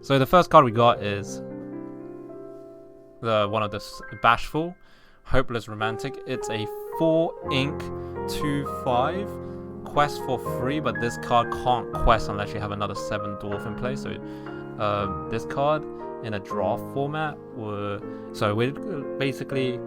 So the first card we got is the one of the Bashful, Hopeless Romantic. It's a 4 ink 2/5 quest for free, but this card can't quest unless you have another 7 dwarf in play. So this card in a draft format so we're basically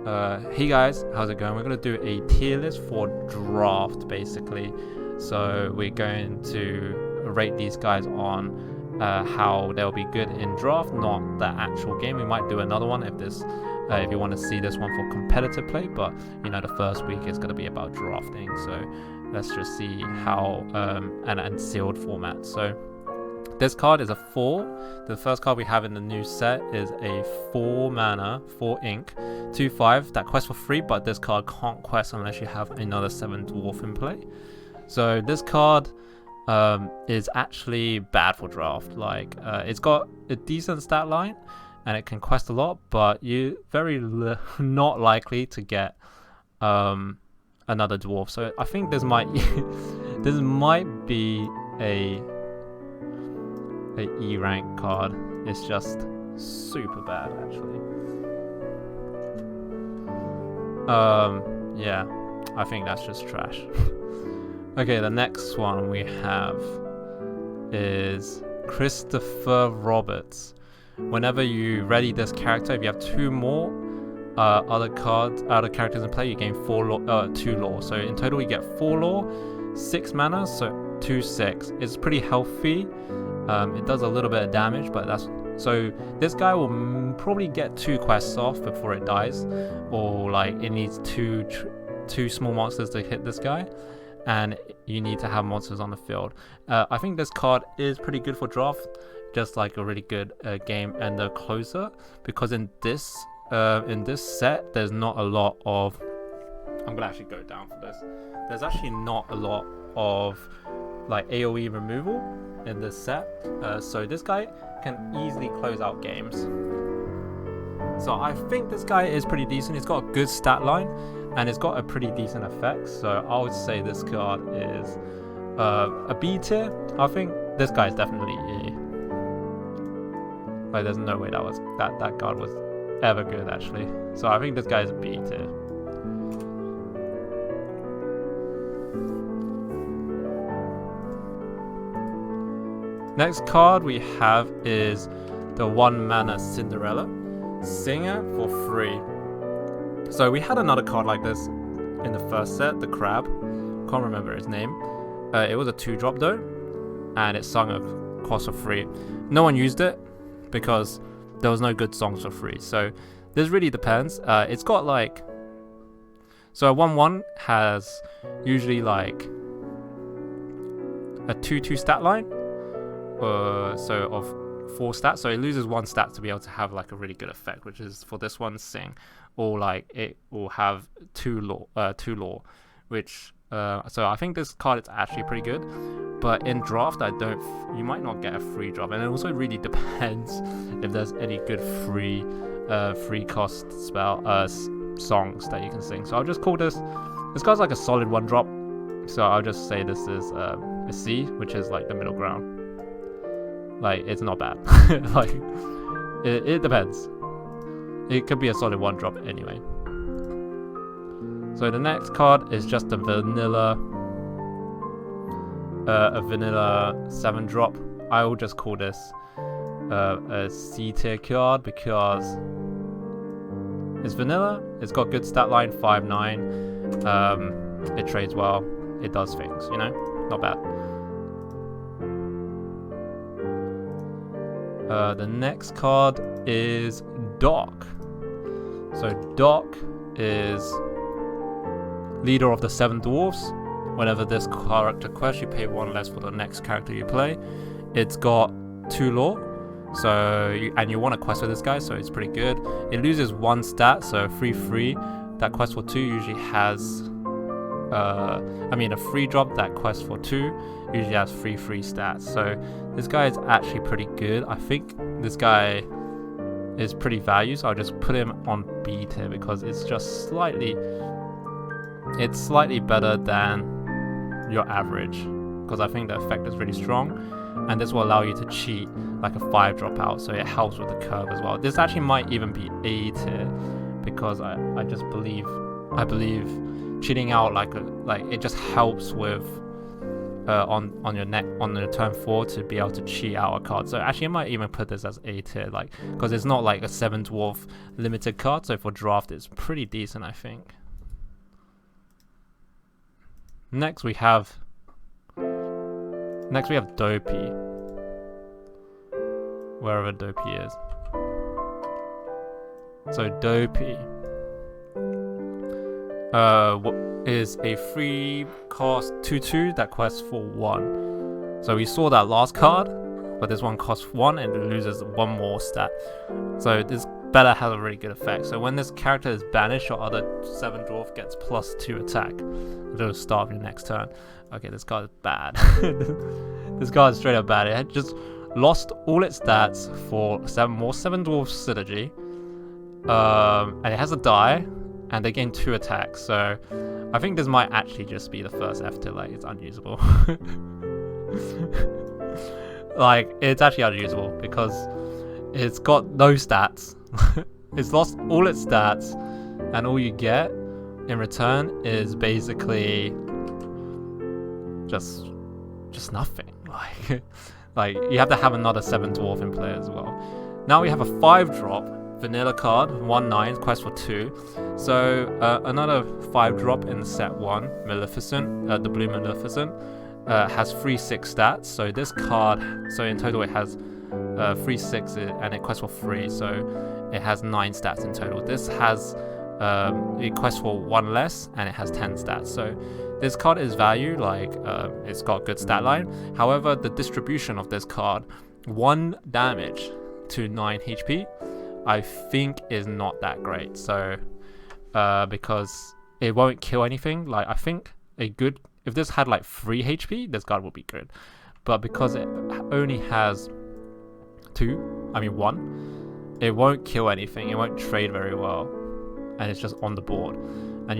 hey guys, how's it going? We're gonna do a tier list for draft basically. So we're going to rate these guys on how they'll be good in draft, not the actual game. We might do another one if you want to see this one for competitive play, but you know, the first week is going to be about drafting, so let's just see how and sealed format. So this card is a 4. The first card we have in the new set is a 4 mana 4 ink 2/5 that quests for free, but this card can't quest unless you have another 7 dwarf in play. So this card is actually bad for draft. Like it's got a decent stat line and it can quest a lot, but you're not likely to get another dwarf. So I think this might be a E rank card. It's just super bad actually. Yeah, I think that's just trash. Okay, the next one we have is Christopher Roberts. Whenever you ready this character, if you have 2 more other characters in play, you gain 2 lore. So in total you get 4 lore, 6 mana, so 2/6. It's pretty healthy. It does a little bit of damage, but so this guy will probably get 2 quests off before it dies, or like it needs two small monsters to hit this guy, and you need to have monsters on the field. I think this card is pretty good for draft, just like a really good game ender closer, because in this set there's not a lot of, I'm gonna actually go down for this, there's actually not a lot of like AoE removal in this set, so this guy can easily close out games. So I think this guy is pretty decent. He's got a good stat line and it's got a pretty decent effect, so I would say this card is a B tier. I think this guy is definitely E. Like there's no way that card was ever good actually, so I think this guy is a B tier. Next card we have is the 1 mana Cinderella Singer for free. So we had another card like this in the first set, the Crab. Can't remember his name. It was a 2-drop though, and it sung a cost for free. No one used it because there was no good songs for free. So this really depends. It's got like, so a 1/1 has usually like a 2/2 stat line. So of 4 stats, so it loses 1 stat to be able to have like a really good effect, which is for this one Sing, or like it will have 2 lore, which so I think this card is actually pretty good, but in draft you might not get a free drop, and it also really depends if there's any good free cost spell songs that you can sing. So I'll just call this card's like a solid 1-drop, so I'll just say this is a C, which is like the middle ground. Like it's not bad. Like it depends. It could be a solid 1-drop anyway. So the next card is just a vanilla 7-drop. I will just call this a C tier card because it's vanilla. It's got good stat line, 5/9. It trades well. It does things, you know, not bad. The next card is Doc. So Doc is leader of the 7 dwarfs. Whenever this character quests, you pay 1 less for the next character you play. It's got 2 lore, so you want to quest with this guy, so it's pretty good. It loses 1 stat, so free. That quest for 2 usually has a free drop that quest for 2 usually has free stats. So this guy is actually pretty good. I think this guy is pretty valued, so I'll just put him on B tier because it's just slightly better than your average, because I think the effect is really strong. and this will allow you to cheat like a 5 drop out, so it helps with the curve as well. This actually might even be A tier, because I just believe cheating out like it just helps with on your turn 4 to be able to cheat out a card. So actually I might even put this as A tier, like, because it's not like a 7 dwarf limited card, so for draft it's pretty decent, I think. Next we have Dopey, wherever Dopey is. So Dopey is a free cost 2/2 that quests for 1. So we saw that last card, but this one costs 1 and it loses 1 more stat. So this better has a really good effect. So when this character is banished, your other 7 dwarf gets +2 attack until the start of your next turn. Okay, this card is bad. This card is straight up bad. It had just lost all its stats for 7 dwarf synergy. And it has a die, and they gain 2 attacks. So I think this might actually just be the first F tier. Like, it's unusable. Like, it's actually unusable because it's got no stats. It's lost all its stats, and all you get in return is basically just nothing. Like you have to have another 7 dwarf in play as well. Now we have a 5 drop vanilla card, 1/9, quest for 2. So another 5 drop in set 1, Maleficent, the blue Maleficent, has 3/6 stats. So this card, so in total it has 3/6 and it quests for 3. So it has 9 stats in total. This has it quests for 1 less and it has 10 stats. So this card is value, like it's got good stat line. However, the distribution of this card, 1 damage to 9 HP, I think is not that great. So because it won't kill anything, like I think if this had like 3 HP, this card would be good. But because it only has 1, it won't kill anything, it won't trade very well, and it's just on the board. And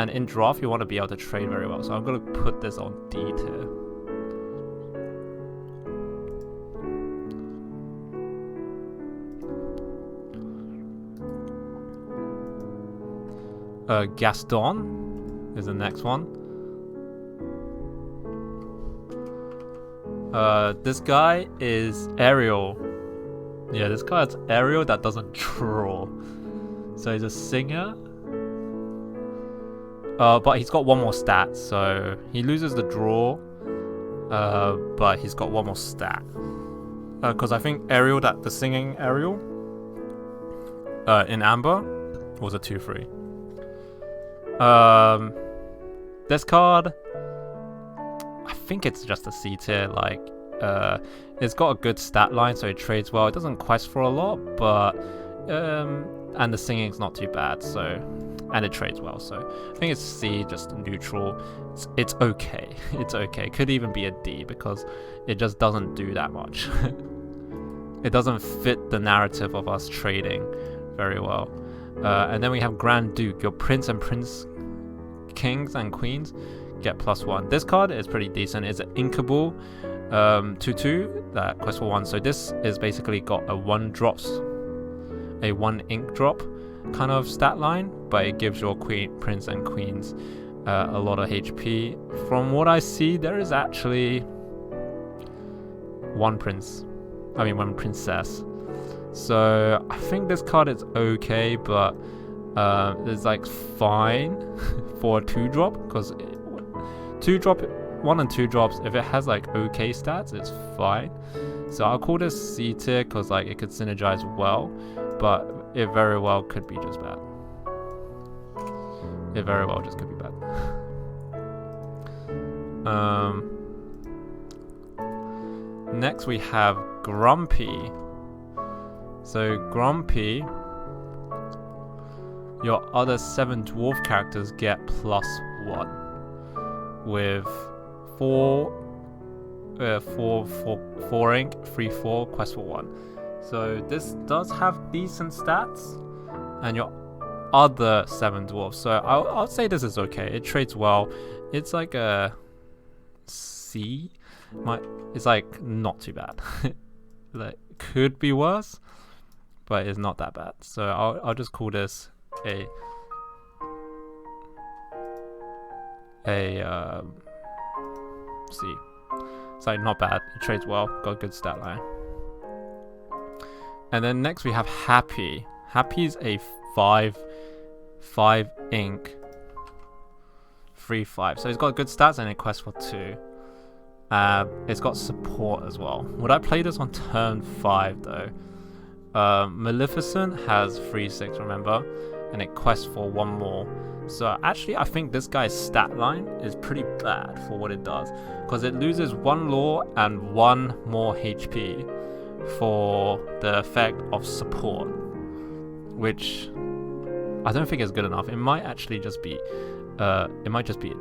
in draft you want to be able to trade very well, so I'm going to put this on D tier. Gaston is the next one. This guy is Ariel. Yeah, this card's Ariel that doesn't draw. So he's a singer. But he's got 1 more stat, so he loses the draw. But he's got 1 more stat. Because I think Ariel, the singing Ariel, in Amber, was a 2/3. This card, I think it's just a C tier. Like, it's got a good stat line, so it trades well. It doesn't quest for a lot, but and the singing's not too bad. So, and it trades well. So I think it's C, just neutral. It's okay. It's okay. Could even be a D because it just doesn't do that much. It doesn't fit the narrative of us trading very well. And then we have Grand Duke. Your prince and prince kings and queens get +1. This card is pretty decent. It's an inkable 2/2 that quests for 1. So this is basically got a 1 ink drop kind of stat line, but it gives your prince and queens a lot of HP. From what I see, there is actually 1 princess. So I think this card is okay, but it's like fine for a 2 drop, because 2 drop, 1 and 2 drops, if it has like okay stats, it's fine. So I'll call this C tier because like it could synergize well, but it very well could be just bad. It very well just could be bad. Next we have Grumpy. So Grumpy, your other 7 dwarf characters get +1 with 4 ink, 3/4, quest for 1. So this does have decent stats, and your other 7 dwarfs. So I'll say this is okay. It trades well. It's like a C. It's like not too bad. Like could be worse, but it's not that bad. So I'll just call this a see. It's like not bad. It trades well. Got a good stat line. And then next we have Happy. Happy is a 5 ink 3/5. So it's got good stats and a quest for 2. It's got support as well. Would I play this on turn 5 though? Maleficent has 3/6, remember, and it quests for 1 more. So actually I think this guy's stat line is pretty bad for what it does, because it loses 1 lore and 1 more HP for the effect of support, which I don't think is good enough. It might actually just be a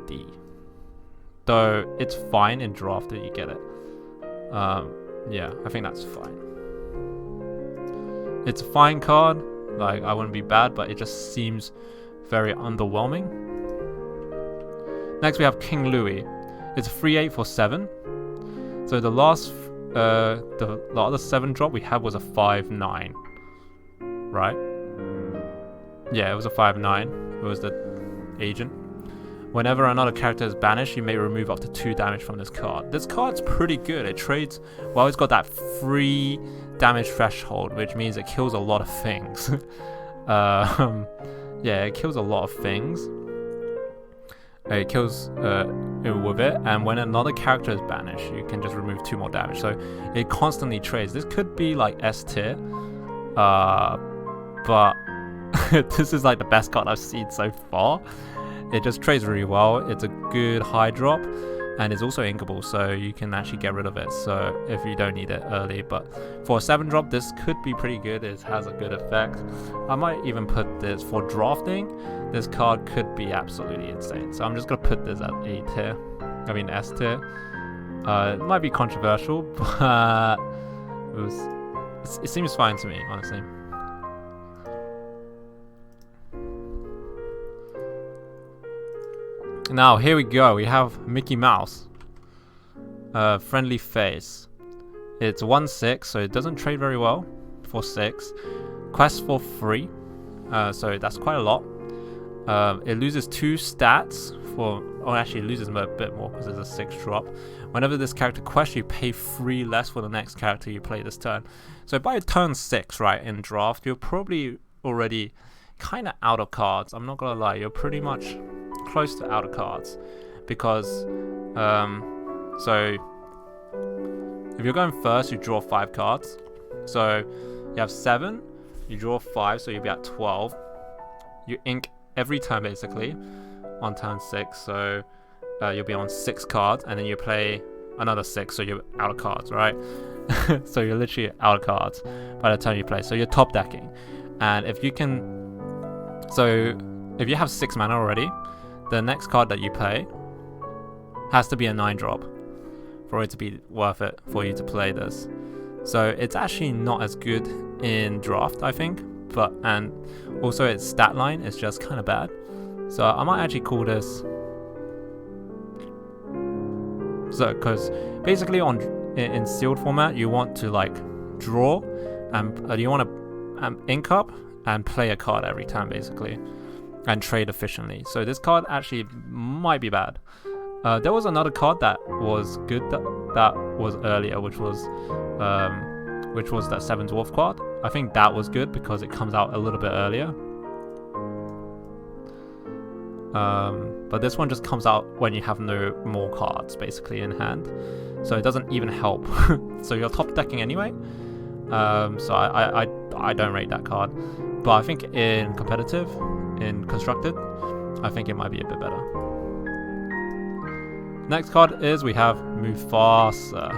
D, though it's fine in draft that you get it. Yeah, I think that's fine. It's a fine card, like I wouldn't be bad, but it just seems very underwhelming. Next we have King Louis. It's 3/8 for 7. So the other 7 drop we had was a 5/9, right? Yeah, it was a 5/9. It was the agent. Whenever another character is banished, you may remove up to 2 damage from this card. This card's pretty good. It trades well. It's got that free damage threshold, which means it kills a lot of things. Yeah, it kills a lot of things. It kills with it, and when another character is banished, you can just remove 2 more damage. So it constantly trades. This could be like S tier, but this is like the best card I've seen so far. It just trades really well. It's a good high drop, and it's also inkable, so you can actually get rid of it. So if you don't need it early, but for a 7 drop, this could be pretty good. It has a good effect. I might even put this for drafting. This card could be absolutely insane. So I'm just gonna put this at A tier. I mean S tier. It might be controversial, but it seems fine to me, honestly. Now here we go. We have Mickey Mouse. Friendly face. It's 1/6, so it doesn't trade very well for 6. Quest for 3, so that's quite a lot. It loses 2 stats for. Oh, actually, it loses a bit more because it's a 6 drop. Whenever this character quests, you pay 3 less for the next character you play this turn. So by turn 6, right, in draft, you're probably already kind of out of cards. I'm not gonna lie, you're pretty much close to out of cards, because so if you're going first, you draw 5 cards. So you have 7, you draw 5, so you'll be at 12. You ink every turn basically on turn 6, so you'll be on 6 cards, and then you play another 6, so you're out of cards, right? So you're literally out of cards by the time you play. So you're top decking, and if you have 6 mana already, the next card that you play has to be a 9 drop for it to be worth it for you to play this. So it's actually not as good in draft, I think, and also its stat line is just kind of bad. So I might actually call this, so because basically in sealed format you want to like draw and you want to ink up and play a card every time basically, and trade efficiently. So this card actually might be bad. There was another card that was good that was earlier, which was that 7 Dwarf card. I think that was good because it comes out a little bit earlier. But this one just comes out when you have no more cards basically in hand, so it doesn't even help. So you're top decking anyway. So I don't rate that card, but I think in competitive, in constructed, I think it might be a bit better. Next card is we have Mufasa.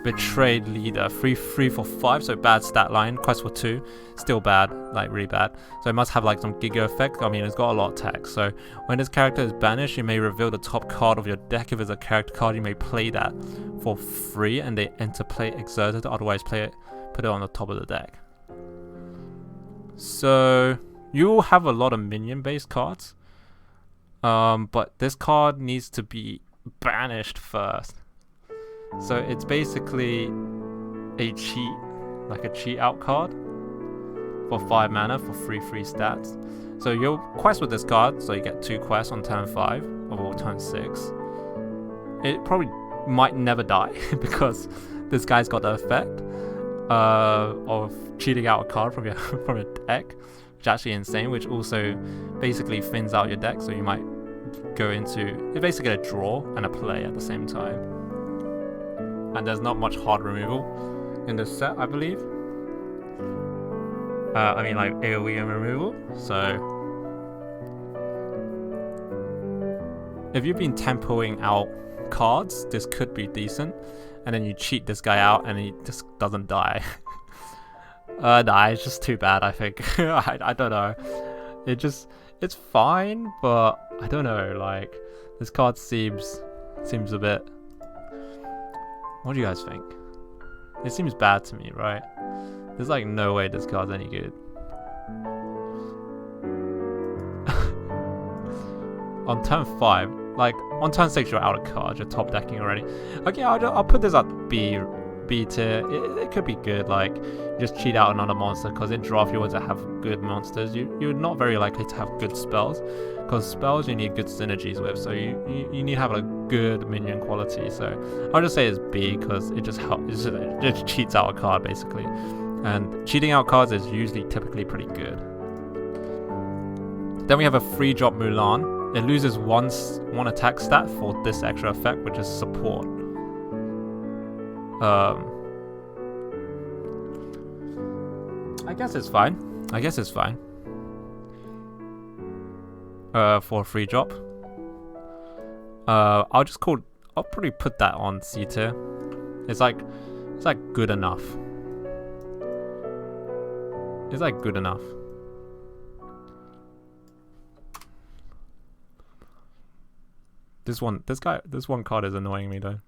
Betrayed Leader, 3/3 for 5, so bad stat line. Quest for 2, still bad, like really bad. So it must have like some Giga effect. I mean, it's got a lot of text. So when this character is banished, you may reveal the top card of your deck. If it's a character card, you may play that for free, and they enter play exerted. Otherwise, put it on the top of the deck. So you will have a lot of minion-based cards, but this card needs to be banished first. So it's basically a cheat, like a cheat out card for 5 mana for free stats. So you'll quest with this card, so you get 2 quests on turn 5 or turn 6. It probably might never die because this guy's got the effect of cheating out a card from your from your deck, which is actually insane, which also basically thins out your deck, so you might go into it's basically a draw and a play at the same time. And there's not much hard removal in this set, I believe. I mean, like AoE and removal. So if you've been tempoing out cards, this could be decent. And then you cheat this guy out and he just doesn't die. Nah, it's just too bad, I think. I don't know. It's fine, but I don't know, like this card seems a bit. What do you guys think? It seems bad to me, right? There's like no way this card's any good. On turn 5, like on turn 6 you're out of cards, you're top decking already. Okay, I'll put this at B tier. It could be good, like you just cheat out another monster, because in draft you want to have good monsters. You're not very likely to have good spells, because spells you need good synergies with, so you need to have a good minion quality. So I'll just say it's B, because it just helps. It just cheats out a card basically, and cheating out cards is usually typically pretty good. Then we have a free drop Mulan. It loses one attack stat for this extra effect, which is support. I guess it's fine. For a free drop. I'll probably put that on C tier. It's like good enough. It's like good enough. This one card is annoying me though.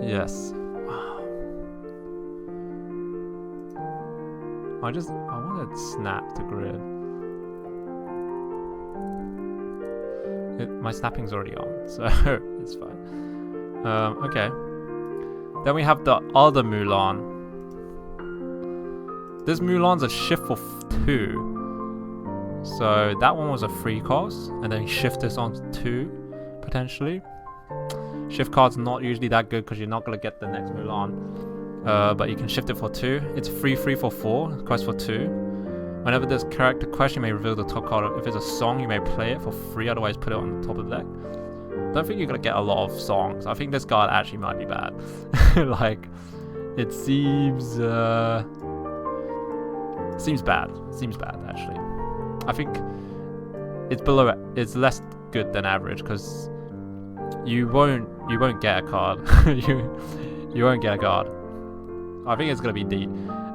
Yes. I want to snap the grid. My snapping's already on, so it's fine. Okay. Then we have the other Mulan. This Mulan's a shift for 2. So that one was a free cost, and then you shift this on 2, potentially. Shift card's not usually that good because you're not going to get the next Mulan. But you can shift it for 2. It's free for 4, quest for 2. Whenever there's character quest, you may reveal the top card. If it's a song, you may play it for free, otherwise put it on the top of the deck. Don't think you're going to get a lot of songs. I think this card actually might be bad. Like, it seems bad. It seems bad, actually. I think it's less good than average, because you won't get a card. you won't get a card. I think it's gonna be D.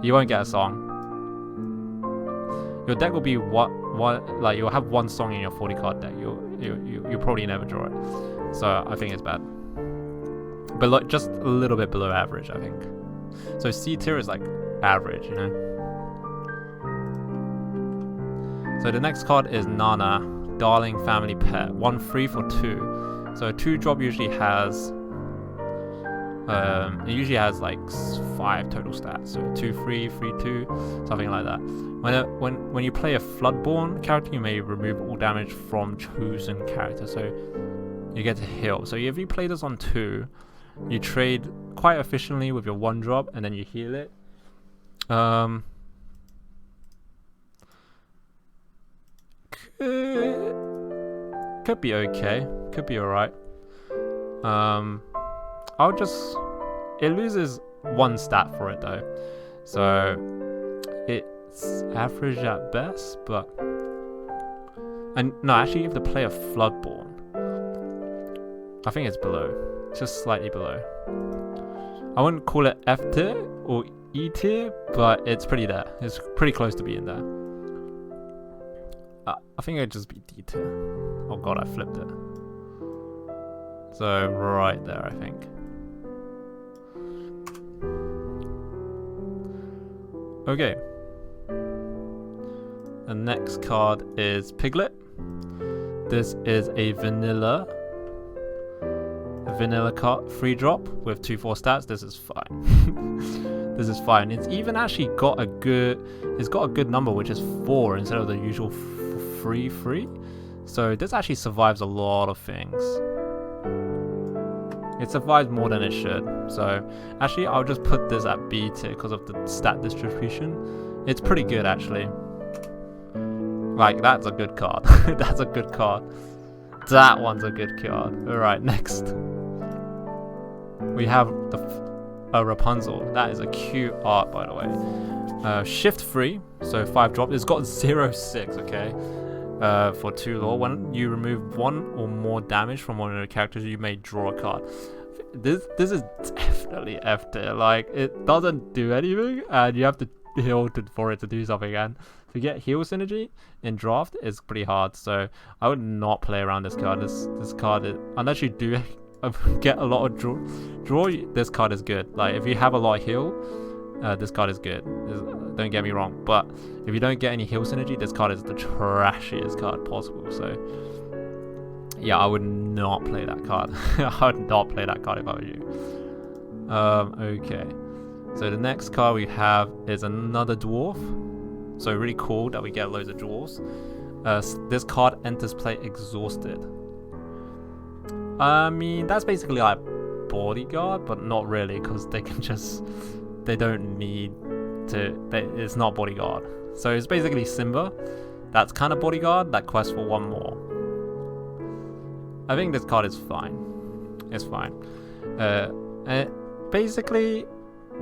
You won't get a song. Your deck will be like you'll have one song in your 40 card deck. You'll probably never draw it. So I think it's bad. But just a little bit below average, I think. So C tier is like average, you know. So the next card is Nana, Darling Family Pet. 1 free for 2. So a 2-drop usually has like 5 total stats. So 2 free, 2, something like that. When you play a Floodborn character, you may remove all damage from chosen character. So you get to heal. So if you play this on 2, you trade quite efficiently with your 1-drop, and then you heal it. Could be okay. Could be alright. It loses 1 stat for it though, so it's average at best. But actually, you have to play a Floodborn. I think it's below, just slightly below. I wouldn't call it F tier or E tier, but it's pretty there. It's pretty close to being there. I think it'd just be D tier. Oh god, I flipped it. So right there, I think. Okay. The next card is Piglet. This is a vanilla card, 3-drop with 2/4 stats. This is fine. This is fine. It's even actually got a good number, which is 4 instead of the usual 3/3. So this actually survives a lot of things. It survives more than it should. So actually I'll just put this at B tier because of the stat distribution. It's pretty good actually. Like, that's a good card. That's a good card. That one's a good card. Alright, next. We have a Rapunzel. That is a cute art, by the way. Shift 3, so 5-drop. It's got 0/6, okay? For 2 lore. When you remove 1 or more damage from one of the characters, you may draw a card. This is definitely F tier. Like, it doesn't do anything, and you have to heal for it to do something. And to get heal synergy in draft is pretty hard, so I would not play around this card. This card is, unless you do get a lot of draw, this card is good. Like, if you have a lot of heal, this card is good. Don't get me wrong, but if you don't get any heal synergy, this card is the trashiest card possible. So yeah, I would not play that card. I would not play that card if I were you. Okay, so the next card we have is another dwarf. So really cool that we get loads of dwarves. This card enters play exhausted. I mean, that's basically like bodyguard, but not really, because they don't need to, it's not bodyguard. So it's basically Simba. That's kind of bodyguard, that quest for 1 more. I think this card is fine. It's fine. Basically,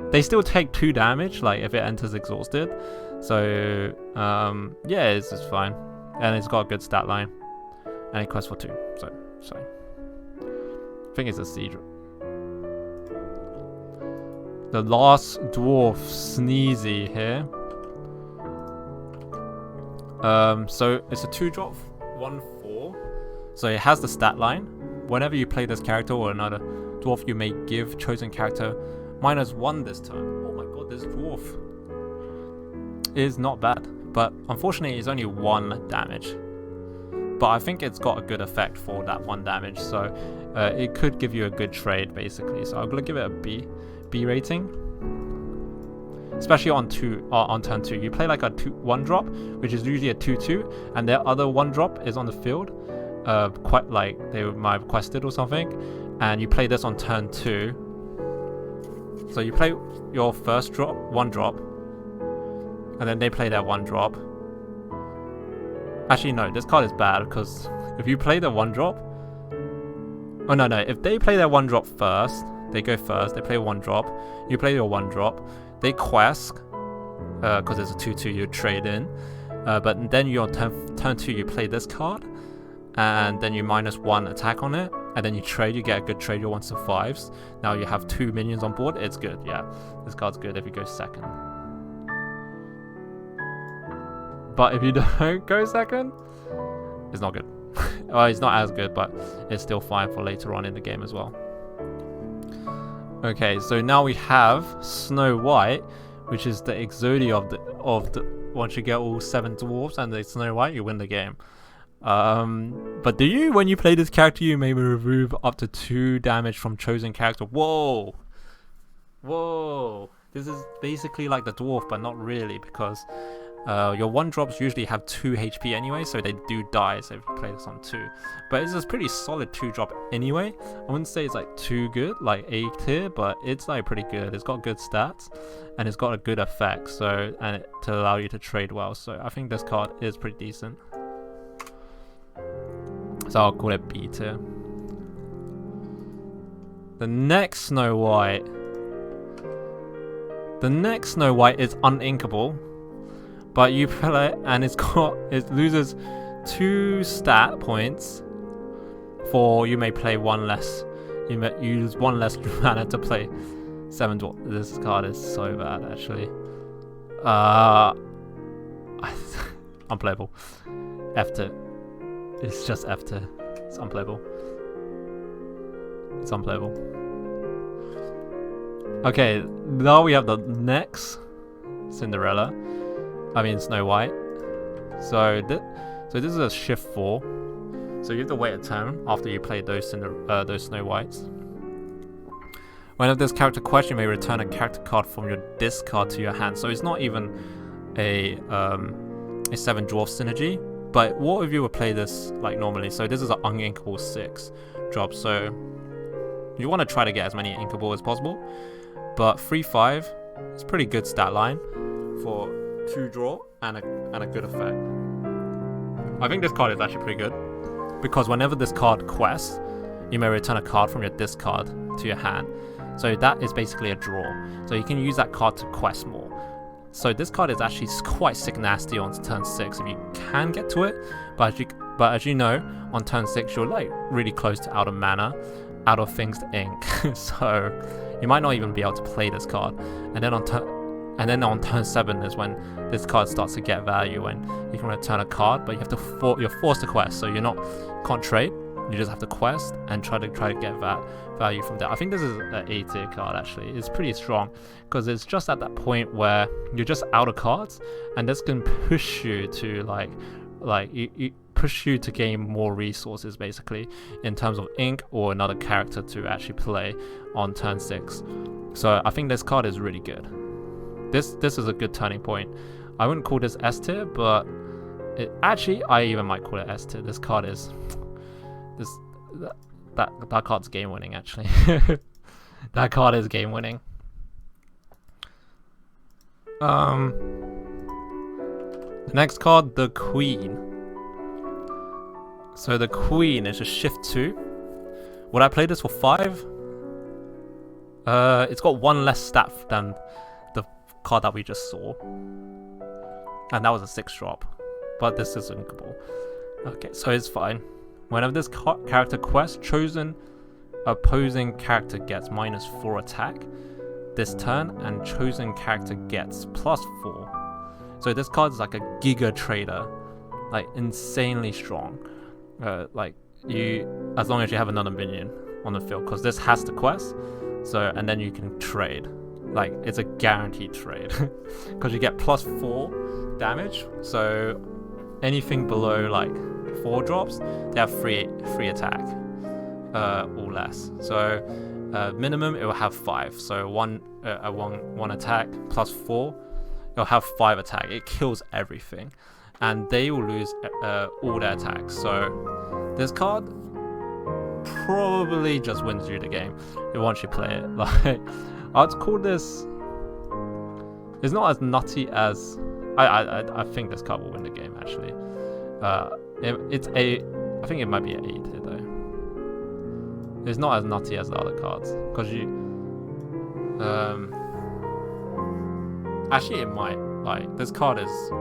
they still take 2 damage, like if it enters exhausted. So, yeah, it's just fine. And it's got a good stat line. And it quests for 2, so it's fine. I think it's a siege. The last dwarf, Sneezy here. So it's a 2-drop, 1/4. So it has the stat line. Whenever you play this character or another dwarf, you may give chosen character -1 this turn. Oh my god, this dwarf is not bad, but unfortunately it's only 1 damage. But I think it's got a good effect for that 1 damage, so it could give you a good trade basically. So I'm gonna give it a B rating, especially on turn 2. You play like a 1-drop, which is usually a 2/2, and their other 1-drop is on the field, quite like they might have quested or something, and you play this on turn 2. So you play your first 1-drop, and then they play their 1-drop. Actually, no, this card is bad because if you play the 1-drop, oh no, if they play their 1-drop first, they go first, they play 1-drop, you play your 1-drop, they quest, because it's a 2/2, you trade in, but then your turn 2, you play this card, and then you -1 attack on it, and then you trade, you get a good trade, your 1 survives. Now you have 2 minions on board, it's good, yeah. This card's good if you go second. But if you don't go second, it's not good. Well, it's not as good, but it's still fine for later on in the game as well. Okay, so now we have Snow White, which is the Exodia of the once you get all 7 dwarves and the Snow White, you win the game. But when you play this character, you may remove up to 2 damage from chosen character. Whoa! This is basically like the dwarf, but not really, because your 1-drops usually have 2 HP anyway, so they do die, so if you play this on 2. But it's a pretty solid 2-drop anyway. I wouldn't say it's like too good, like A tier, but it's like pretty good. It's got good stats, and it's got a good effect, so to allow you to trade well. So I think this card is pretty decent. So I'll call it B tier. The next Snow White is uninkable. But you play, and it loses 2 stat points for you may play 1 less. You use 1 less mana to play 7 dwarf. This card is so bad actually. Unplayable. F tier. It's just F tier. It's unplayable. It's unplayable. Okay, now we have the next Snow White. So this is a shift 4. So you have to wait a turn after you play those Snow Whites. Whenever this character quest, you may return a character card from your discard to your hand. So it's not even a 7 dwarf synergy. But what if you would play this like normally? So this is an uninkable 6 drop. So you want to try to get as many inkable as possible. But 3/5 is pretty good stat line for 2 draw and a good effect. I think this card is actually pretty good because whenever this card quests, you may return a card from your discard to your hand. So that is basically a draw. So you can use that card to quest more. So this card is actually quite sick nasty on turn 6 if you can get to it. But as you know, on turn 6 you're like really close to out of mana, out of things to ink. So you might not even be able to play this card. And then on turn 7 is when this card starts to get value and you can return a card, but you have to you're forced to quest. So can't trade. You just have to quest and try to get that value from there. I think this is an A tier card actually. It's pretty strong because it's just at that point where you're just out of cards, and this can push you to push you to gain more resources basically in terms of ink or another character to actually play on turn 6. So I think this card is really good. This is a good turning point. I wouldn't call this S tier, but I even might call it S tier. This card is that card's game winning actually. That card is game winning. The next card, the Queen. So the Queen is a shift 2. Would I play this for 5? It's got 1 less stat than the card that we just saw, and that was a 6 drop. But this is inkable. Okay, so it's fine. Whenever this character quests, chosen opposing character gets -4 attack this turn, and chosen character gets +4. So this card is like a giga trader, like insanely strong. As long as you have another minion on the field, because this has to quest. So and then you can trade. Like it's a guaranteed trade, because you get +4 damage. So anything below like 4 drops, they have free attack or less. So minimum it will have 5. So one attack +4, it'll have 5 attack. It kills everything, and they will lose all their attacks. So this card probably just wins you the game once you play it. Like I'd call this. It's not as nutty as I think this card will win the game actually. I think it might be an 8 here though. It's not as nutty as the other cards because actually it might. Like this card is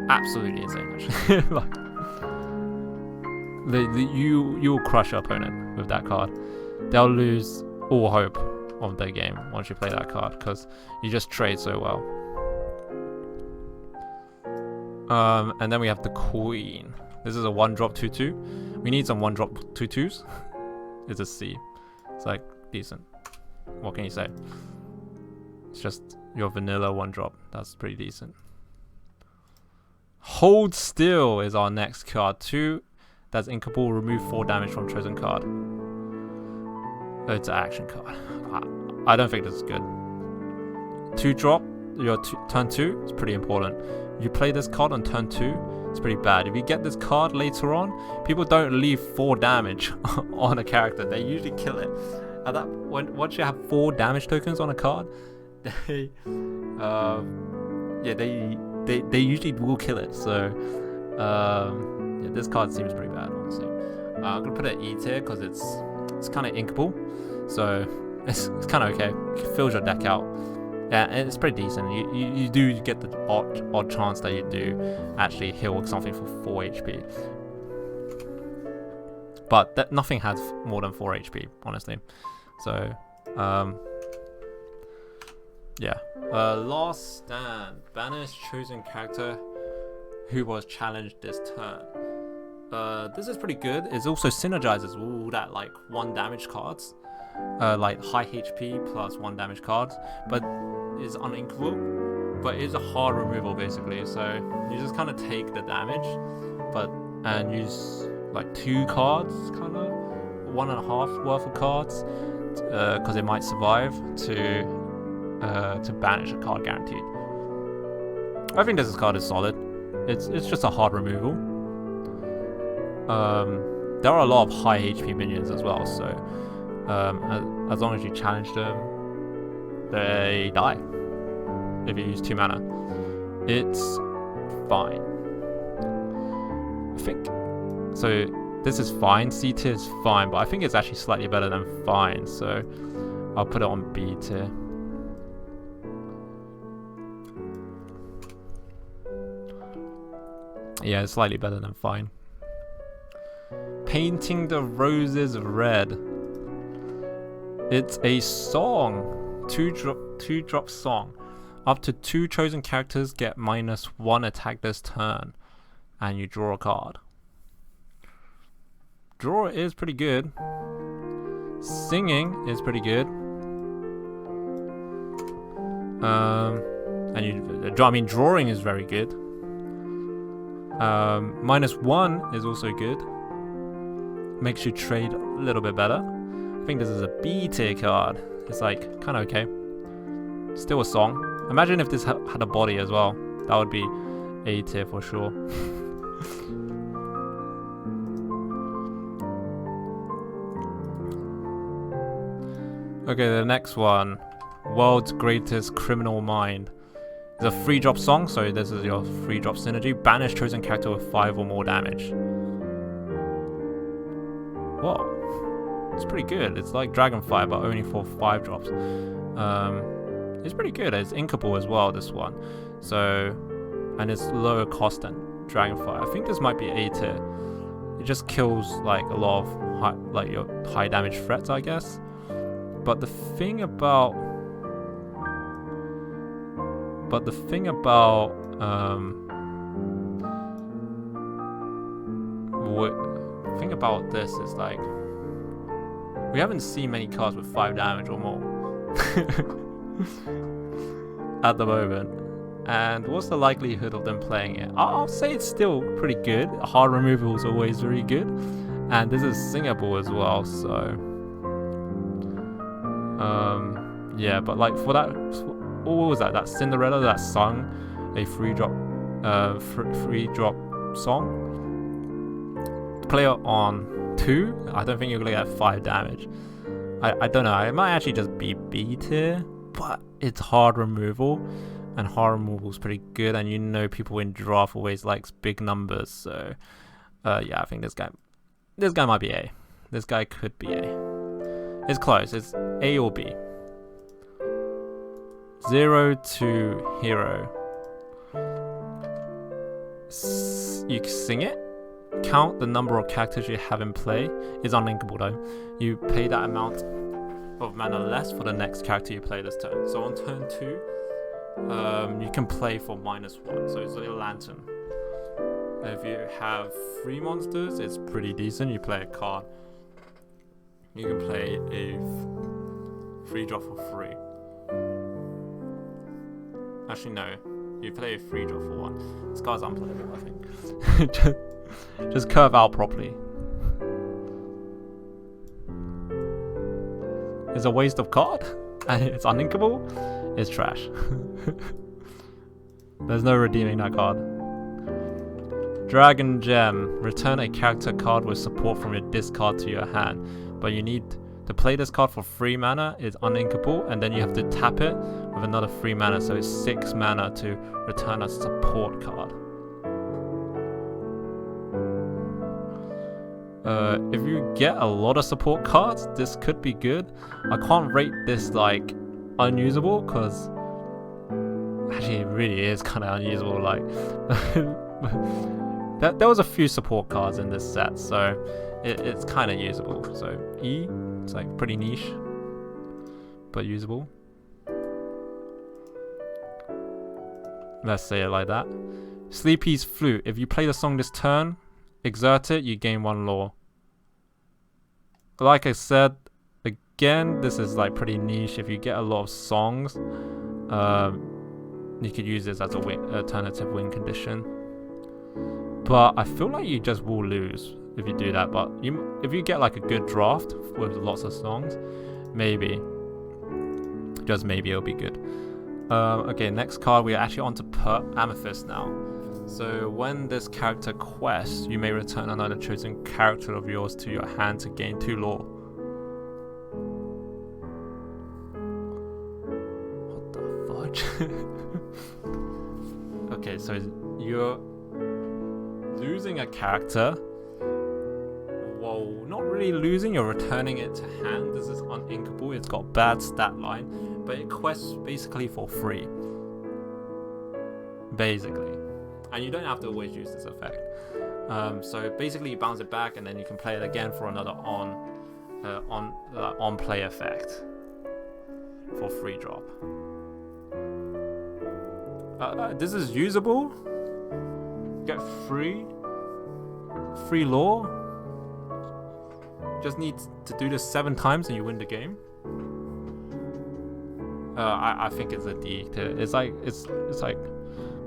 absolutely insane actually. Like you'll crush your opponent with that card. They'll lose all hope of their game once you play that card because you just trade so well. And then we have the Queen. This is a 1-drop 2/2. We need some 1-drop 2/2s. It's a C. It's like decent. What can you say? It's just your vanilla 1-drop. That's pretty decent. Hold Still is our next card. 2 that's inkable. Remove 4 damage from chosen card. It's an action card. I don't think this is good. 2-drop. Your turn 2 is pretty important. You play this card on turn 2, it's pretty bad. If you get this card later on, people don't leave 4 damage on a character. They usually kill it. Once you have 4 damage tokens on a card, they usually will kill it. So this card seems pretty bad, honestly. I'm gonna put it E tier because it's kind of inkable, so it's kind of okay. It fills your deck out. Yeah, it's pretty decent. You do get the odd chance that you do actually heal something for 4 HP. But nothing has more than 4 HP, honestly. So, yeah. Last Stand. Banish chosen character who was challenged this turn. This is pretty good. It also synergizes all that like 1 damage cards. Like high HP plus 1 damage cards, but is uninkable. but it's a hard removal basically. So you just kind of take the damage, and use like 2 cards, kind of 1.5 worth of cards, because it might survive to banish a card guaranteed. I think this card is solid. It's just a hard removal. There are a lot of high HP minions as well, so as long as you challenge them, they die if you use 2 mana. It's fine. I think so. This is fine. C tier is fine, but I think it's actually slightly better than fine, so I'll put it on B tier. Yeah, it's slightly better than fine. Painting the Roses Red. It's a song. 2-drop song. Up to 2 chosen characters get -1 attack this turn, and you draw a card. Draw is pretty good. Singing is pretty good. Drawing is very good. -1 is also good. Makes you trade a little bit better. I think this is a B tier card. It's like kind of okay. Still a song. Imagine if this had a body as well. That would be A tier for sure. Okay, the next one. World's Greatest Criminal Mind. It's a 3-drop song, so this is your 3-drop synergy. Banish chosen character with 5 or more damage. Whoa. It's pretty good. It's like Dragonfire, but only for 5 drops. It's pretty good. It's inkable as well, this one. So, and it's lower cost than Dragonfire. I think this might be A tier. It just kills like a lot of your high damage threats, I guess. But the thing about this is like we haven't seen many cards with 5 damage or more at the moment. And what's the likelihood of them playing it? I'll say it's still pretty good. Hard removal is always very good, and this is singable as well. So yeah, but like for that, what was that? That Cinderella that sung a 3-drop song. Play it on 2. I don't think you're gonna get 5 damage. I don't know. It might actually just be B tier, but it's hard removal, and hard removal is pretty good. And you know, people in draft always likes big numbers. So yeah, I think this guy might be A. This guy could be A. It's close. It's A or B. 0 to hero. You can sing it. Count the number of characters you have in play. It's unlinkable though. You pay that amount of mana less for the next character you play this turn. So on turn 2, you can play for -1. So it's like a lantern. If you have 3 monsters, it's pretty decent. You play a card. You can play a 3-drop for free. Actually, no. You play a 3-drop for 1. This card's unplayable, I think. Just curve out properly. It's a waste of card, and it's unlinkable. It's trash. There's no redeeming that card. Dragon Gem. Return a character card with support from your discard to your hand. But you need to play this card for 3 mana. It's uninkable, and then you have to tap it with another 3 mana. So it's 6 mana to return a support card. If you get a lot of support cards, this could be good. I can't rate this like unusable, because actually it really is kind of unusable. Like there was a few support cards in this set, so it's kind of usable. So E, it's like pretty niche, but usable. Let's say it like that. Sleepy's Flute. If you play the song this turn, exert it, you gain 1 lore. Like I said, again, this is like pretty niche. If you get a lot of songs, You could use this as a alternative win condition. But I feel like you just will lose if you do that. But if you get like a good draft with lots of songs, maybe, just maybe it'll be good. Okay, next card, we are actually on to Amethyst now. So when this character quests, you may return another chosen character of yours to your hand to gain 2 lore. What the fudge? Okay, so you're losing a character. Well, not really losing, you're returning it to hand. This is uninkable, it's got bad stat line, but it quests basically for free. Basically. And you don't have to always use this effect. So basically you bounce it back and then you can play it again for another on play effect for free drop. This is usable. Get free lore. Just need to do this 7 times and you win the game. I think it's a D tier. It's like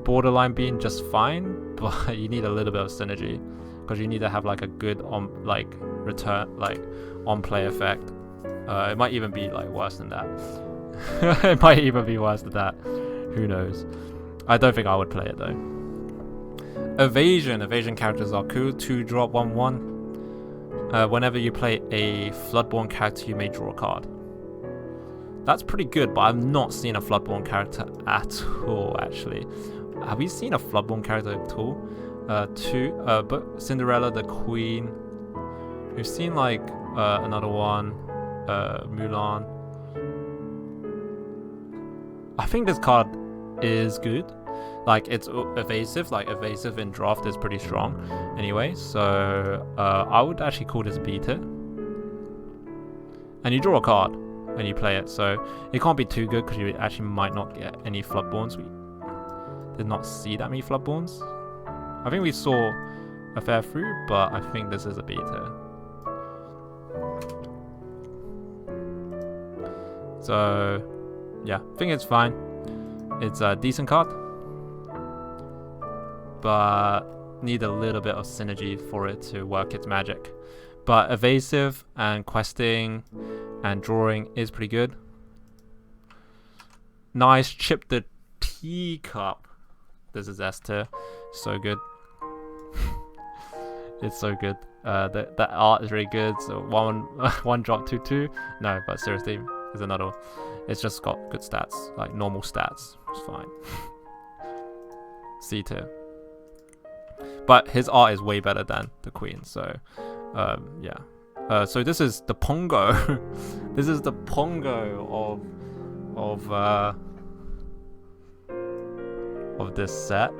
borderline being just fine, but you need a little bit of synergy because you need to have like a good on play effect. It might even be like worse than that. It might even be worse than that. Who knows? I don't think I would play it though. Evasion characters are cool. 2-drop 1/1. Whenever you play a Floodborn character, you may draw a card. That's pretty good, but I've not seen a Floodborn character at all, actually. Have we seen a Floodborn character at all? But Cinderella, the Queen. We've seen like another one, Mulan. I think this card is good. Like it's evasive. Like evasive in draft is pretty strong. Anyway, so I would actually call this B tier. And you draw a card when you play it, so it can't be too good because you actually might not get any Floodborns. We did not see that many Floodborns. I think we saw a fair few, but I think this is a B tier. So yeah, I think it's fine. It's a decent card, but need a little bit of synergy for it to work its magic. But evasive and questing and drawing is pretty good. Nice. Chip the Teacup. This is S tier. So good. It's so good. The art is really good. So one drop 2/2. No, but seriously, there's another one. It's just got good stats, like normal stats. It's fine. C tier. But his art is way better than the Queen. So yeah. So this is the Pongo. This is the Pongo of this set.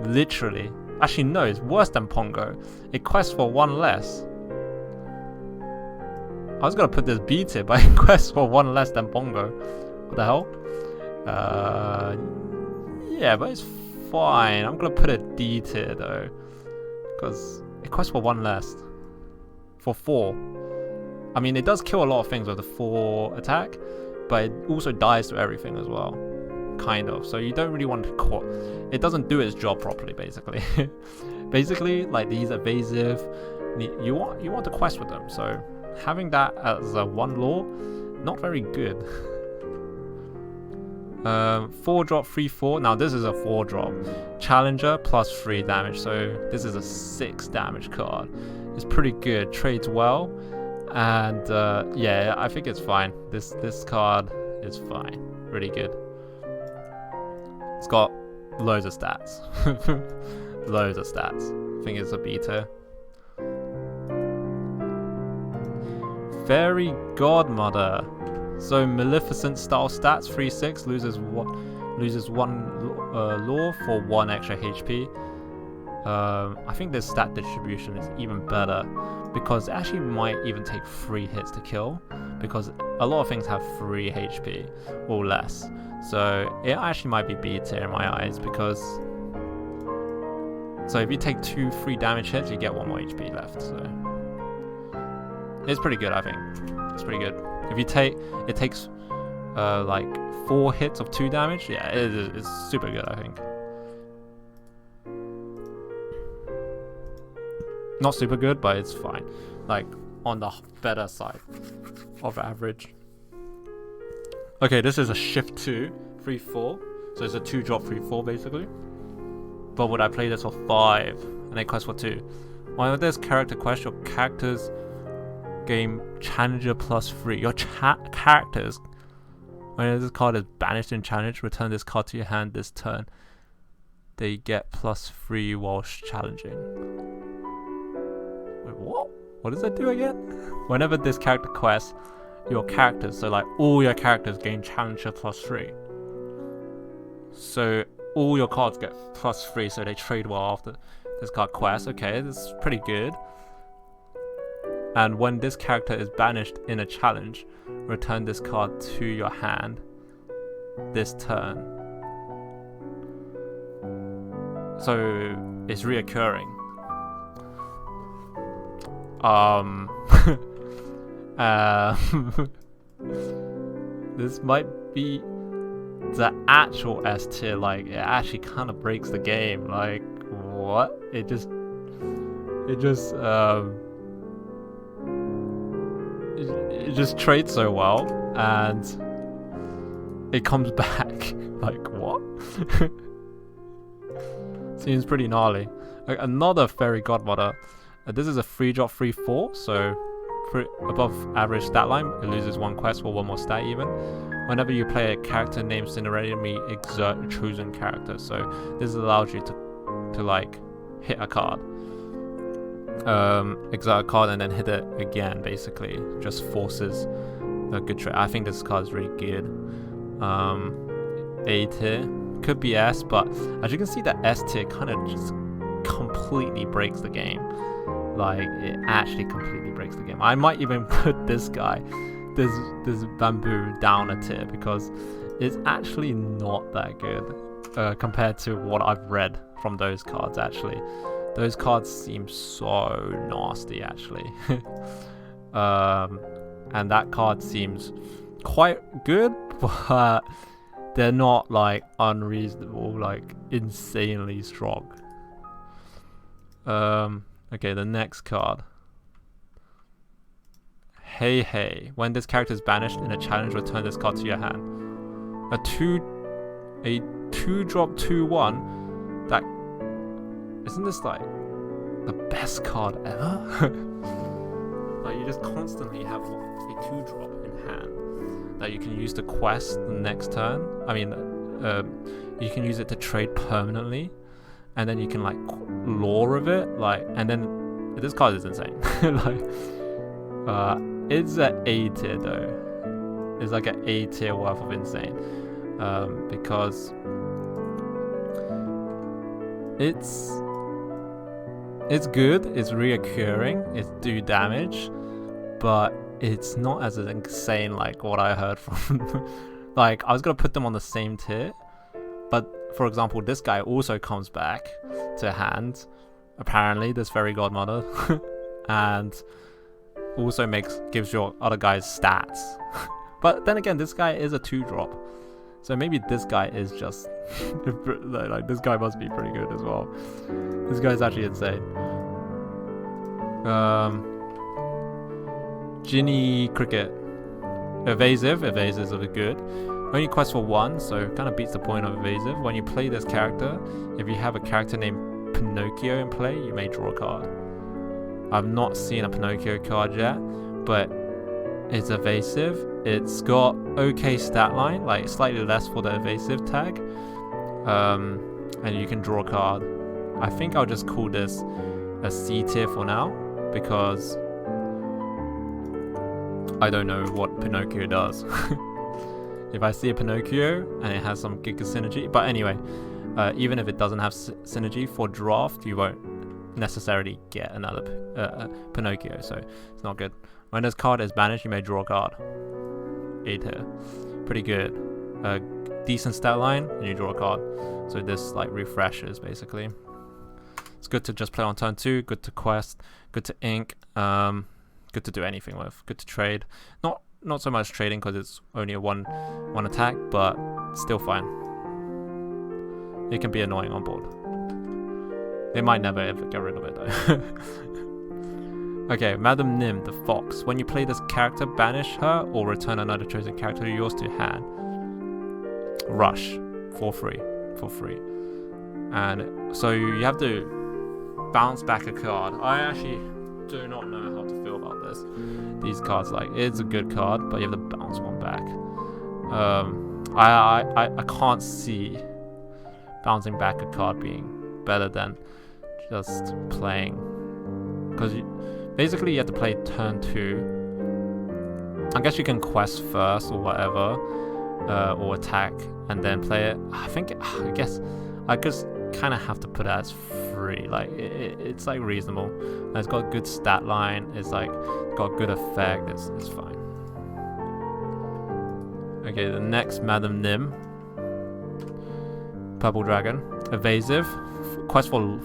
Literally. Actually, no, it's worse than Pongo. It quests for 1 less. I was gonna put this B tier, but it quests for 1 less than Pongo. What the hell? Yeah, but it's fine. I'm gonna put a D tier though, because it quests for 1 less. For 4. I mean, it does kill a lot of things with the 4 attack, but it also dies to everything as well. Kind of. So you don't really want to it doesn't do its job properly, basically. Basically, like these evasive, you want to quest with them. So having that as a 1 lore, not very good. 4-drop 3/4. Now this is a 4-drop challenger plus 3 damage. So this is a 6 damage card. It's pretty good. Trades well, and yeah, I think it's fine. This card is fine. Really good. It's got loads of stats. Loads of stats. I think it's a B tier. Fairy Godmother. So Maleficent style stats, 3/6, loses 1 lore for 1 extra HP. I think this stat distribution is even better because it actually might even take 3 hits to kill, because a lot of things have 3 HP or less. So it actually might be B tier in my eyes, because so if you take 2 damage hits, you get 1 more HP left. So it's pretty good, I think. It's pretty good. If you take, it takes like 4 hits of 2 damage. Yeah, it's super good, I think. Not super good, but it's fine. Like, on the better side of average. Okay, this is a shift 2, 3/4. So it's a 2-drop 3/4 basically. But would I play this for 5 and then quest for 2? While there's character quest, your characters gain challenger +3. Your characters, when this card is banished in challenge, return this card to your hand this turn. They get +3 while challenging. Wait, what? What does that do again? Whenever this character quests, your characters, so like all your characters gain challenger +3. So all your cards get +3, so they trade well after this card quests. Okay, this is pretty good. And when this character is banished in a challenge, return this card to your hand this turn. So it's reoccurring. This might be the actual S tier. Like, it actually kind of breaks the game. Like, what? It just trades so well, and it comes back. Like, what? Seems pretty gnarly. Like, another fairy godmother. This is a 3-drop 3/4, so above average stat line. It loses 1 quest for 1 more stat even. Whenever you play a character named Cinderella, exert a chosen character. So this allows you to like hit a card, exert a card, and then hit it again. Basically, just forces a good trade. I think this card is really good. A tier, could be S, but as you can see, the S tier kind of just completely breaks the game. Like, it actually completely breaks the game. I might even put this guy, this bamboo, down a tier because it's actually not that good compared to what I've read from those cards. Actually, those cards seem so nasty actually. And that card seems quite good, but they're not like unreasonable, like insanely strong. Okay, the next card. Hey Hey. When this character is banished in a challenge, return this card to your hand. A 2-drop 2/1. That isn't this like the best card ever? Like, you just constantly have a 2-drop in hand that you can use to quest the next turn. I mean, you can use it to trade permanently. And then you can like lore of it, like, and then this card is insane. Like, it's an A tier though. It's like an A tier worth of insane, because it's good. It's reoccurring. It's do damage, but it's not as insane like what I heard from. Like, I was gonna put them on the same tier, but for example, this guy also comes back to hand, apparently, this fairy godmother, and also gives your other guys stats. But then again, this guy is a 2-drop, so maybe this guy is just like, this guy must be pretty good as well. This guy's actually insane. Ginny Cricket. Evasive is good. Only quest for 1, so kind of beats the point of evasive. When you play this character, if you have a character named Pinocchio in play, you may draw a card. I've not seen a Pinocchio card yet, but it's evasive. It's got okay stat line, like slightly less for the evasive tag, and you can draw a card. I think I'll just call this a C tier for now, because I don't know what Pinocchio does. If I see a Pinocchio and it has some Giga synergy, but anyway, even if it doesn't have synergy for draft, you won't necessarily get another Pinocchio, so it's not good. When this card is banished, you may draw a card. A tier, pretty good. Decent stat line, and you draw a card. So this like refreshes basically. It's good to just play on turn 2. Good to quest. Good to ink. Good to do anything with. Good to trade. Not not so much trading because it's only a one attack, but still fine. It can be annoying on board. They might never ever get rid of it though. Okay, Madam Nim, the Fox. When you play this character, banish her or return another chosen character of yours to your hand. Rush for free. And so you have to bounce back a card. I actually do not know how to feel about this. These cards, like, it's a good card, but you have to bounce one back. I can't see bouncing back a card being better than just playing, because basically you have to play turn 2. I guess you can quest first or whatever, or attack and then play it. I guess I just kind of have to put it as free. Like it's like reasonable. And it's got a good stat line. It's like got good effect. It's fine. Okay, the next Madam Nim, Purple Dragon, evasive, quest for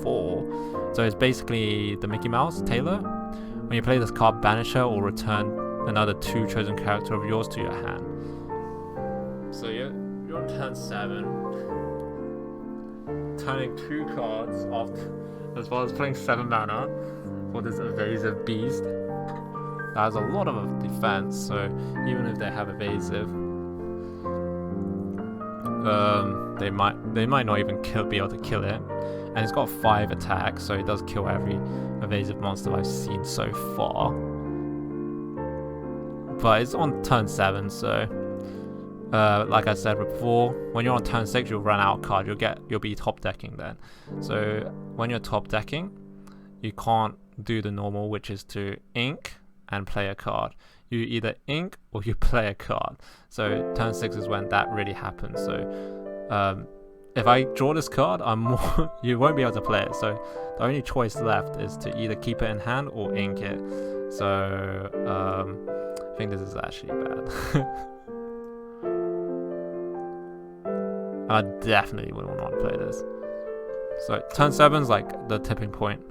4. So it's basically the Mickey Mouse Taylor. When you play this card, banish her or return another 2 chosen character of yours to your hand. So you're on turn 7, turning 2 cards off, as well as playing 7 mana for this evasive beast. That has a lot of defense, so even if they have evasive, they might not even be able to kill it. And it's got 5 attacks, so it does kill every evasive monster I've seen so far. But it's on turn 7, so like I said before, when you're on turn 6, you'll run out of card. You'll be top decking then. So when you're top decking, you can't do the normal, which is to ink and play a card. You either ink or you play a card. So turn 6 is when that really happens. So if I draw this card, you won't be able to play it. So the only choice left is to either keep it in hand or ink it. So I think this is actually bad. I definitely wouldn't want to play this. So turn 7 is like the tipping point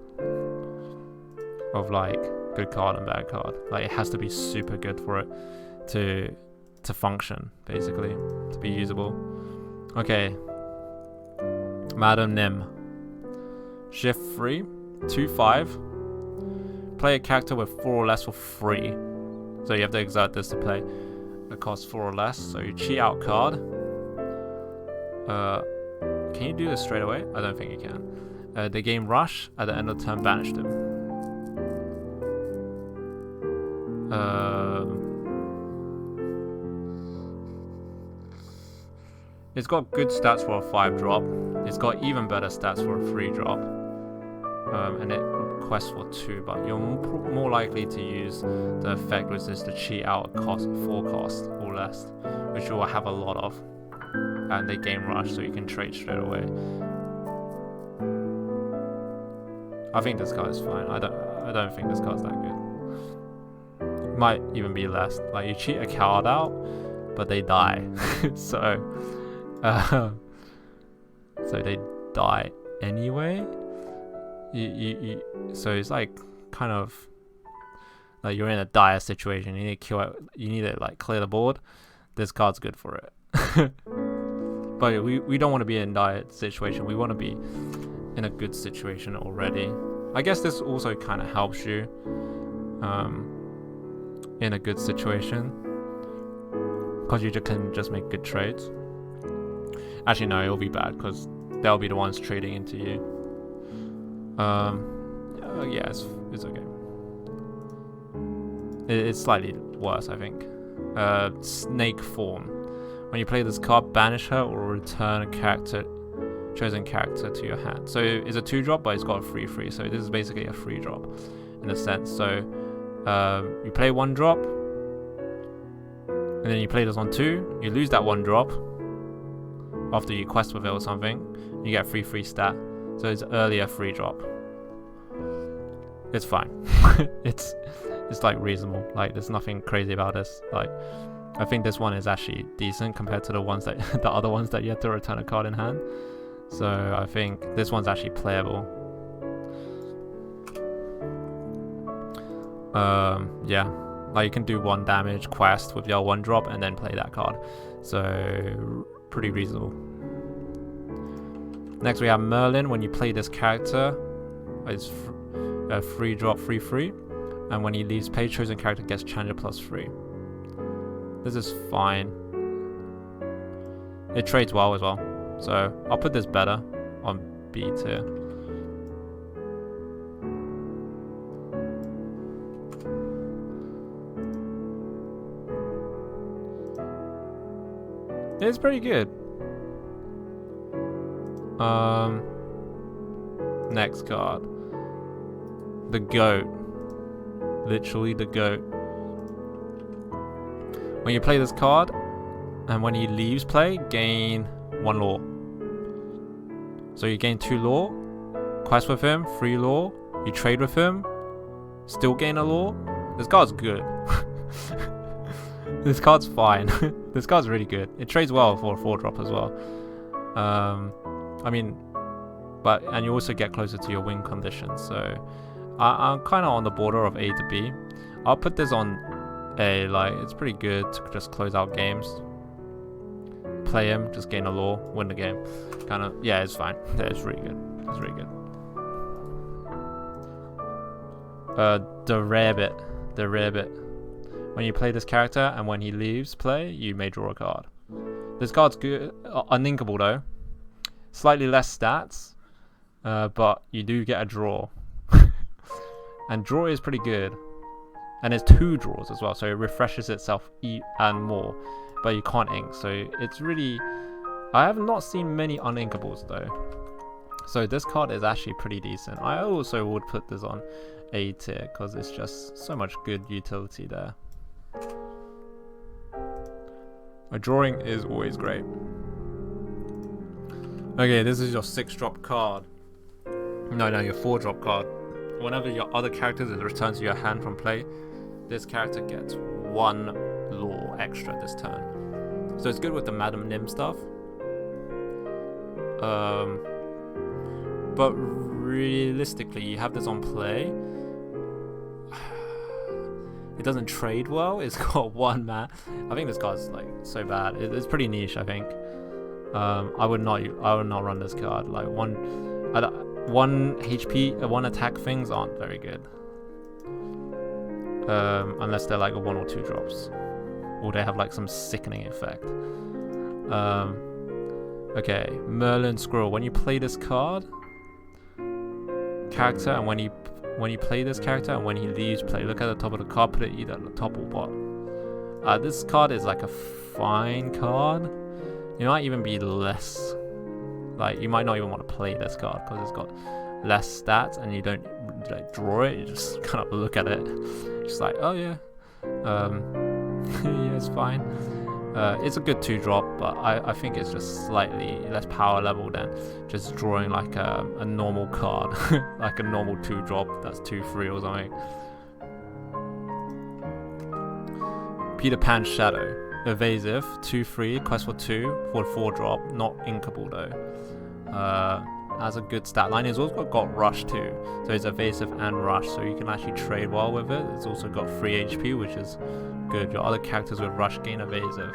of like good card and bad card. Like it has to be super good for it to function, basically, to be usable. Okay, Madam Nim, shift 3, 2/5. Play a character with 4 or less for free. So you have to exert this to play. It costs 4 or less. So you cheat out card. Can you do this straight away? I don't think you can. They gain rush at the end of the turn, banish them. It's got good stats for a 5-drop. It's got even better stats for a 3-drop. And it quests for 2, but you're more likely to use the effect, which is to cheat out a 4 cost or less, which you will have a lot of. And they gain rush, so you can trade straight away. I think this card is fine. I don't think this card's that good. Might even be less. Like you cheat a card out, but they die. So they die anyway. So it's like kind of like you're in a dire situation. You need to kill it. You need to like clear the board. This card's good for it. But we don't want to be in a dire situation. We want to be in a good situation already. I guess this also kind of helps you in a good situation, because you can just make good trades. Actually no, it'll be bad because they'll be the ones trading into you. Yeah, it's okay. It's slightly worse, I think. Snake form. When you play this card, banish her or return a chosen character to your hand. So it's a 2-drop, but it's got a 3/3. So this is basically a 3-drop in a sense. So you play 1 drop, and then you play this on 2. You lose that 1 drop after you quest with it or something. You get a 3/3 stat. So it's earlier 3-drop. It's fine. it's like reasonable. Like there's nothing crazy about this. Like I think this one is actually decent compared to the ones that the other ones that you have to return a card in hand. So I think this one's actually playable. Yeah. Like you can do 1 damage quest with your 1 drop and then play that card. So pretty reasonable. Next we have Merlin. When you play this character, it's a 3 drop 3/3, and when he leaves play, chosen character gets Challenger +3. This is fine. It trades well as well, so I'll put this better on B tier. It's pretty good. Next card. The GOAT. Literally the GOAT. When you play this card, and when he leaves play, gain 1 lore. So you gain 2 lore, quest with him, 3 lore, you trade with him, still gain a lore. This card's good. This card's fine. This card's really good. It trades well for a 4 drop as well. I mean, and you also get closer to your win condition. So I'm kind of on the border of A to B. I'll put this on A. Like, it's pretty good to just close out games. Play him, just gain a lore, win the game. Kind of, yeah, it's fine. Yeah, it's really good. It's really good. The rarebit. The rarebit. When you play this character and when he leaves play, you may draw a card. This card's good, uninkable though. Slightly less stats, but you do get a draw. And draw is pretty good. And there's 2 draws as well, so it refreshes itself and more. But you can't ink, so it's really... I have not seen many uninkables though. So this card is actually pretty decent. I also would put this on A tier, because it's just so much good utility there. A drawing is always great. Okay, this is your 6 drop card. No, your 4 drop card. Whenever your other character is returned to your hand from play, this character gets 1 lore extra this turn. So it's good with the Madam Nim stuff. But realistically, you have this on play. It doesn't trade well. It's got 1 man. I think this card's like so bad. It's pretty niche, I think. I would not run this card. Like 1 HP, 1 attack things aren't very good. Unless they're like a 1 or 2 drops, or they have like some sickening effect. Okay, Merlin Squirrel. When you play this card, character, and when you play this character and when he leaves play, look at the top of the card, put it either at the top or bottom. This card is like a fine card. It might even be less, like you might not even want to play this card because it's got less stats and you don't like draw it, you just kind of look at it. Just like, oh yeah, yeah, it's fine. It's a good 2 drop, but I think it's just slightly less power level than just drawing like a normal card, like a normal 2 drop that's 2/3 or something. Peter Pan Shadow. Evasive, 2/3, quest for 2 for 4 drop, not inkable though. Has a good stat line. It's also got rush too, so it's evasive and rush, so you can actually trade well with it. It's also got 3 HP, which is good. Your other characters with rush gain evasive.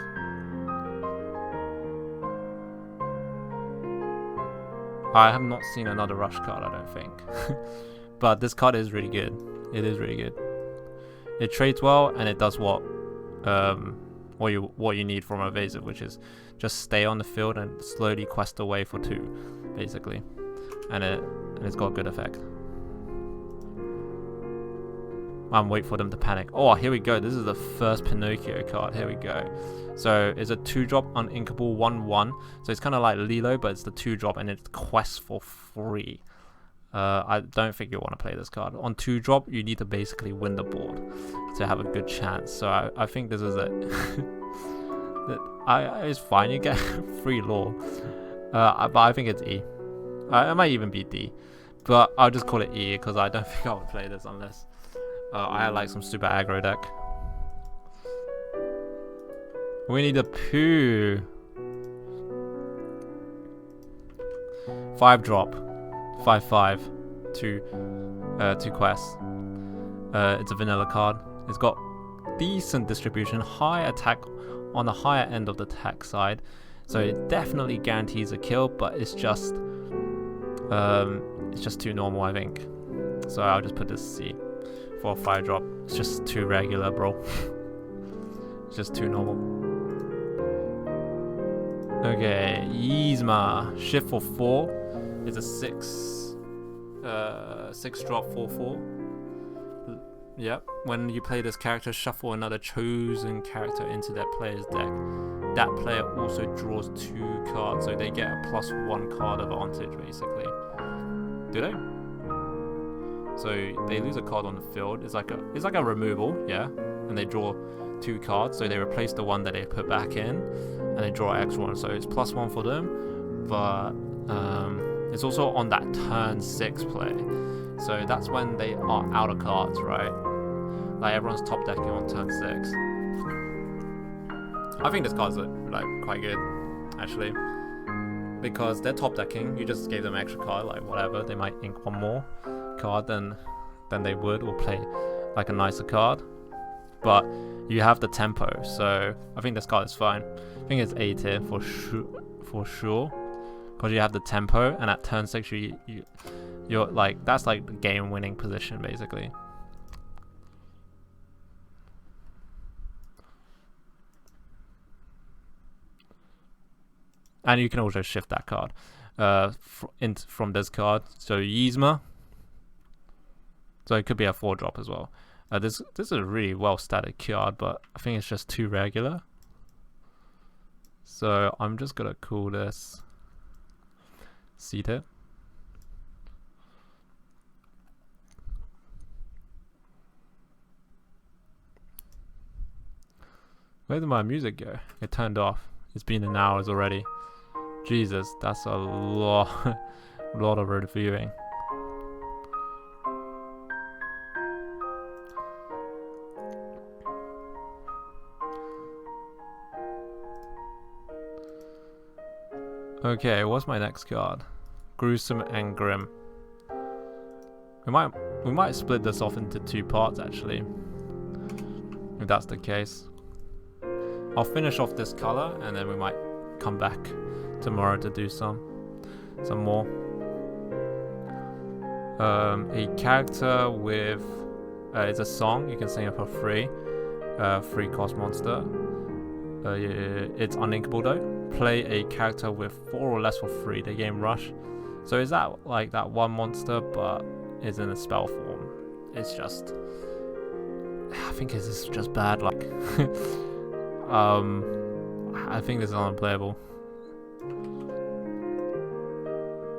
I have not seen another rush card, I don't think. But this card is really good. It is really good. It trades well and it does what you need from evasive, which is just stay on the field and slowly quest away for 2, basically, and it's got a good effect. And wait for them to panic. Oh, here we go. This is the first Pinocchio card. Here we go. So it's a 2 drop uninkable 1/1. So it's kind of like Lilo, but it's the 2 drop and it's quest for 3. I don't think you want to play this card. On 2 drop, you need to basically win the board to have a good chance. So I think this is it. It's fine. You get 3 lore. But I think it's E. It might even be D. But I'll just call it E because I don't think I would play this unless I had like some super aggro deck. Winnie the Pooh. 5 drop. 5/5. 2 quests. It's a vanilla card. It's got decent distribution, high attack on the higher end of the attack side, so it definitely guarantees a kill, but it's just too normal, I think. So I'll just put this C for a 5-drop. It's just too regular, bro. It's just too normal. Okay, Yzma. Shift for 4 is a 6-drop 4/4. Yep. When you play this character, shuffle another chosen character into that player's deck. That player also draws 2 cards, so they get a +1 card advantage, basically. Do they? So they lose a card on the field. It's like a removal, yeah. And they draw 2 cards, so they replace the one that they put back in, and they draw extra one. So it's +1 for them, but it's also on that turn 6 play. So that's when they are out of cards, right? Like everyone's top decking on turn 6. I think this card's like quite good, actually, because they're top decking. You just gave them an extra card, like whatever. They might ink one more card than they would, or play like a nicer card. But you have the tempo, so I think this card is fine. I think it's A tier for sure, because you have the tempo, and at turn 6 you're like, that's like the game winning position, basically. And you can also shift that card from this card. So Yzma. So it could be a 4-drop as well. This is a really well stated card, but I think it's just too regular. So I'm just gonna call this C tier. Where did my music go? It turned off. It's been an hour already. Jesus, that's a lot of reviewing. Okay, what's my next card? Gruesome and Grim. We might split this off into 2 parts, actually, if that's the case. I'll finish off this color, and then we might come back tomorrow to do some more. A character with it's a song, you can sing it for free. 3-cost monster. It's uninkable though. Play a character with 4 or less for free. They gain rush. So is that like that one monster, but is in a spell form? It's just, I think this is just bad. Like, I think this is unplayable.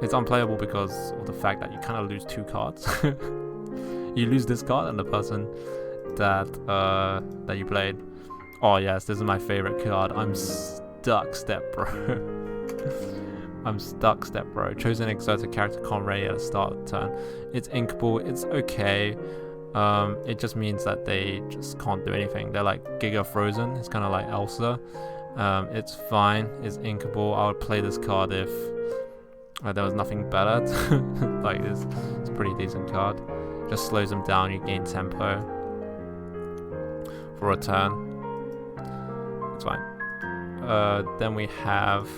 It's unplayable because of the fact that you kind of lose 2 cards. You lose this card and the person that you played. Oh yes, this is my favorite card. I'm stuck, step bro. I'm stuck, step bro. Chosen exerts a character con ready at the start of the turn. It's inkable. It's okay. It just means that they just can't do anything. They're like Giga Frozen. It's kind of like Elsa. It's fine. It's inkable. I would play this card if there was nothing better. Like it's a pretty decent card. Just slows them down. You gain tempo for a turn. It's fine. Then we have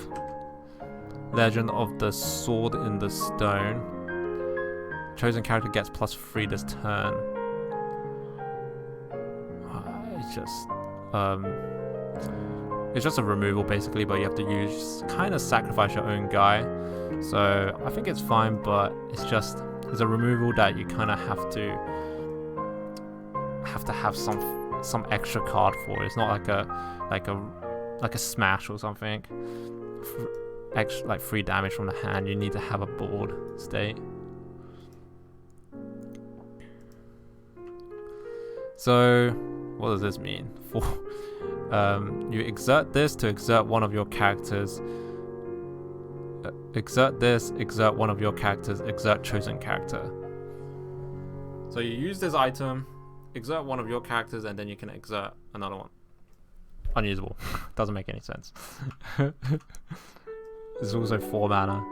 Legend of the Sword in the Stone. Chosen character gets +3 this turn. It's just a removal basically, but you have to kind of sacrifice your own guy. So I think it's fine, but it's a removal that you kind of have to have some extra card for. It's not like a smash or something. Extra, like 3 damage from the hand. You need to have a board state. So what does this mean? For you exert this to exert one of your characters. Exert this, exert one of your characters, exert chosen character. So you use this item, exert one of your characters, and then you can exert another one. Unusable. Doesn't make any sense. There's also 4 mana.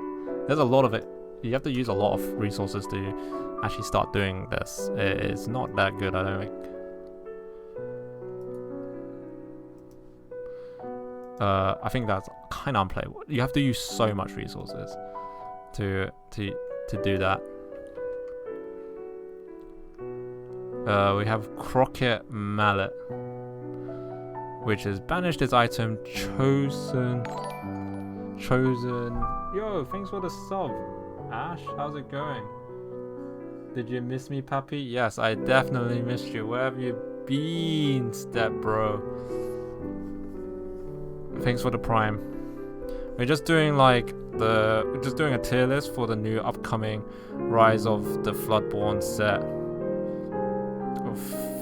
There's a lot of it. You have to use a lot of resources to actually start doing this. It's not that good, I don't think. I think that's kind of unplayable. You have to use so much resources to do that. We have Crockett Mallet, which is banished this item, chosen. Yo, thanks for the sub, Ash. How's it going? Did you miss me, puppy? Yes, I definitely missed you. Where have you been, step bro? Thanks for the prime. We're just doing a tier list for the new upcoming Rise of the Floodborn set.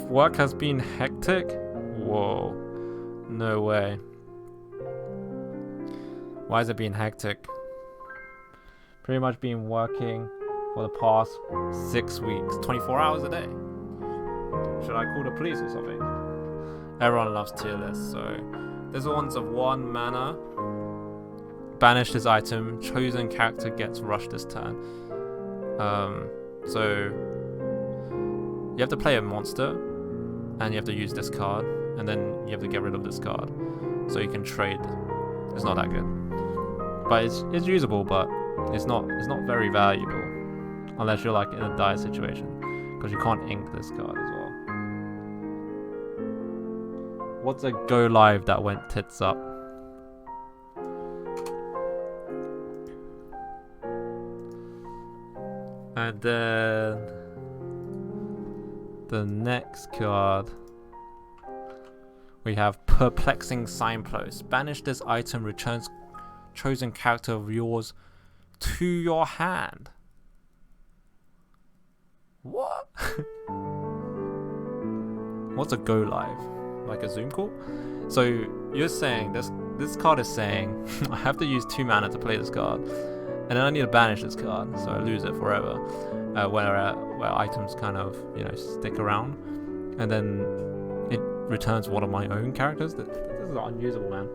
Work has been hectic. Whoa, no way. Why has it been hectic? Pretty much been working for the past 6 weeks, 24 hours a day. Should I call the police or something? Everyone loves tier lists, so there's ones of 1 mana. Banish this item. Chosen character gets rushed this turn. So you have to play a monster, and you have to use this card, and then you have to get rid of this card, so you can trade. It's not that good, but it's usable, but it's not very valuable unless you're like in a dire situation, because you can't ink this card as well. What's a go live that went tits up? And then the next card, we have Perplexing Signpost. Banish this item, returns chosen character of yours to your hand. What? What's a go live? Like a Zoom call? So you're saying this card is saying I have to use 2 mana to play this card, and then I need to banish this card, so I lose it forever. Where items kind of, you know, stick around, and then it returns one of my own characters. This is unusable, man.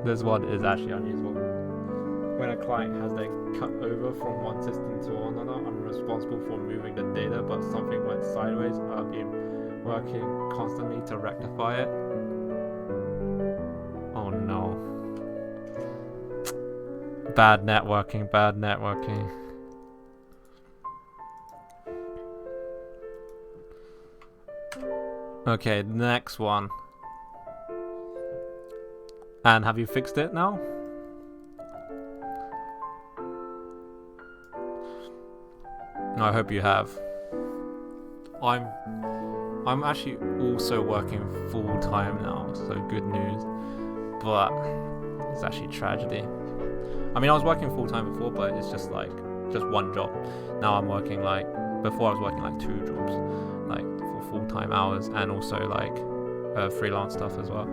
This one is actually unusable. When a client has their cut over from one system to another, I'm responsible for moving the data, but something went sideways. I've been working constantly to rectify it. Oh no. Bad networking, bad networking. Okay, next one. And have you fixed it now? I hope you have. I'm actually also working full time now, so good news. But it's actually tragedy. I mean, I was working full time before, but it's just one job. Now I'm working before I was working 2 jobs, for full time hours, and also freelance stuff as well.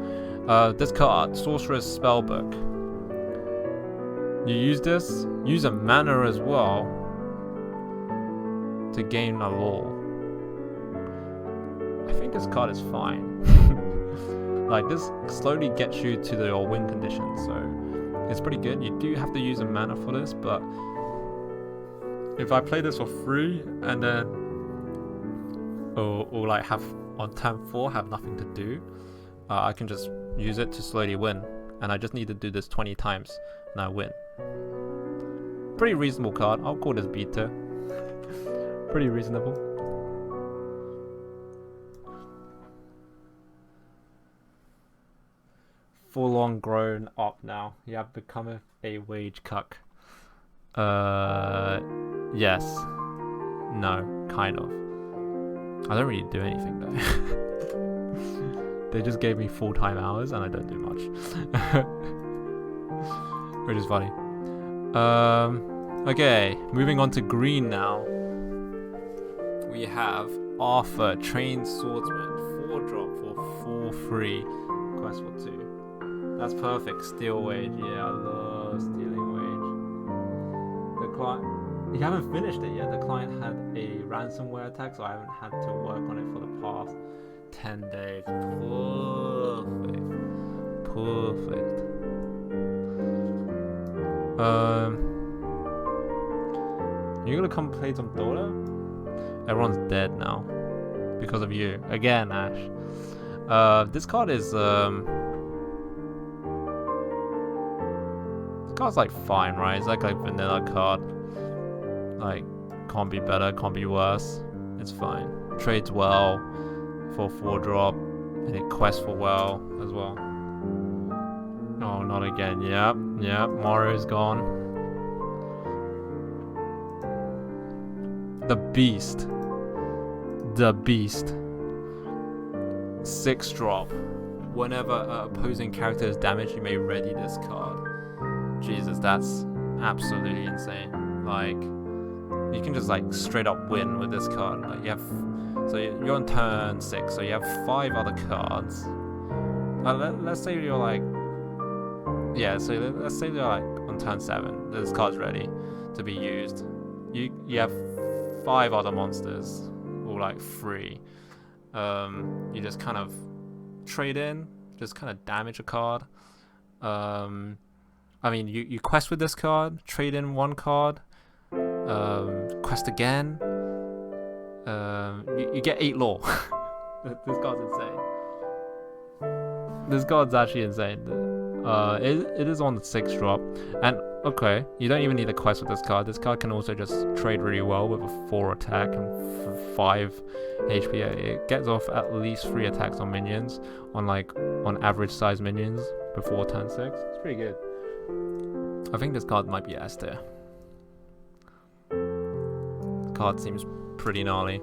This card, Sorcerer's Spellbook. You use this, use a mana as well to gain a law. I think this card is fine. This slowly gets you to your win condition, so it's pretty good. You do have to use a mana for this, but if I play this for free and then or have on turn 4 have nothing to do, I can just use it to slowly win, and I just need to do this 20 times and I win. Pretty reasonable card. I'll call this beta. Pretty reasonable. Full on grown up now. You have become a wage cuck. Yes. No, kind of. I don't really do anything though. They just gave me full-time hours and I don't do much. Which is funny. Okay, moving on to green now. We have Arthur, Trained Swordsman, 4-drop for 4-free. Quest for 2. That's perfect. Steel Wage. Yeah, I love Stealing Wage. The client... You haven't finished it yet. The client had a ransomware attack, so I haven't had to work on it for the past 10 days. Perfect. Perfect. You gonna come play some Dota? Everyone's dead now. because of you. Again, Ash. This card is this card's like fine, right? It's like a vanilla card. Like, can't be better, can't be worse. It's fine. Trades well for 4-drop, and it quests for well as well. Oh, not again. Yep, Mario's gone. The Beast. 6-drop. Whenever an opposing character is damaged, you may ready this card. Jesus, that's absolutely insane. Like, you can just like straight up win with this card. Like, you have, so you're on turn 6, so you have 5 other cards. Let's say you're like, yeah, so let's say you're like on turn 7. This card's ready to be used. You have 5 other monsters, all like free. You just kind of trade in, just kind of damage a card. I mean, you quest with this card, trade in 1 card, quest again. You get 8 lore. This card's insane. This card's actually insane. It is on the 6-drop, and okay, you don't even need a quest with this card. This card can also just trade really well with a 4 attack and 5 HP. It gets off at least 3 attacks on minions, on average size minions before turn 6. It's pretty good. I think this card might be S tier. Card seems pretty gnarly.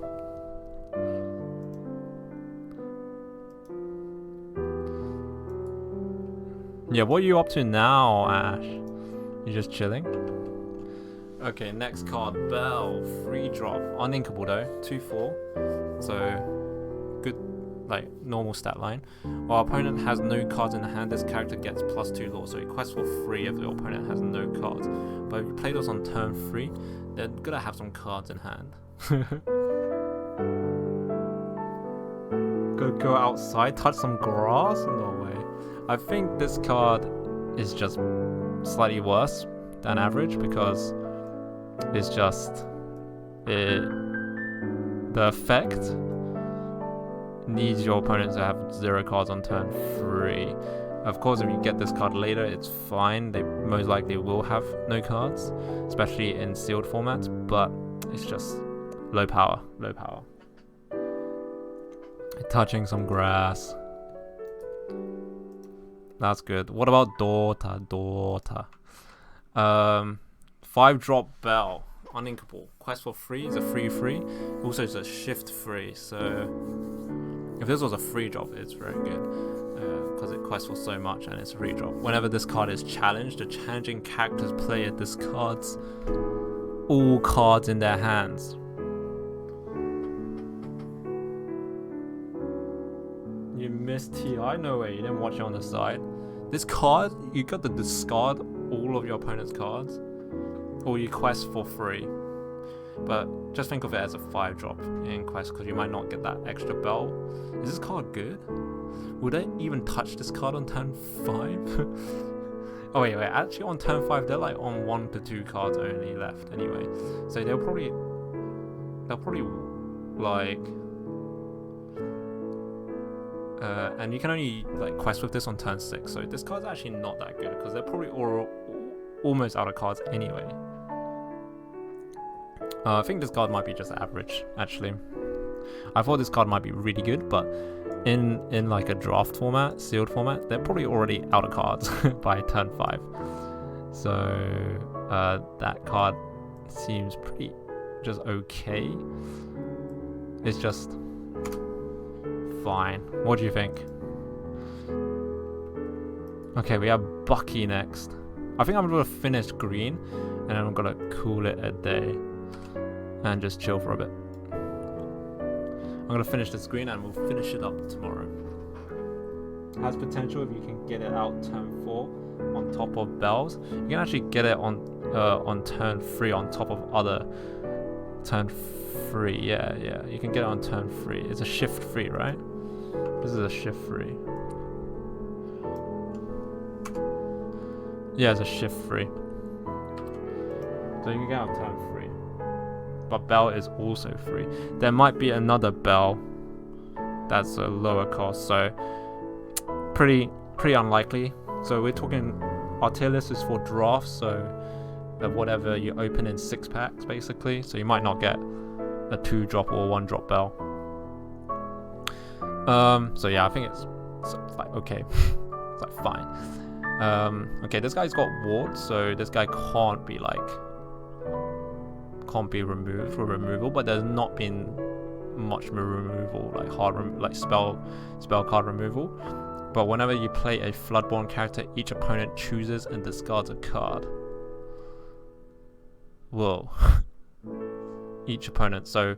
Yeah, what are you up to now, Ash? You just chilling? Okay, next card, Bell, 3-drop, uninkable though, 2/4, so good, like normal stat line. While our opponent has no cards in the hand, this character gets +2 lore, so he quests for free if your opponent has no cards. But if you play this on turn 3, they're gonna have some cards in hand. Go outside, touch some grass? No way. I think this card is just slightly worse than average because it's just the effect needs your opponent to have 0 cards on turn 3. Of course, if you get this card later, it's fine. They most likely will have no cards, especially in sealed formats, but it's just low power. Touching some grass. That's good. What about daughter? 5-drop Bell, uninkable. Quest for free is a free. Also, it's a shift free. So if this was a free drop, it's very good because it quests for so much and it's a free drop. Whenever this card is challenged, the challenging character's player discards all cards in their hands. You missed TI? No way, you didn't watch it on the side. This card, you got to discard all of your opponent's cards, or you quest for free. But just think of it as a 5-drop in quest, because you might not get that extra bell. Is this card good? Would I even touch this card on turn 5? Oh wait, actually on turn 5 they're like on 1 to 2 cards only left anyway. So they'll probably like and you can only like quest with this on turn 6, so this card's actually not that good because they're probably almost out of cards anyway. I think this card might be just average actually. I thought this card might be really good, but in like a draft format, sealed format, they're probably already out of cards by turn 5. So that card seems pretty just okay. It's just fine. What do you think? Okay, we have Bucky next. I think I'm gonna finish green and then I'm gonna cool it a day and just chill for a bit. I'm gonna finish this green and we'll finish it up tomorrow. Has potential if you can get it out turn 4 on top of bells. You can actually get it on turn 3 on top of other turn 3. Yeah, you can get it on turn 3. It's a shift 3, right? This is a shift 3. Yeah, it's a shift 3. So you can get it on turn 3. But bell is also free. There might be another bell that's a lower cost, so pretty unlikely. So we're talking, our tier list is for drafts, so whatever you open in 6 packs basically, so you might not get a 2-drop or 1-drop bell. So yeah, I think it's like okay. It's like fine. Okay, this guy's got wards, so this guy can't be removed for removal, but there's not been much removal, like hard spell card removal. But whenever you play a Floodborn character, each opponent chooses and discards a card. Whoa. Each opponent, so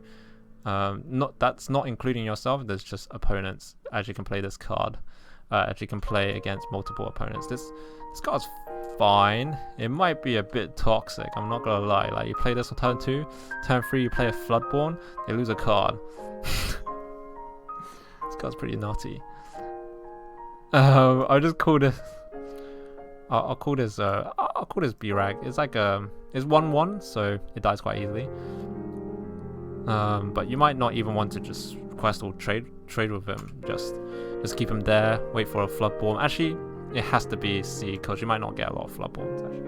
that's not including yourself, there's just opponents actually can play this card. Actually can play against multiple opponents. This card's fine. It might be a bit toxic, I'm not gonna lie. Like, you play this on turn 2, turn 3 you play a Floodborn, they lose a card. This card's pretty naughty. I'll just call this I'll call this B-Rag. It's like it's 1/1, so it dies quite easily. But you might not even want to just quest or trade with him. Just keep him there, wait for a Floodborn. Actually, it has to be C, because you might not get a lot of Floodborns actually.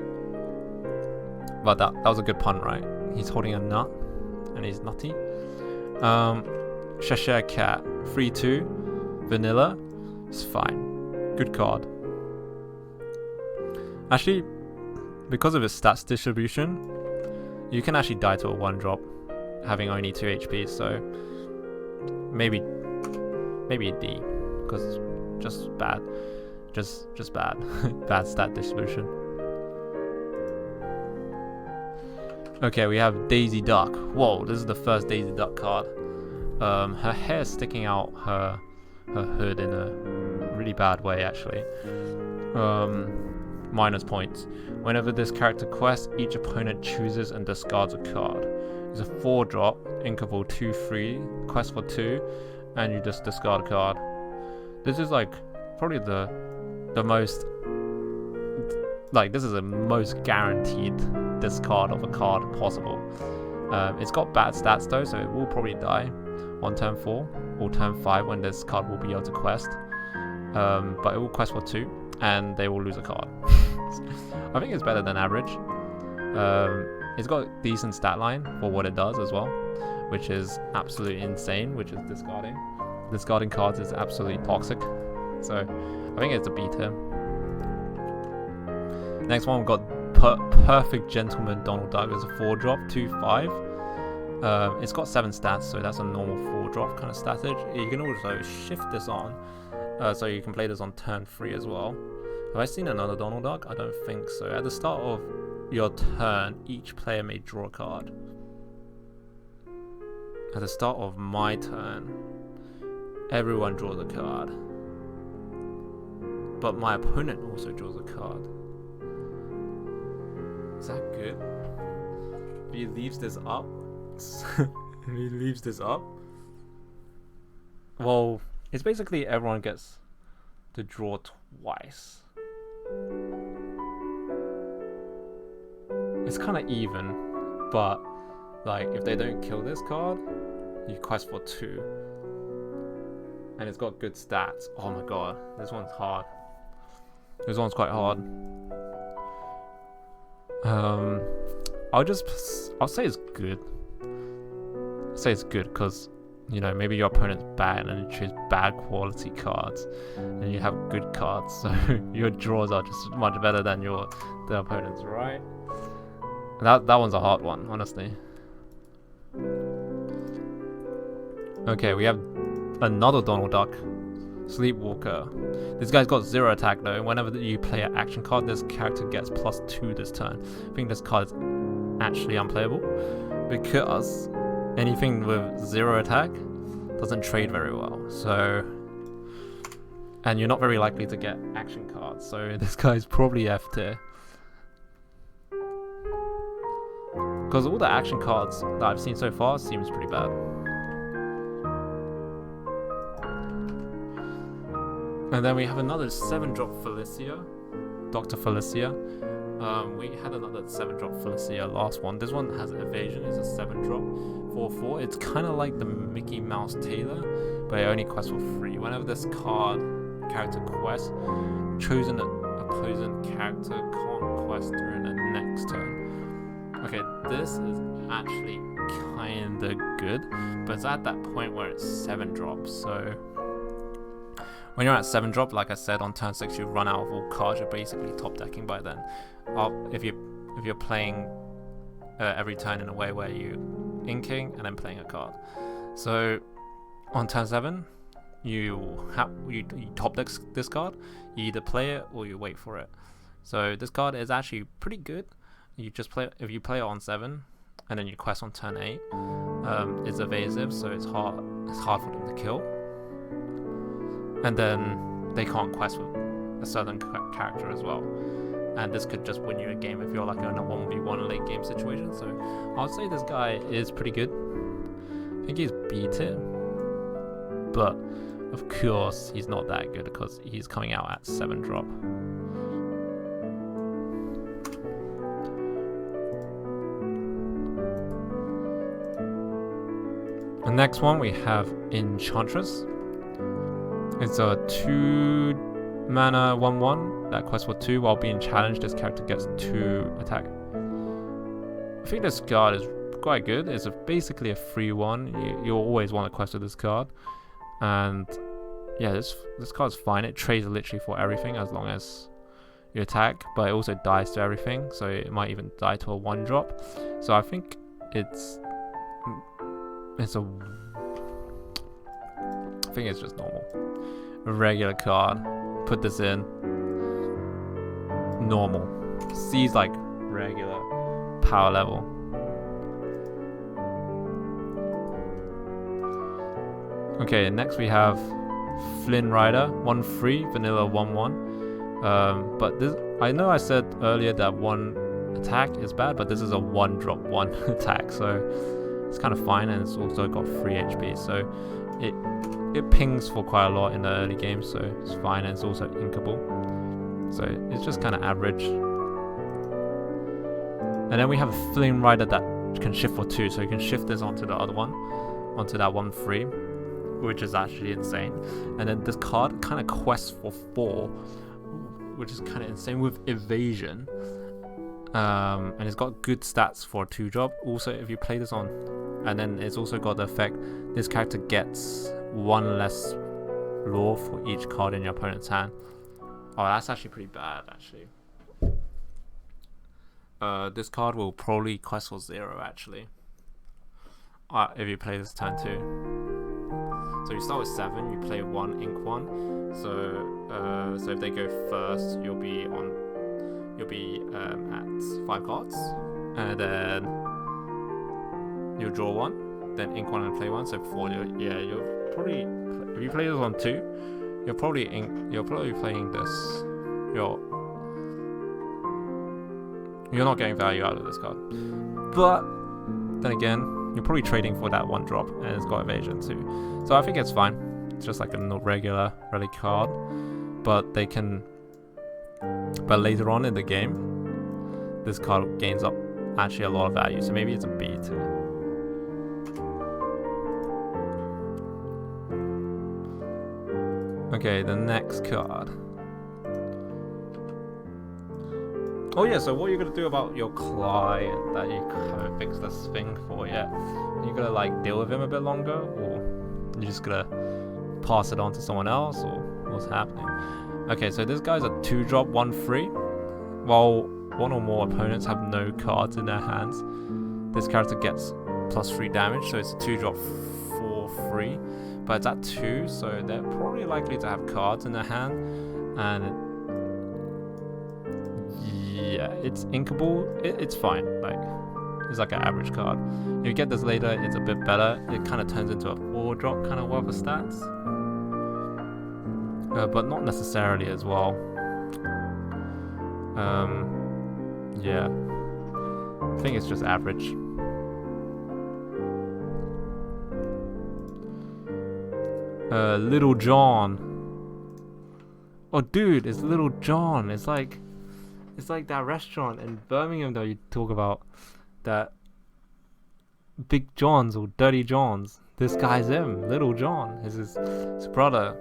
But that was a good pun, right? He's holding a nut, and he's nutty. Cheshire Cat, 3/2, vanilla. It's fine. Good card. Actually, because of its stats distribution, you can actually die to a 1-drop, having only 2 HP. So maybe a D, because it's just bad, just bad, bad stat distribution. Okay, we have Daisy Duck. Whoa, this is the first Daisy Duck card. Her hair is sticking out her hood in a really bad way, actually. Minus points. Whenever this character quests, each opponent chooses and discards a card. It's a 4-drop, interval 2/3, quest for 2, and you just discard a card. This is like probably the most, like, this is the most guaranteed discard of a card possible. It's got bad stats though, so it will probably die on turn 4 or turn 5 when this card will be able to quest. But it will quest for 2 and they will lose a card. I think it's better than average. It's got a decent stat line for what it does as well, which is absolutely insane, which is discarding. Discarding cards is absolutely toxic. So I think it's a B tier. Next one, we've got Perfect Gentleman Donald Duck. It's a 4-drop, 2/5. It's got 7 stats, so that's a normal 4-drop kind of statage. You can also shift this on, so you can play this on turn 3 as well. Have I seen another Donald Duck? I don't think so. At the start of your turn, each player may draw a card. At the start of my turn, everyone draws a card. But my opponent also draws a card. Is that good? If he leaves this up, well, it's basically everyone gets to draw twice. It's kind of even, but like if they don't kill this card, you quest for 2, and it's got good stats. Oh my god, this one's hard. This one's quite hard. I'll say it's good. I'll say it's good because, you know, maybe your opponent's bad and you choose bad quality cards, and you have good cards, so your draws are just much better than the opponent's, right? That one's a hard one, honestly. Okay, we have another Donald Duck, Sleepwalker. This guy's got 0 attack though. Whenever you play an action card, this character gets +2 this turn. I think this card is actually unplayable because anything with 0 attack doesn't trade very well. So, and you're not very likely to get action cards. So this guy's probably F tier. Because all the action cards that I've seen so far seems pretty bad. And then we have another 7-drop Felicia, Dr. Felicia. We had another 7-drop Felicia last one. This one has evasion, it's a 7-drop 4/4. It's kind of like the Mickey Mouse Tailor, but it only quests for free. Whenever this character quests, chosen opposing character can't quest during the next turn. Okay, this is actually kinda good, but it's at that point where it's 7 drops. So when you're at 7 drop, like I said, on turn 6 you run out of all cards. You're basically top decking by then. If you're playing every turn in a way where you inking and then playing a card. So on turn 7, you top deck this card. You either play it or you wait for it. So this card is actually pretty good. You just play if you play it on 7, and then you quest on turn 8. It's evasive, so it's hard for them to kill. And then they can't quest with a certain character as well. And this could just win you a game if you're like in a 1v1 late game situation. So I would say this guy is pretty good. I think he's B tier, but of course he's not that good because he's coming out at 7 drop. The next one we have Enchantress. It's a 2 mana 1/1 that quests for 2 while being challenged. This character gets 2 attack. I think this card is quite good. It's basically a free one. You always want to quest with this card, and yeah, this card's fine. It trades literally for everything as long as you attack, but it also dies to everything, so it might even die to a 1-drop. So I think it's just normal. A regular card. Put this in. Normal. C's like regular power level. Okay, next we have Flynn Rider, 1/3, vanilla 1/1. But this, I know I said earlier that 1 attack is bad, but this is a 1-drop 1 attack, so it's kind of fine, and it's also got 3 HP, so it pings for quite a lot in the early game, so it's fine, and it's also inkable, so it's just kind of average. And then we have a Flame Rider that can shift for 2, so you can shift this onto the other one, onto that 1/3, which is actually insane. And then this card kind of quests for 4, which is kind of insane with evasion. And it's got good stats for a 2-drop. Also, if you play this on, and then it's also got the effect, this character gets 1 less lore for each card in your opponent's hand. Oh, that's actually pretty bad, actually. This card will probably quest for 0, actually. If you play this turn 2. So you start with 7, you play 1, ink 1. So if they go first, you'll be at 5 cards, and then you'll draw 1, then ink 1 and play 1. So 4. You're probably, if you play this on 2, you're probably playing this. You're not getting value out of this card. But then again, you're probably trading for that 1-drop, and it's got evasion too. So I think it's fine. It's just like a regular relic card, but later on in the game, this card gains up actually a lot of value. So maybe it's a B too. Okay, the next card. Oh yeah, so what are you gonna do about your client that you haven't fixed this thing for yet? Are you gonna like deal with him a bit longer, or you're just gonna pass it on to someone else, or what's happening? Okay, so this guy's a 2-drop 1/3. While 1 or more opponents have no cards in their hands, this character gets +3 damage, so it's a 2-drop 4/3. But it's at 2, so they're probably likely to have cards in their hand, and yeah, it's inkable. It's fine. Like, it's like an average card. If you get this later, it's a bit better. It kind of turns into a 4-drop kind of worth of stats, but not necessarily as well. Yeah, I think it's just average. Little John. Oh, dude, it's Little John. It's like It's like that restaurant in Birmingham that you talk about, that Big John's or Dirty John's. This guy's him, Little John. Is his brother.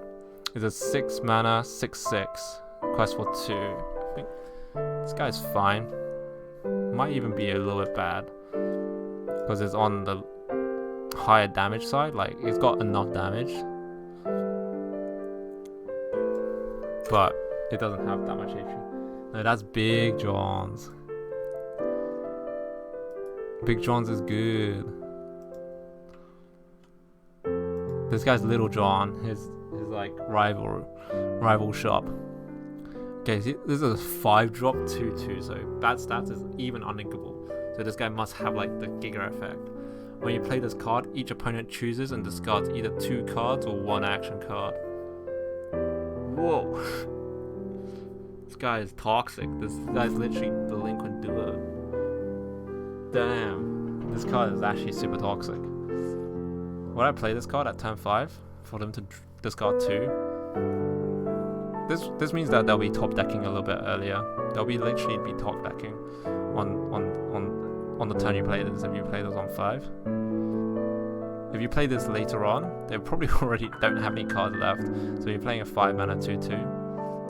Is a 6 mana 6/6 quest for 2. I think this guy's fine. Might even be a little bit bad because it's on the higher damage side. Like, it's got enough damage, but it doesn't have that much HP. No, that's Big John's. Big John's is good. This guy's Little John. His like rival shop. Okay, see, this is a 5-drop 2/2, so bad stats is even uninkable. So this guy must have like the Giga effect. When you play this card, each opponent chooses and discards either 2 cards or 1 action card. Whoa. This guy is toxic. This guy's literally delinquent duo. Damn. This card is actually super toxic. Would I play this card at turn 5 for them to discard 2? This means that they'll be top decking a little bit earlier. They'll be literally be top decking on the turn you play this, if you play this on 5. If you play this later on, they probably already don't have any cards left. So you're playing a 5 mana 2/2.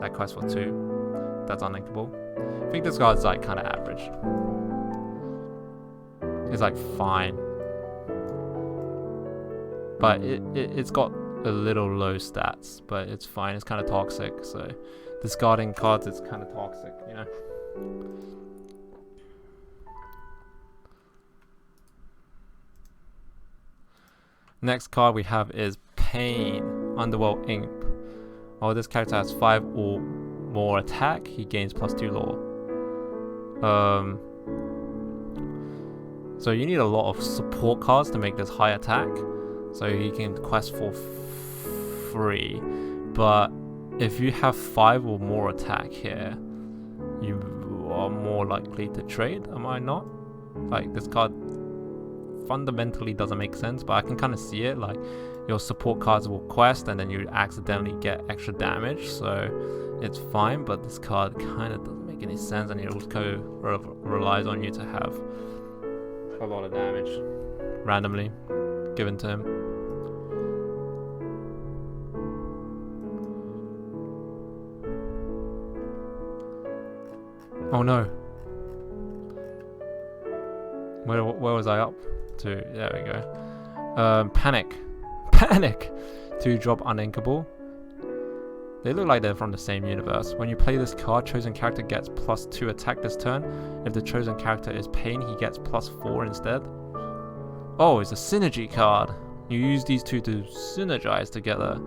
That quest for 2. That's uninkable. I think this card's like kinda average. It's like fine. But it's got a little low stats, but it's fine. It's kind of toxic, so discarding cards is kind of toxic, you know. Next card we have is Pain, Underworld Imp. Oh, this character has 5 or more attack. He gains +2 lore. So you need a lot of support cards to make this high attack. So he can quest for free, but if you have 5 or more attack here, you are more likely to trade. Am I not? Like, this card fundamentally doesn't make sense, but I can kind of see it. Like, your support cards will quest and then you accidentally get extra damage, so it's fine, but this card kind of doesn't make any sense, and it also relies on you to have a lot of damage randomly given to him. Oh no. Where was I up to? There we go. Panic. 2-drop uninkable. They look like they're from the same universe. When you play this card, chosen character gets +2 attack this turn. If the chosen character is Pain, he gets +4 instead. Oh, it's a synergy card. You use these two to synergize together.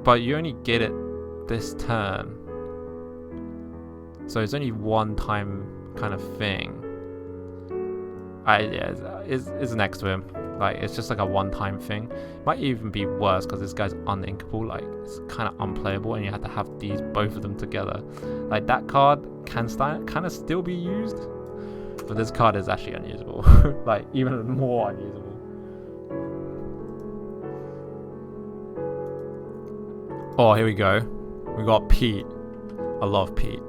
But you only get it this turn, so it's only one time kind of thing. It's next to him. Like, it's just like a one-time thing. Might even be worse because this guy's uninkable. Like, it's kind of unplayable, and you have to have both of them together. Like, that card can kind of still be used, but this card is actually unusable. Like, even more unusable. Oh, here we go. We got Pete. I love Pete.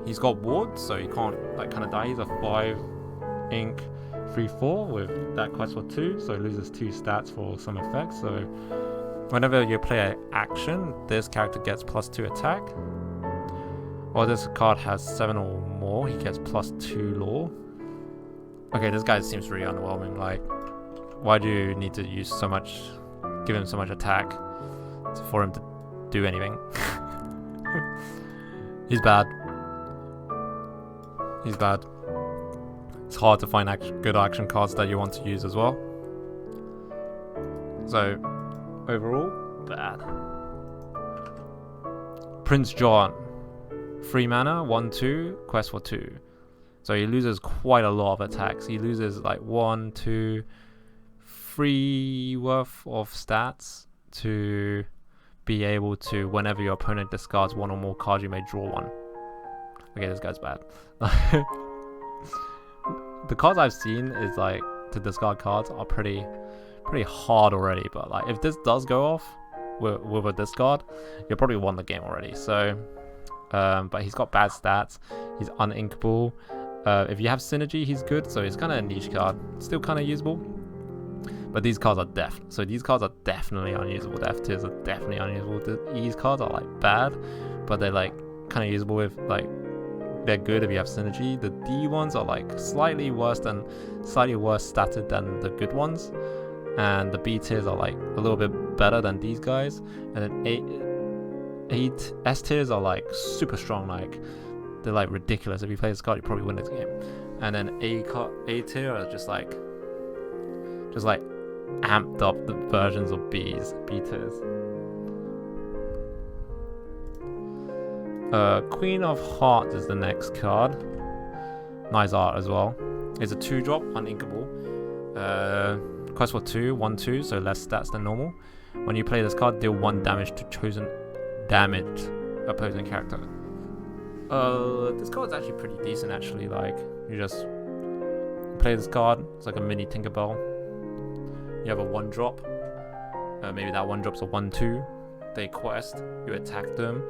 He's got ward, so he can't like kind of die. He's a 5 ink 3/4 with that quest for 2, so he loses 2 stats for some effects. So whenever you play an action, this character gets +2 attack. Or this card has 7 or more, he gets +2 lore. Okay, this guy seems really underwhelming. Like, why do you need to use so much, give him so much attack for him to do anything? He's bad. He's bad. It's hard to find good action cards that you want to use as well. So, overall, bad. Prince John. 3 mana, 1/2, quest for 2. So he loses quite a lot of attacks. He loses like 1, 2, 3 worth of stats to be able to, whenever your opponent discards 1 or more cards, you may draw 1. Okay, this guy's bad. The cards I've seen is like to discard cards are pretty hard already, but like if this does go off, with a discard, you'll probably won the game already. So, but he's got bad stats. He's uninkable. If you have synergy, he's good. So it's kind of a niche card. Still kind of usable. But these cards are these cards are definitely unusable. The F tiers are definitely unusable. The E's cards are like bad, but they're like kind of usable if like they're good if you have synergy. The D ones are like slightly worse statted than the good ones, and the B tiers are like a little bit better than these guys. And then S tiers are like super strong. Like they're like ridiculous. If you play this card, you probably win this game. And then A tier are just like amped up the versions of B tiers. Queen of Hearts is the next card. Nice art as well. It's a 2-drop, uninkable. Quest for 2, 1/2, so less stats than normal. When you play this card, deal 1 damage to chosen damaged opposing character. This card's actually pretty decent actually. Like, you just play this card, it's like a mini Tinkerbell. You have a 1-drop. Maybe that 1-drop's a 1/2. They quest, you attack them.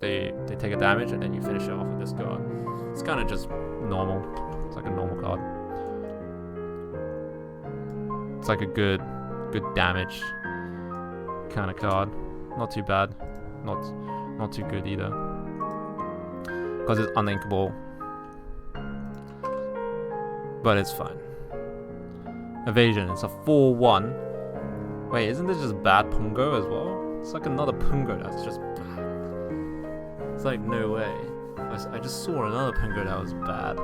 They take a damage, and then you finish it off with this card. It's kind of just normal. It's like a normal card. It's like a good damage kind of card. Not too bad. Not too good either. Because it's uninkable. But it's fine. Evasion, it's a 4/1. Wait, isn't this just bad Pungo as well? It's like another Pungo that's just bad. It's like, no way. I just saw another Pungo that was bad.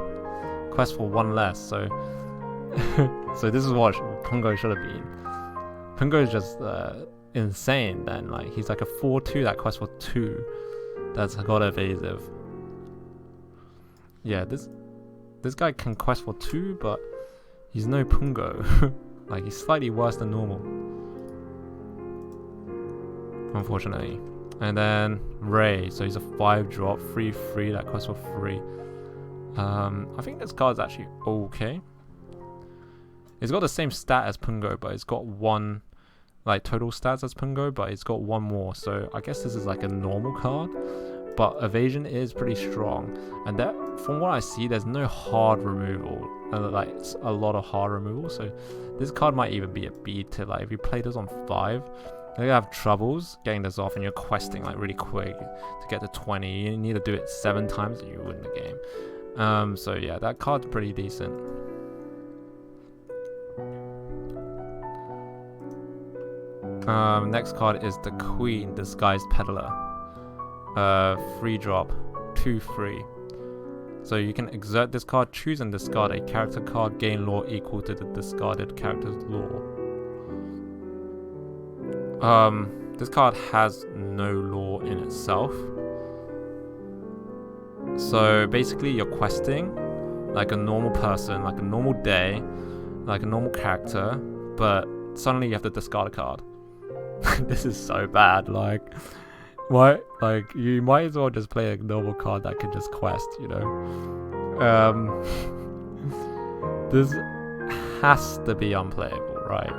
Quest for 1 less, so... so this is what Pungo should have been. Pungo is just insane then. Like, he's like a 4/2 that quests for 2. That's got evasive. Yeah, this guy can quest for 2, but he's no Pungo. Like, he's slightly worse than normal, unfortunately. And then Ray, so he's a 5-drop, 3/3 that quests for 3. I think this card's actually okay. It's got the same stat as Pungo, but it's got 1 like total stats as Pungo, but it's got 1 more. So I guess this is like a normal card. But evasion is pretty strong, and that, from what I see, there's no hard removal, like it's a lot of hard removal. So this card might even be a B tier. Like if you play this on 5, you're gonna have troubles getting this off, and you're questing like really quick to get to 20. You need to do it 7 times, and you win the game. So yeah, that card's pretty decent. Next card is the Queen, Disguised Peddler. 3-drop, 2/3. So you can exert this card, choose and discard a character card, gain lore equal to the discarded character's lore. This card has no lore in itself. So basically you're questing like a normal person, like a normal day, like a normal character, but suddenly you have to discard a card. This is so bad. Like, what? Like, you might as well just play a normal card that can just quest, you know? This has to be unplayable, right?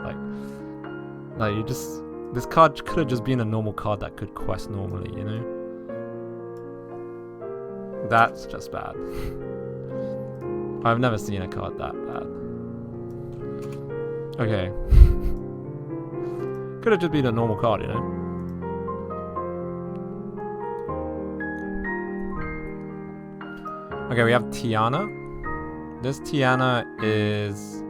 Like you just... This card could have just been a normal card that could quest normally, you know? That's just bad. I've never seen a card that bad. Okay. Could have just been a normal card, you know? Okay, we have Tiana. This Tiana is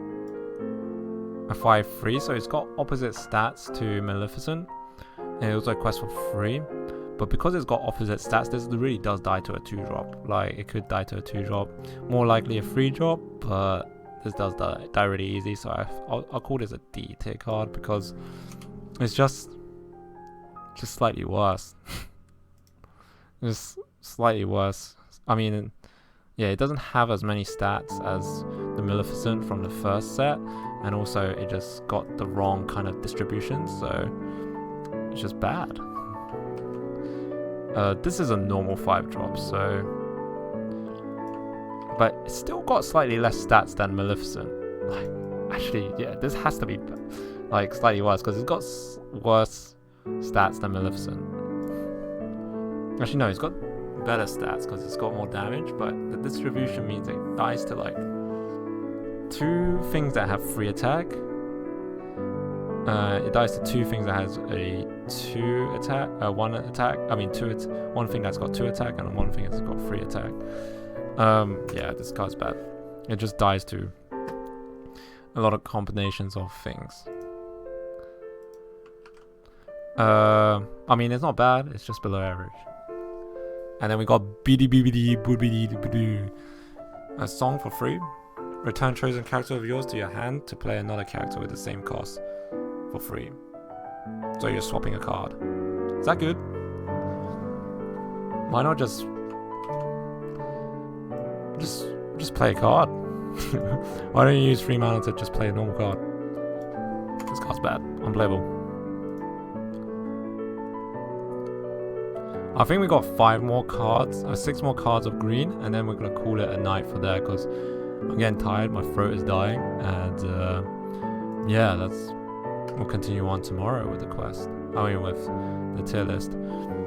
a 5/3, so it's got opposite stats to Maleficent. And it also quests for 3. But because it's got opposite stats, this really does die to a 2-drop. Like, it could die to a 2-drop. More likely a 3-drop, but this does die really easy. So I'll call this a D tier card because it's just slightly worse. Just slightly worse. I mean, yeah, it doesn't have as many stats as the Maleficent from the first set, and also it just got the wrong kind of distribution, so it's just bad. This is a normal 5-drop, so... But it's still got slightly less stats than Maleficent. Like, actually, yeah, this has to be Like, slightly worse, because it's got worse stats than Maleficent. Actually, no, it's got better stats, because it's got more damage, but the distribution means it dies to, like, 2 things that have 3 attack. It dies to 2 things that has a 2 attack, 1 attack. I mean, 1 thing that's got 2 attack, and 1 thing that's got 3 attack. Yeah, this card's bad. It just dies to a lot of combinations of things. I mean, it's not bad. It's just below average. And then we got a song for free. Return chosen character of yours to your hand to play another character with the same cost for free. So you're swapping a card. Is that good? Why not just play a card? Why don't you use 3 mana to just play a normal card? This card's bad. Unplayable. I think we got 5 more cards, 6 more cards of green, and then we're gonna call it a night for that, because I'm getting tired, my throat is dying, and yeah, we'll continue on tomorrow with the quest. I mean, with the tier list.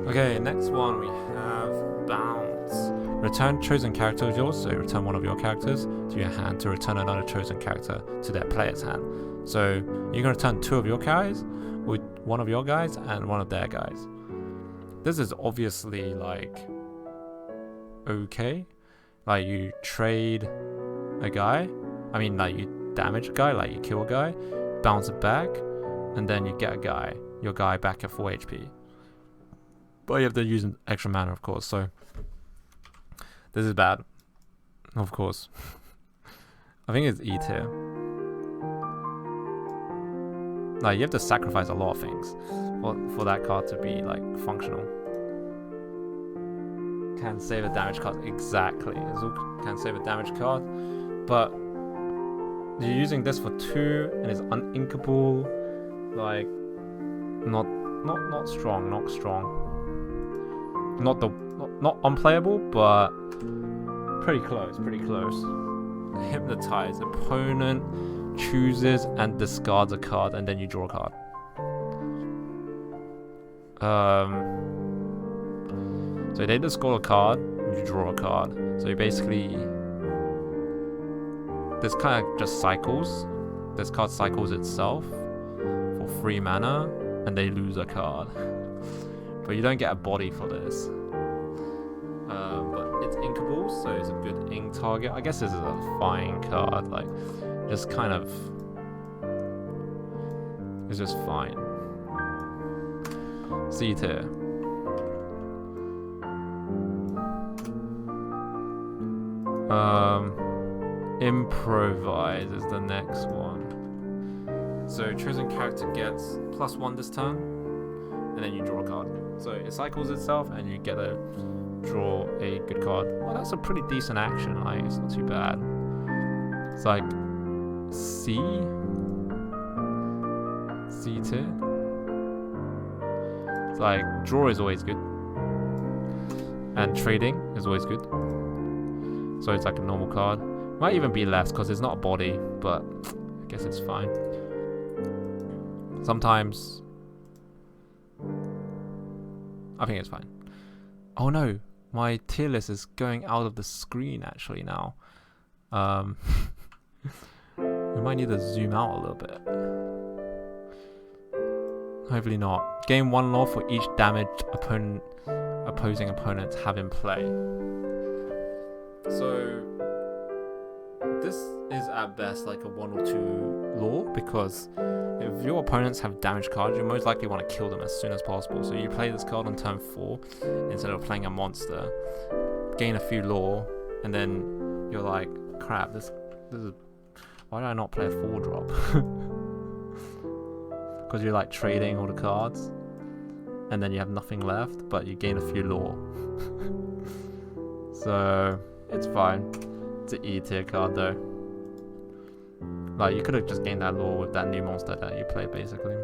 Okay, next one we have Bounce. Return chosen character of yours, so return one of your characters to your hand to return another chosen character to their player's hand. So you're gonna return 2 of your guys, with 1 of your guys and 1 of their guys. This is obviously like okay. Like you trade a guy. I mean, like you damage a guy, like you kill a guy, bounce it back, and then you get a guy, your guy back at 4 HP. But you have to use an extra mana, of course, so this is bad. Of course. I think it's E tier. Like you have to sacrifice a lot of things for that card to be like functional. Can save a damage card, exactly. Can save a damage card, but you're using this for 2 and it's uninkable. Like not strong, not unplayable, but pretty close. Hypnotize. Opponent chooses and discards a card, and then you draw a card. So they discard a card, you draw a card. So you basically, this kind of just cycles. This card cycles itself for 3 mana, and they lose a card. But you don't get a body for this. But it's inkable, so it's a good ink target. I guess this is a fine card, like, just kind of, it's just fine. C tier. Improvise is the next one. So chosen character gets +1 this turn, and then you draw a card. So it cycles itself, and you get to draw a good card. Well, that's a pretty decent action. Like, it's not too bad. It's like C tier. It's like draw is always good, and trading is always good. So it's like a normal card. Might even be less because it's not a body, but I guess it's fine. Sometimes I think it's fine. Oh no, my tier list is going out of the screen actually now. We might need to zoom out a little bit. Hopefully not. Gain 1 law for each damaged opposing opponents have in play. So this is at best like a 1 or 2 law, because if your opponents have damage cards, you most likely want to kill them as soon as possible. So you play this card on turn 4 instead of playing a monster, gain a few law, and then you're like, crap, this is, why did I not play a 4-drop? Because you're like trading all the cards, and then you have nothing left, but you gain a few law. So it's fine. It's an E tier card though. Like, you could have just gained that law with that new monster that you played, basically.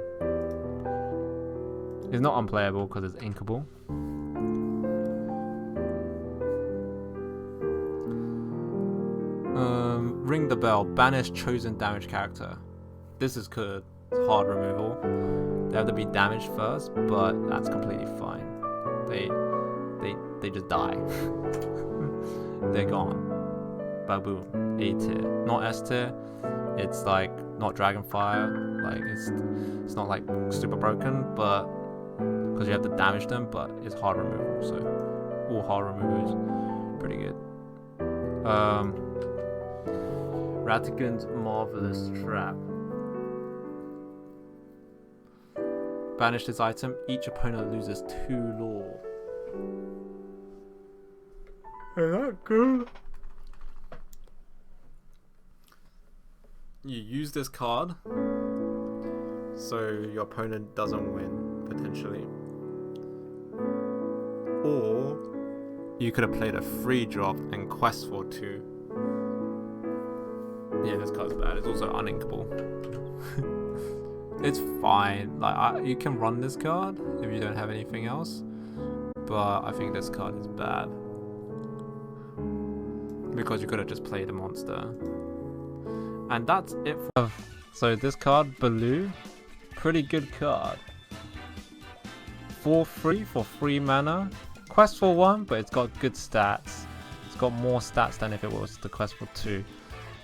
It's not unplayable because it's inkable. Ring the bell. Banish chosen damage character. This is good. It's hard removal. They have to be damaged first, but that's completely fine. They just die. They're gone. Baboom. A tier. Not S tier. It's like not Dragonfire. Like it's not like super broken, but because you have to damage them, but it's hard removal. So all hard removal is pretty good. Ratigan's Marvelous Trap. Banish this item. Each opponent loses 2 lore. Is that good? You use this card so your opponent doesn't win, potentially. Or you could have played a free drop and quest for 2. Yeah, this card's bad. It's also uninkable. It's fine. Like you can run this card if you don't have anything else, but I think this card is bad because you could have just played a monster. And that's it for. So this card, Baloo, pretty good card. For free 3 mana. Quest for 1, but it's got good stats. It's got more stats than if it was the quest for 2.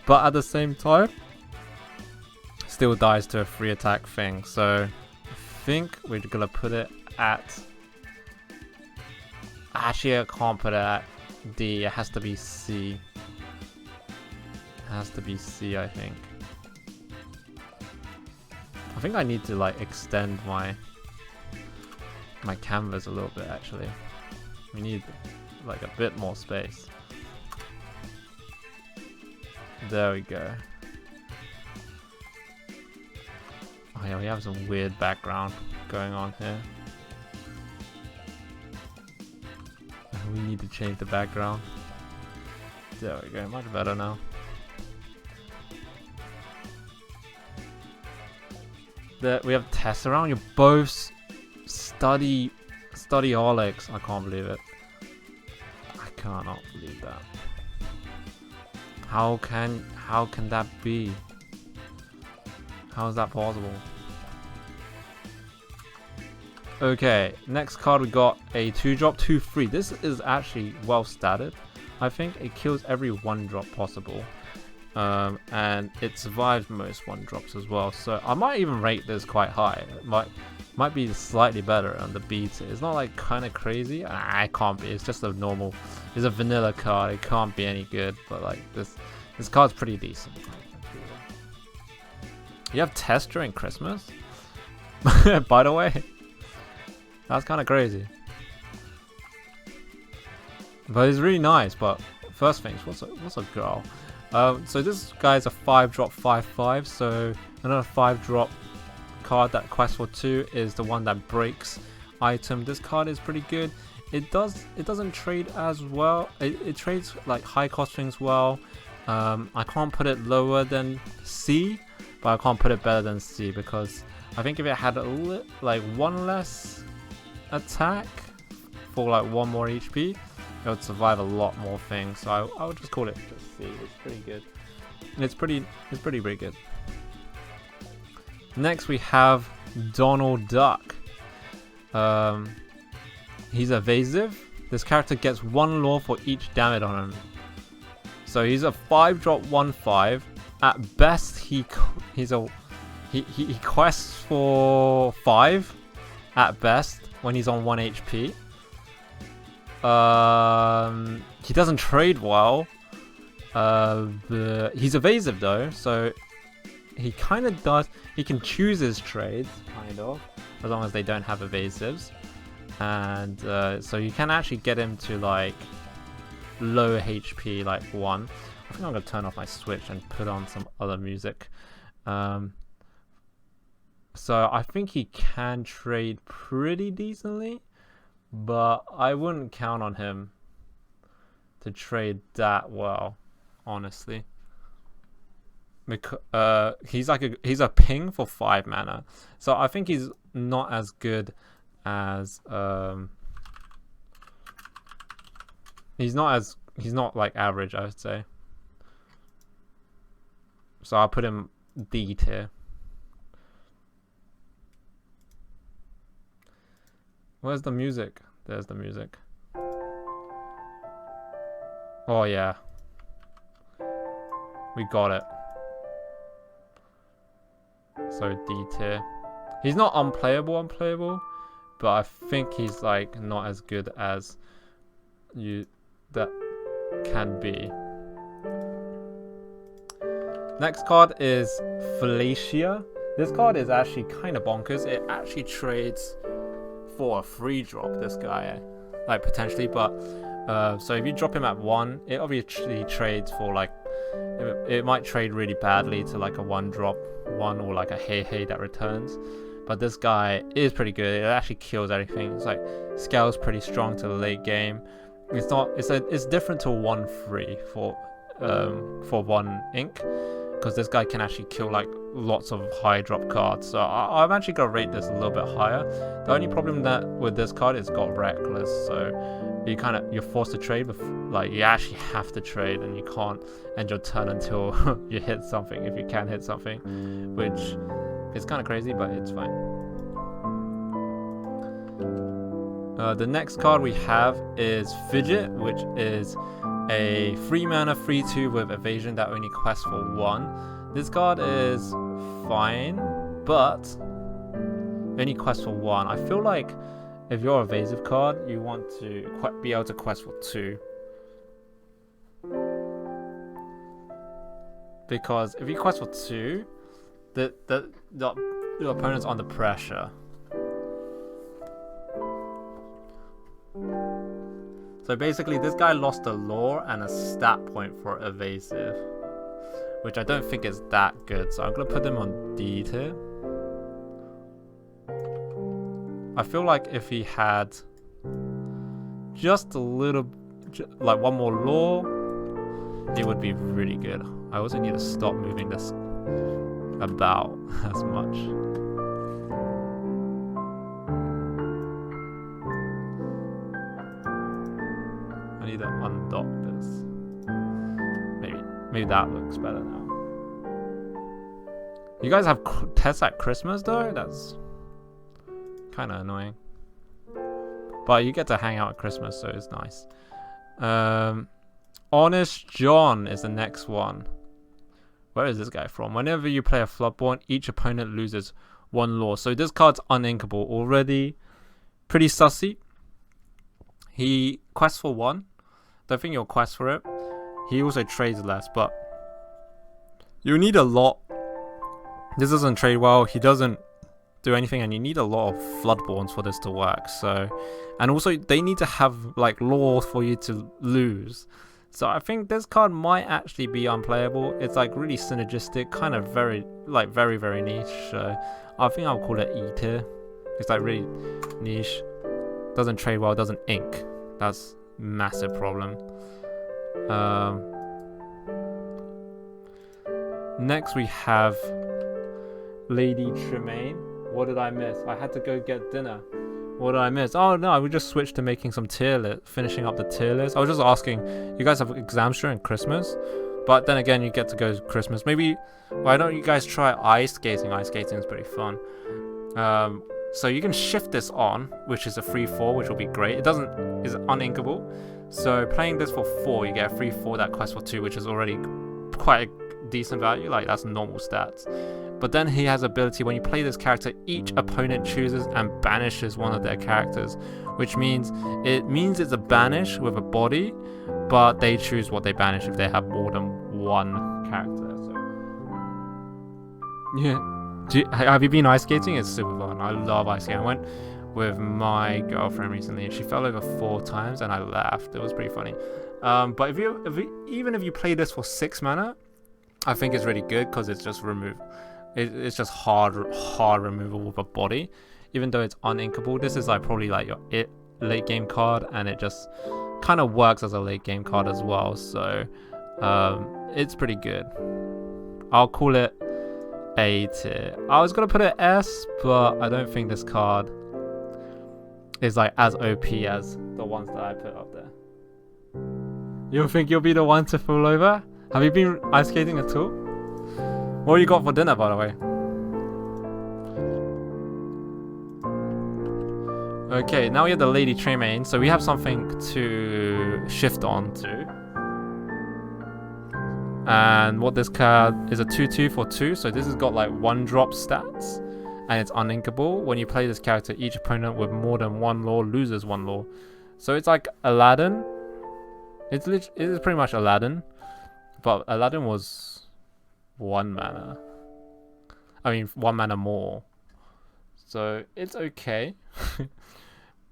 But at the same time, still dies to a free attack thing. So I think we're gonna put it at. Actually, I can't put it at D. It has to be C. It has to be C, I think. I think I need to like extend my canvas a little bit. Actually, we need like a bit more space. There we go. Oh yeah, we have some weird background going on here. We need to change the background. There we go, much better now. There we have Tesseract. You're both studyholics. I can't believe it. I cannot believe that. How can that be? How is that possible? Okay, next card we got a 2-drop 2/3. This is actually well statted. I think it kills every 1-drop possible. And it survives most 1-drops as well. So I might even rate this quite high. It might be slightly better on the B tier. It's not like kind of crazy. It can't be. It's just a normal. It's a vanilla card. It can't be any good. But like this card's pretty decent. You have tests during Christmas? By the way, that's kind of crazy. But it's really nice. But first things, what's a girl? So this guy's a 5-drop 5/5. So another 5-drop card that quest for 2 is the one that breaks item. This card is pretty good. It doesn't trade as well. It trades like high cost things well. I can't put it lower than C, but I can't put it better than C because I think if it had like 1 less attack for like 1 more HP, it would survive a lot more things. So I would just call it just C. It's pretty good. And it's pretty good. Next we have Donald Duck. He's evasive. This character gets 1 lore for each damage on him. So he's a 5-drop 1/5. At best he quests for 5 at best when he's on 1 HP. He doesn't trade well. He's evasive though, so he kind of does. He can choose his trades, kind of, as long as they don't have evasives. And so you can actually get him to like low HP, like 1. I think I'm gonna turn off my Switch and put on some other music. So I think he can trade pretty decently, but I wouldn't count on him to trade that well, honestly. Because he's a ping for 5 mana, so I think he's not as good as he's not like average, I would say. So I'll put him D tier. Where's the music? There's the music. Oh yeah. We got it. So D tier. He's not unplayable, but I think he's like not as good as that can be. Next card is Felicia. This card is actually kind of bonkers. It actually trades for a free drop, this guy, like potentially, but so if you drop him at 1, it obviously trades for like, it might trade really badly to like a 1-drop 1 or like a hey that returns, but this guy is pretty good. It actually kills everything. It's like scales pretty strong to the late game. It's different to 1-3 for 1 ink, because this guy can actually kill like lots of high drop cards. So I'm actually gonna rate this a little bit higher. The only problem that with this card is got reckless, so you're forced to trade, but like you actually have to trade, and you can't end your turn until you hit something, if you can hit something, which is kind of crazy, but it's fine. The next card we have is Fidget, which is a 3-mana 3/2 with evasion that only quests for 1. This card is fine, but only quests for 1. I feel like if you're an evasive card, you want to be able to quest for 2. Because if you quest for 2, the opponent's under pressure. So basically, this guy lost a lore and a stat point for evasive, which I don't think is that good. So I'm gonna put him on D tier. I feel like if he had just a little, like 1 more lore, it would be really good. I also need to stop moving this about as much. I need to undock this. Maybe that looks better now. You guys have tests at Christmas though? That's kind of annoying. But you get to hang out at Christmas, so it's nice. Honest John is the next one. Where is this guy from? Whenever you play a Floodborn, each opponent loses 1 lore. So this card's uninkable already. Pretty sussy. He quests for 1. Don't think you'll quest for it. He also trades less, but you need a lot. This doesn't trade well. He doesn't do anything, and you need a lot of Floodborns for this to work. So, and also they need to have like lore for you to lose. So I think this card might actually be unplayable. It's like really synergistic, kind of very niche. So I think I'll call it E tier. It's like really niche. Doesn't trade well. Doesn't ink. That's massive problem. Next we have Lady Tremaine. What did I miss? I had to go get dinner. What did I miss? Oh no, I would just switch to making some tier list, finishing up the tier list. I was just asking, you guys have exams during Christmas? But then again, you get to go to Christmas. Maybe, why don't you guys try ice skating? Ice skating is pretty fun. So you can shift this on, which is a 3/4, which will be great. Is uninkable. So playing this for 4, you get a 3/4 that quests for 2, which is already quite a decent value. Like that's normal stats. But then he has ability, when you play this character, each opponent chooses and banishes one of their characters, which means it's a banish with a body, but they choose what they banish if they have more than 1 character. So yeah, have you been ice skating? It's super fun. I love ice skating. I went with my girlfriend recently, and she fell over 4 times, and I laughed. It was pretty funny. But even if you play this for 6 mana, I think it's really good because it's just it's just hard removal with a body. Even though it's uninkable, this is like probably like your late game card, and it just kind of works as a late game card as well. So it's pretty good. I'll call it A tier. I was gonna put it S, but I don't think this card is like as OP as the ones that I put up there. You think you'll be the one to fall over? Have you been ice skating at all? What you got for dinner, by the way? Okay, now we have the Lady Tremaine, so we have something to shift on to. And what this card is a 2/2 for 2, so this has got like 1-drop stats, and it's uninkable. When you play this character, each opponent with more than 1 law loses 1 law. So it's like Aladdin. It is pretty much Aladdin, but Aladdin was 1 mana. I mean, 1 mana more. So it's okay.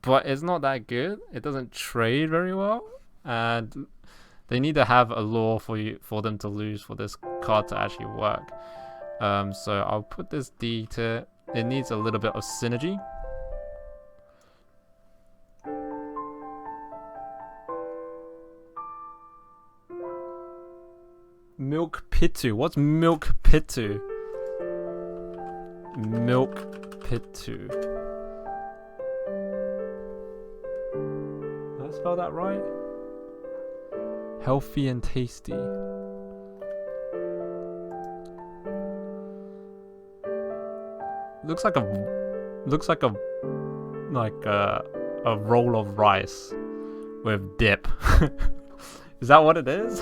But it's not that good. It doesn't trade very well, and they need to have a law for them to lose for this card to actually work. So I'll put this D to. It needs a little bit of synergy. Milk Pitu. What's Milk Pitu? Milk Pitu. Did I spell that right? Healthy and tasty. Looks like a roll of rice with dip. Is that what it is?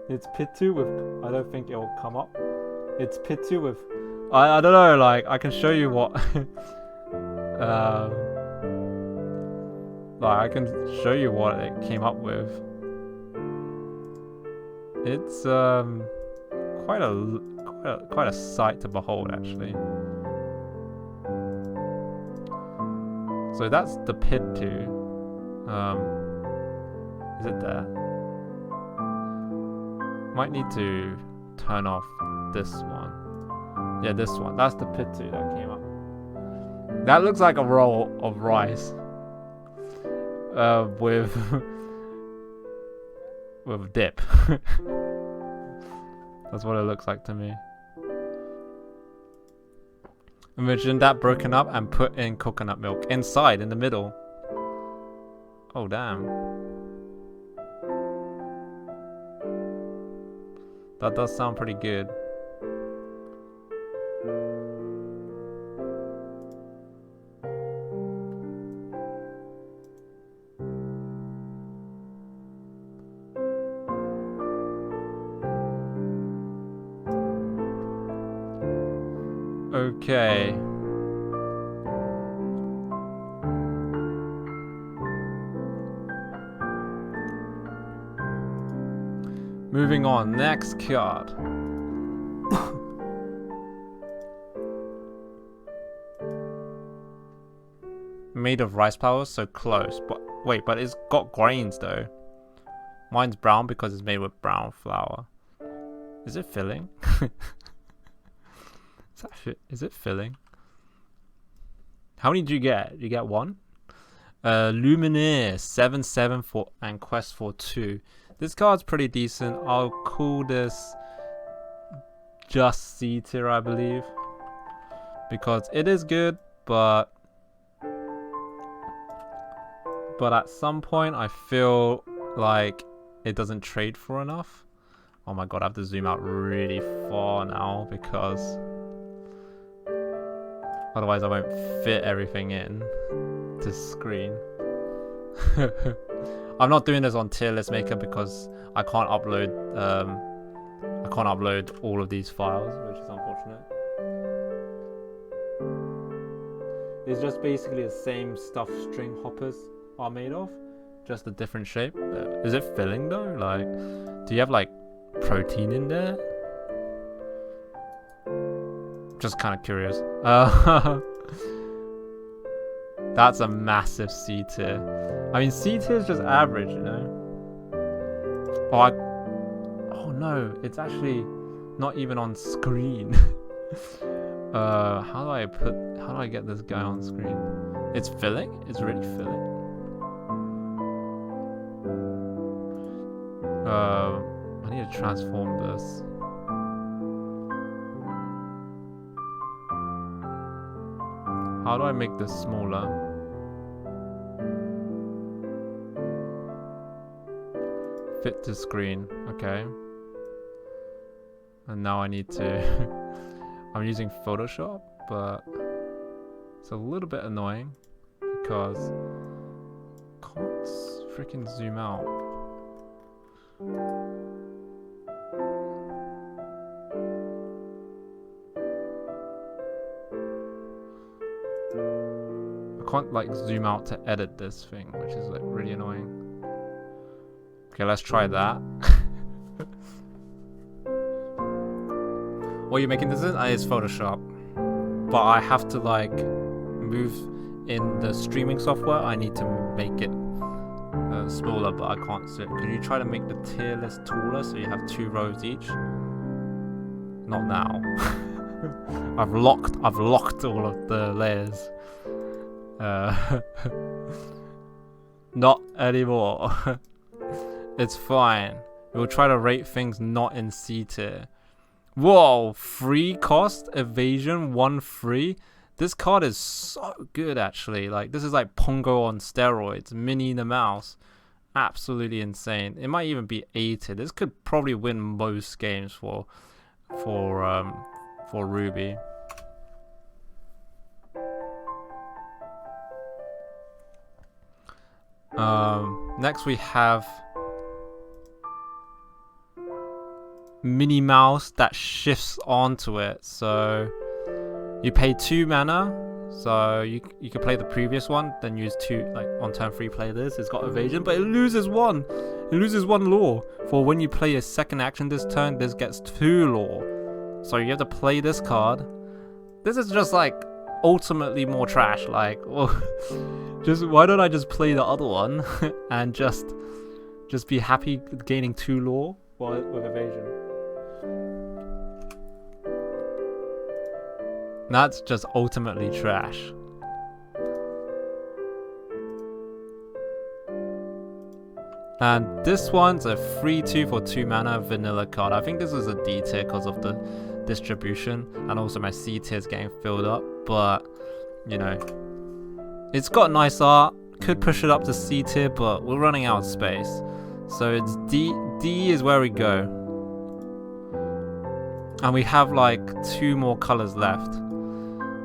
It's Pitu with. I don't think it will come up. It's Pitu with. I don't know. Like I can show you what. Like I can show you what it came up with. It's quite a sight to behold, actually. So that's the Pitu. Is it there? Might need to turn off this one. Yeah, this one. That's the Pitu that came up. That looks like a roll of rice. With dip. That's what it looks like to me. Imagine that broken up and put in coconut milk inside in the middle. Oh damn. That does sound pretty good. Okay. Moving on, next card. Made of rice flour, so close. But wait, but it's got grains though. Mine's brown because it's made with brown flour. Is it filling? Is it filling? How many do you get? Do you get 1? Luminaire 7/7 for and quest for 2. This card's pretty decent. I'll call this just C tier, I believe, because it is good, but at some point I feel like it doesn't trade for enough. Oh my god, I have to zoom out really far now because otherwise I won't fit everything in to screen. I'm not doing this on tier list maker because I can't upload all of these files, which is unfortunate. It's just basically the same stuff string hoppers are made of, just a different shape. Is it filling though? Like, do you have like protein in there? Just kind of curious. That's a massive C tier. I mean, C tier is just average, you know. Oh no, it's actually not even on screen. How do I get this guy on screen? It's filling. It's really filling. I need to transform this. How do I make this smaller? Fit to screen. Okay. And now I need to I'm using Photoshop, but it's a little bit annoying because I can't freaking zoom out. I can't like zoom out to edit this thing, which is like really annoying. Okay, let's try that. What you're making this in is Photoshop, but I have to like move in the streaming software. I need to make it smaller, but I can't see it. Could you try to make the tier list taller so you have 2 rows each? Not now. I've locked all of the layers. Not anymore. It's fine. We'll try to rate things not in C tier. Whoa, free cost evasion 1 free. This card is so good actually. Like this is like Pongo on steroids. Minnie the Mouse. Absolutely insane. It might even be A tier. This could probably win most games for Ruby. Next we have Minnie Mouse that shifts onto it. So you pay 2 mana, so you can play the previous one, then use 2 like on turn 3 play this. It's got evasion, but it loses 1. It loses 1 lore. For when you play a second action this turn, this gets 2 lore. So you have to play this card. This is just like ultimately more trash. Like, well, just why don't I just play the other one and just be happy gaining 2 lore with evasion? That's just ultimately trash. And this one's a free 2 for 2 mana vanilla card. I think this is a D tier because of the distribution, and also my C tier is getting filled up. But you know, it's got nice art. Could push it up to C tier, but we're running out of space. So it's D. D is where we go. And we have like 2 more colors left.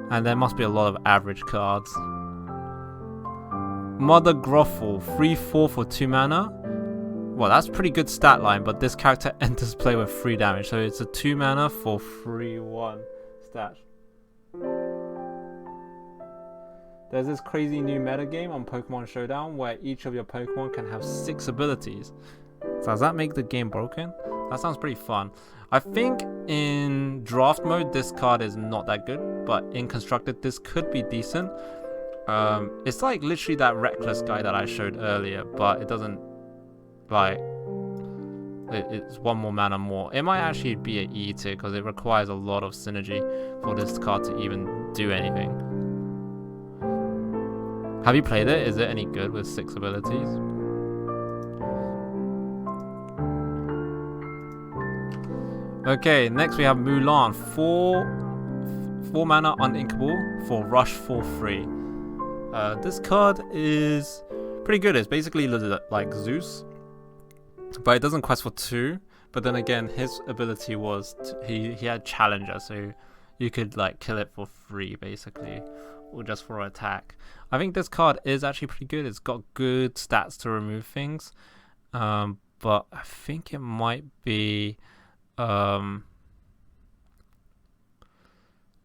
And there must be a lot of average cards. Mother Groffle, 3/4 for 2 mana. Well, that's pretty good stat line, but this character enters play with 3 damage. So it's a 2 mana for 3/1 stat. There's this crazy new meta game on Pokemon Showdown where each of your Pokemon can have 6 abilities. So does that make the game broken? That sounds pretty fun. I think in draft mode this card is not that good, but in constructed this could be decent. It's like literally that reckless guy that I showed earlier, but it doesn't like it's 1 more mana more. It might actually be an E tier because it requires a lot of synergy for this card to even do anything. Have you played it? Is it any good with 6 abilities? Okay, next we have Mulan, 4 mana uninkable for rush for free. This card is pretty good. It's basically like Zeus, but it doesn't quest for 2. But then again, his ability was he had Challenger, so you could like kill it for free basically, or just for attack. I think this card is actually pretty good. It's got good stats to remove things, but I think it might be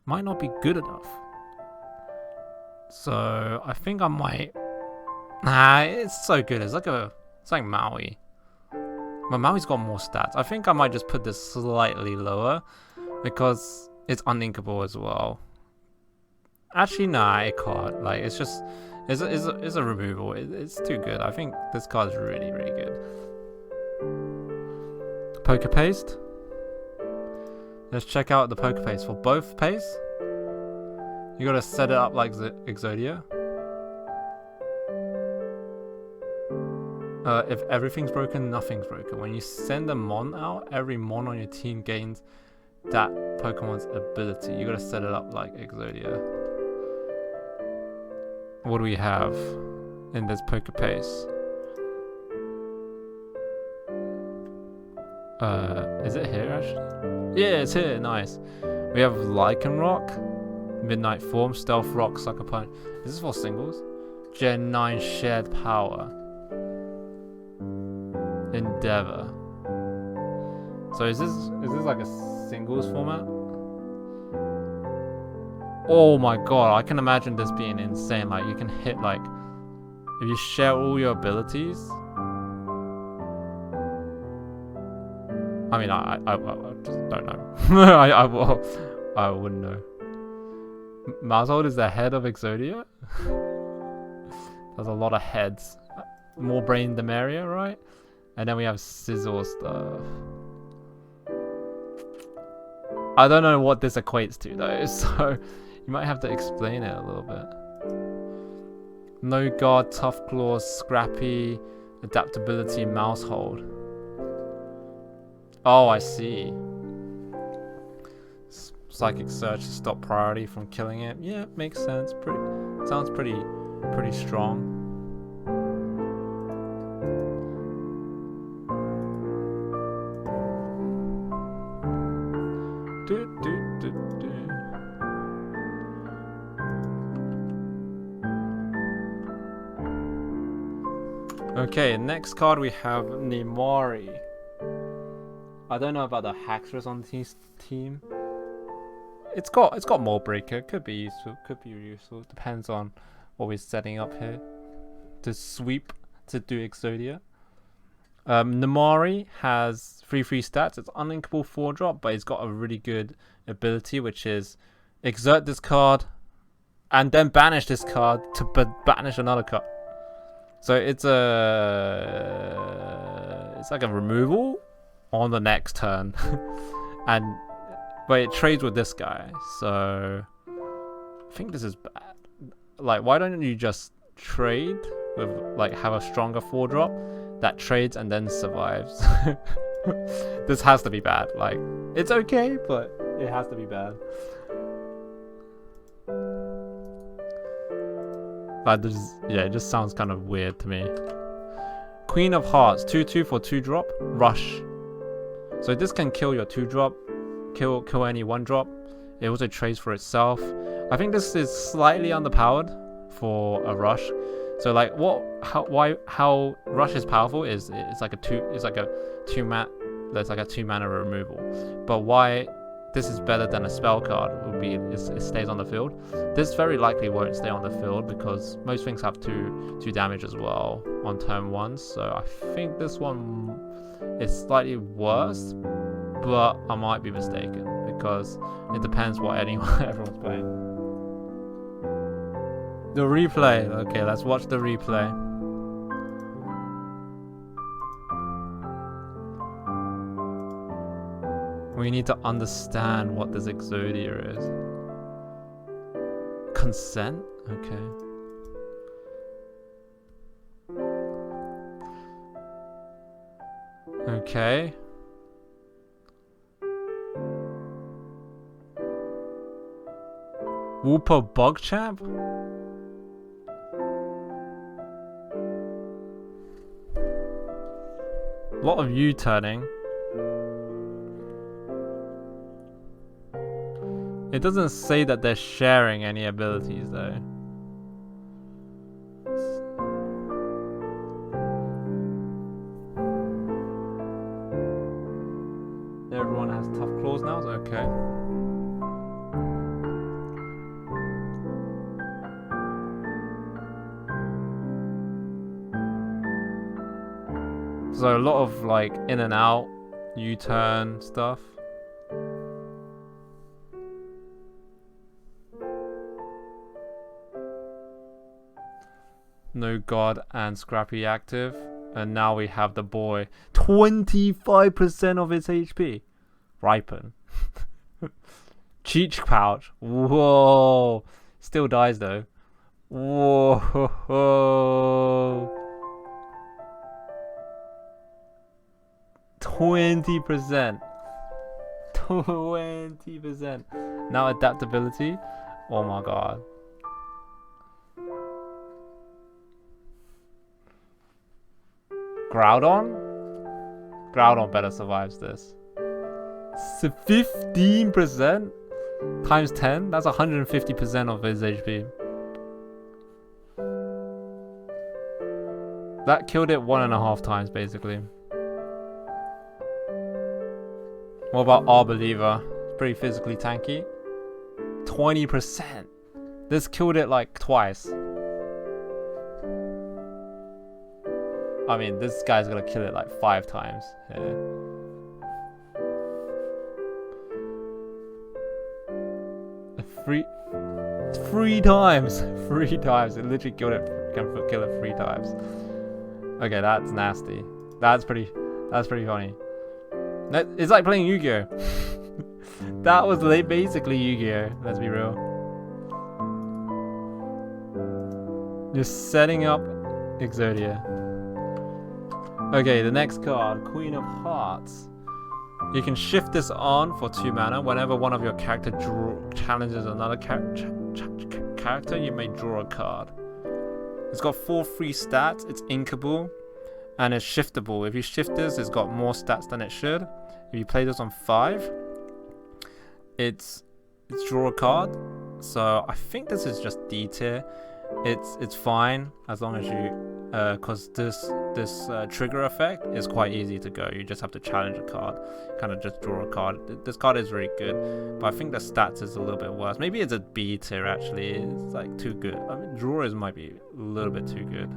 might not be good enough. So I think I might. Nah, it's so good. It's like Maui. But Maui's got more stats. I think I might just put this slightly lower because it's uninkable as well. Actually, nah, it can't. Like, it's just, it's a removal. It's too good. I think this card is really, really good. Poker Paste. Let's check out the Poker Paste. For both pastes, you gotta set it up like Exodia. If everything's broken, nothing's broken. When you send a Mon out, every Mon on your team gains that Pokemon's ability. You gotta set it up like Exodia. What do we have in this Poker Paste? Is it here actually? Yeah, it's here. Nice. We have Lichen Rock, Midnight Form, Stealth Rock, Sucker Punch. Is this for singles? Gen 9 Shared Power. Endeavor. So is this like a singles format? Oh my god, I can imagine this being insane. Like you can hit like, if you share all your abilities. I mean, I just don't know. I wouldn't know. Maushold is the head of Exodia? There's a lot of heads. More brain the merrier, right? And then we have Sizzle stuff. I don't know what this equates to though, so you might have to explain it a little bit. No guard, tough claws, scrappy, adaptability, Maushold. Oh, I see. Psychic Surge to stop priority from killing it. Yeah, makes sense. Sounds pretty strong. Okay, next card we have Nimari. I don't know about the Haxorus on this team. It's got more breaker. Could be useful. Depends on what we're setting up here. To sweep to do Exodia. Nimari has 3/3 stats. It's uninkable 4-drop, but it's got a really good ability, which is exert this card and then banish this card to banish another card. So it's like a removal on the next turn. But it trades with this guy, so I think this is bad. Like, why don't you just trade with, like, have a stronger 4-drop that trades and then survives? This has to be bad. Like, it's okay, but it has to be bad. But yeah, it just sounds kind of weird to me. Queen of Hearts, 2/2 for 2-drop, rush. So this can kill your 2-drop, kill any 1-drop. It also trades for itself. I think this is slightly underpowered for a rush. So like how rush is powerful is it's like a 2 mana removal. But why this is better than a spell card would be it stays on the field. This very likely won't stay on the field because most things have 2 damage as well on turn 1. So I think this one is slightly worse, but I might be mistaken because it depends what everyone's playing. The replay. Okay, let's watch the replay. We need to understand what this Exodia is. Consent? Okay. Okay. Whooper Bugchamp? A lot of U-turning. It doesn't say that they're sharing any abilities though. Everyone has tough claws now, okay. So a lot of like in and out, U-turn stuff. No God and Scrappy active. And now we have the boy. 25% of its HP. Ripen. Cheech Pouch. Whoa. Still dies though. Whoa. 20%. 20%. Now adaptability. Oh my god. Groudon? Groudon better survives this. 15%? times 10, that's 150% of his HP. That killed it 1.5 times, basically. What about our believer? Pretty physically tanky. 20%. This killed it like twice. I mean, this guy's gonna kill it like 5 times. Yeah. Three times. 3 times. It literally killed it. Can kill it 3 times. Okay, that's nasty. That's pretty funny. It's like playing Yu-Gi-Oh. That was basically Yu-Gi-Oh. Let's be real. You're setting up Exodia. Okay, the next card, Queen of Hearts. You can shift this on for 2 mana. Whenever one of your character challenges another character, you may draw a card. It's got 4 free stats. It's inkable, and it's shiftable. If you shift this, it's got more stats than it should. If you play this on 5, it's draw a card. So I think this is just D tier. It's fine as long as you because this trigger effect is quite easy to go. You just have to challenge a card, kind of just draw a card. This card is really good, but I think the stats is a little bit worse. Maybe it's a B tier actually. It's like too good. I mean, drawers might be a little bit too good.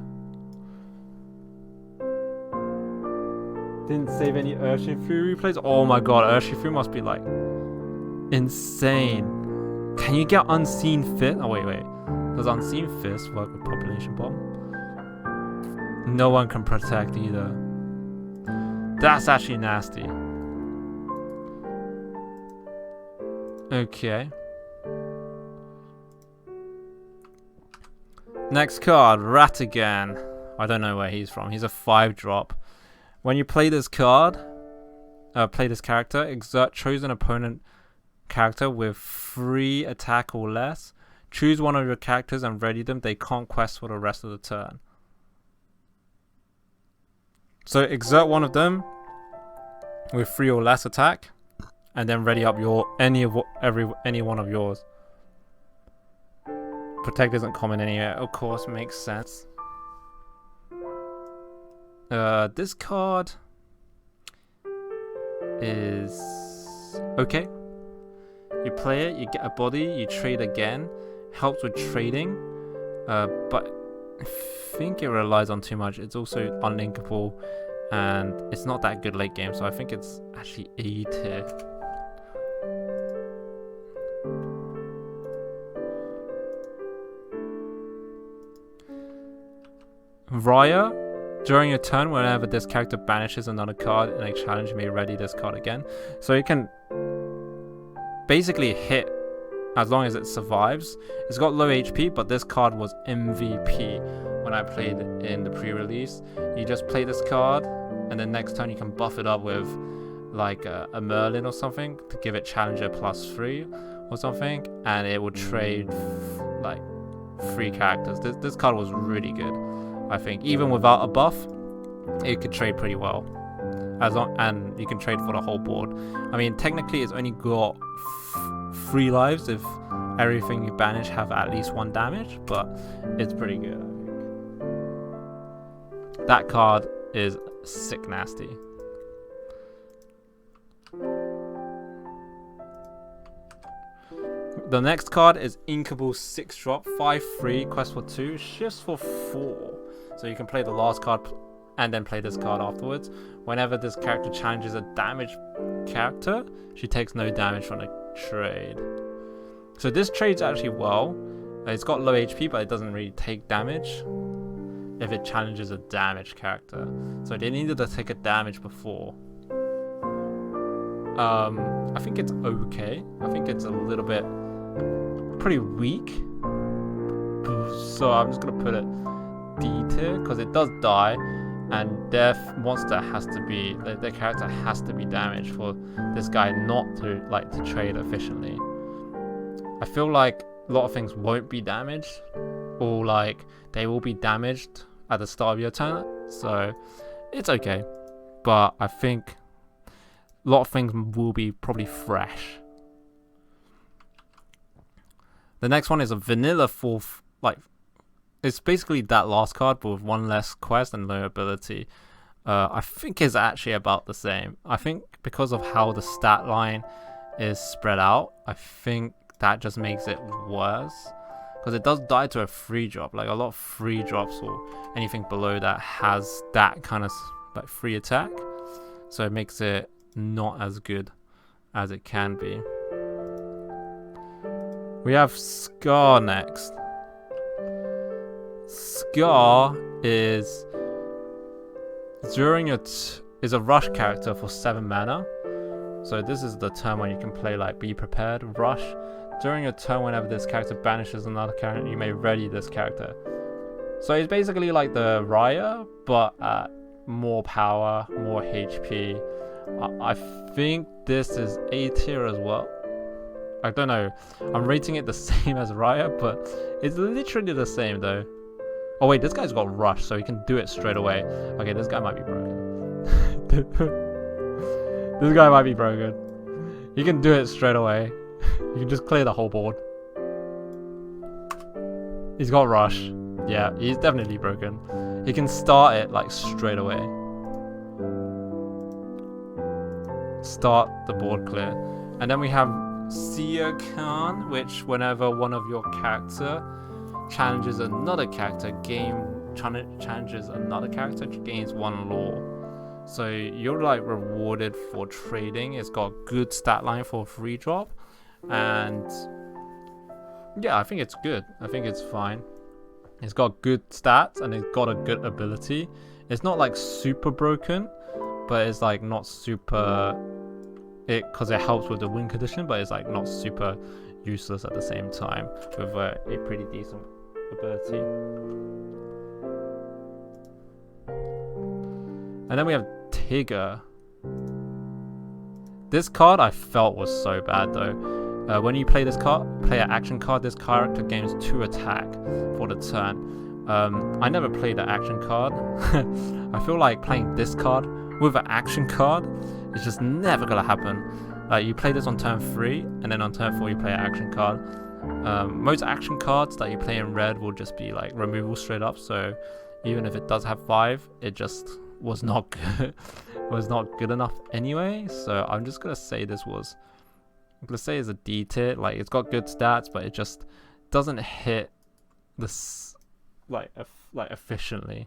Didn't save any Urshifu replays. Oh my god, Urshifu must be like insane. Can you get Unseen Fist? Oh wait. Does Unseen Fist work with Population Bomb? No one can protect either. That's actually nasty. Okay. Next card, Ratigan. I don't know where he's from. He's a 5-drop. When you play this card, play this character, exert chosen opponent character with 3 attack or less. Choose one of your characters and ready them. They can't quest for the rest of the turn. So exert one of them with 3 or less attack, and then ready up any one of yours. Protect isn't common anywhere. Of course, makes sense. This card is okay. You play it, you get a body, you trade again. Helps with trading, but I think it relies on too much. It's also unlinkable, and it's not that good late game, so I think it's actually A tier. Raya, during your turn, whenever this character banishes another card in a challenge, you may ready this card again. So you can basically hit as long as it survives. It's got low HP, but this card was MVP when I played in the pre-release. You just play this card, and then next turn you can buff it up with like a Merlin or something to give it Challenger +3 or something, and it will trade like 3 characters. This card was really good. I think even without a buff, it could trade pretty well. And you can trade for the whole board. I mean, technically it's only got 3 lives if everything you banish have at least 1 damage, but it's pretty good, I think. That card is sick nasty. The next card is Inkable 6-drop, 5/3, quest for 2, shifts for 4. So you can play the last card and then play this card afterwards. Whenever this character challenges a damaged character, she takes no damage from the trade. So this trades actually well. It's got low HP, but it doesn't really take damage if it challenges a damaged character. So they needed to take a damage before. I think it's okay. I think it's a little bit pretty weak. So I'm just gonna put it D tier because it does die, and their monster has to be, their character has to be damaged for this guy not to trade efficiently. I feel like a lot of things won't be damaged, or like they will be damaged at the start of your turn, so it's okay. But I think a lot of things will be probably fresh. The next one is a vanilla fourth, like, it's basically that last card, but with one less quest and no ability. I think it's actually about the same. I think because of how the stat line is spread out, I think that just makes it worse. Because it does die to a free drop. Like, a lot of free drops or anything below that has that kind of like free attack. So it makes it not as good as it can be. We have Scar next. Scar is is a rush character for 7 mana. So this is the turn when you can play like Be Prepared, Rush. During your turn, whenever this character banishes another character, you may ready this character. So it's basically like the Raya, but at more power, more HP. I think this is A tier as well. I don't know. I'm rating it the same as Raya, but it's literally the same though. Oh wait, this guy's got Rush, so he can do it straight away. Okay, this guy might be broken. This guy might be broken. He can do it straight away. You can just clear the whole board. He's got Rush. Yeah, he's definitely broken. He can start it like straight away. Start the board clear. And then we have Seer Khan, which whenever one of your character challenges another character, challenges another character, gains 1 lore. So you're like rewarded for trading. It's got good stat line for a free drop. And yeah, I think it's good. I think it's fine. It's got good stats and it's got a good ability. It's not like super broken, but it's like not super because it helps with the win condition, but it's like not super useless at the same time with a pretty decent ability. And then we have Tigger. This card I felt was so bad though. When you play this card, play an action card, this character gains 2 attack for the turn. I never played the action card. I feel like playing this card with an action card is just never gonna happen. Like, you play this on turn 3, and then on turn 4 you play an action card. Most action cards that you play in red will just be like removal straight up, so even if it does have 5, it just was not good. Was not good enough anyway. So I'm just gonna say this was, I'm gonna say it's a D tier. Like, it's got good stats, but it just doesn't hit this like efficiently.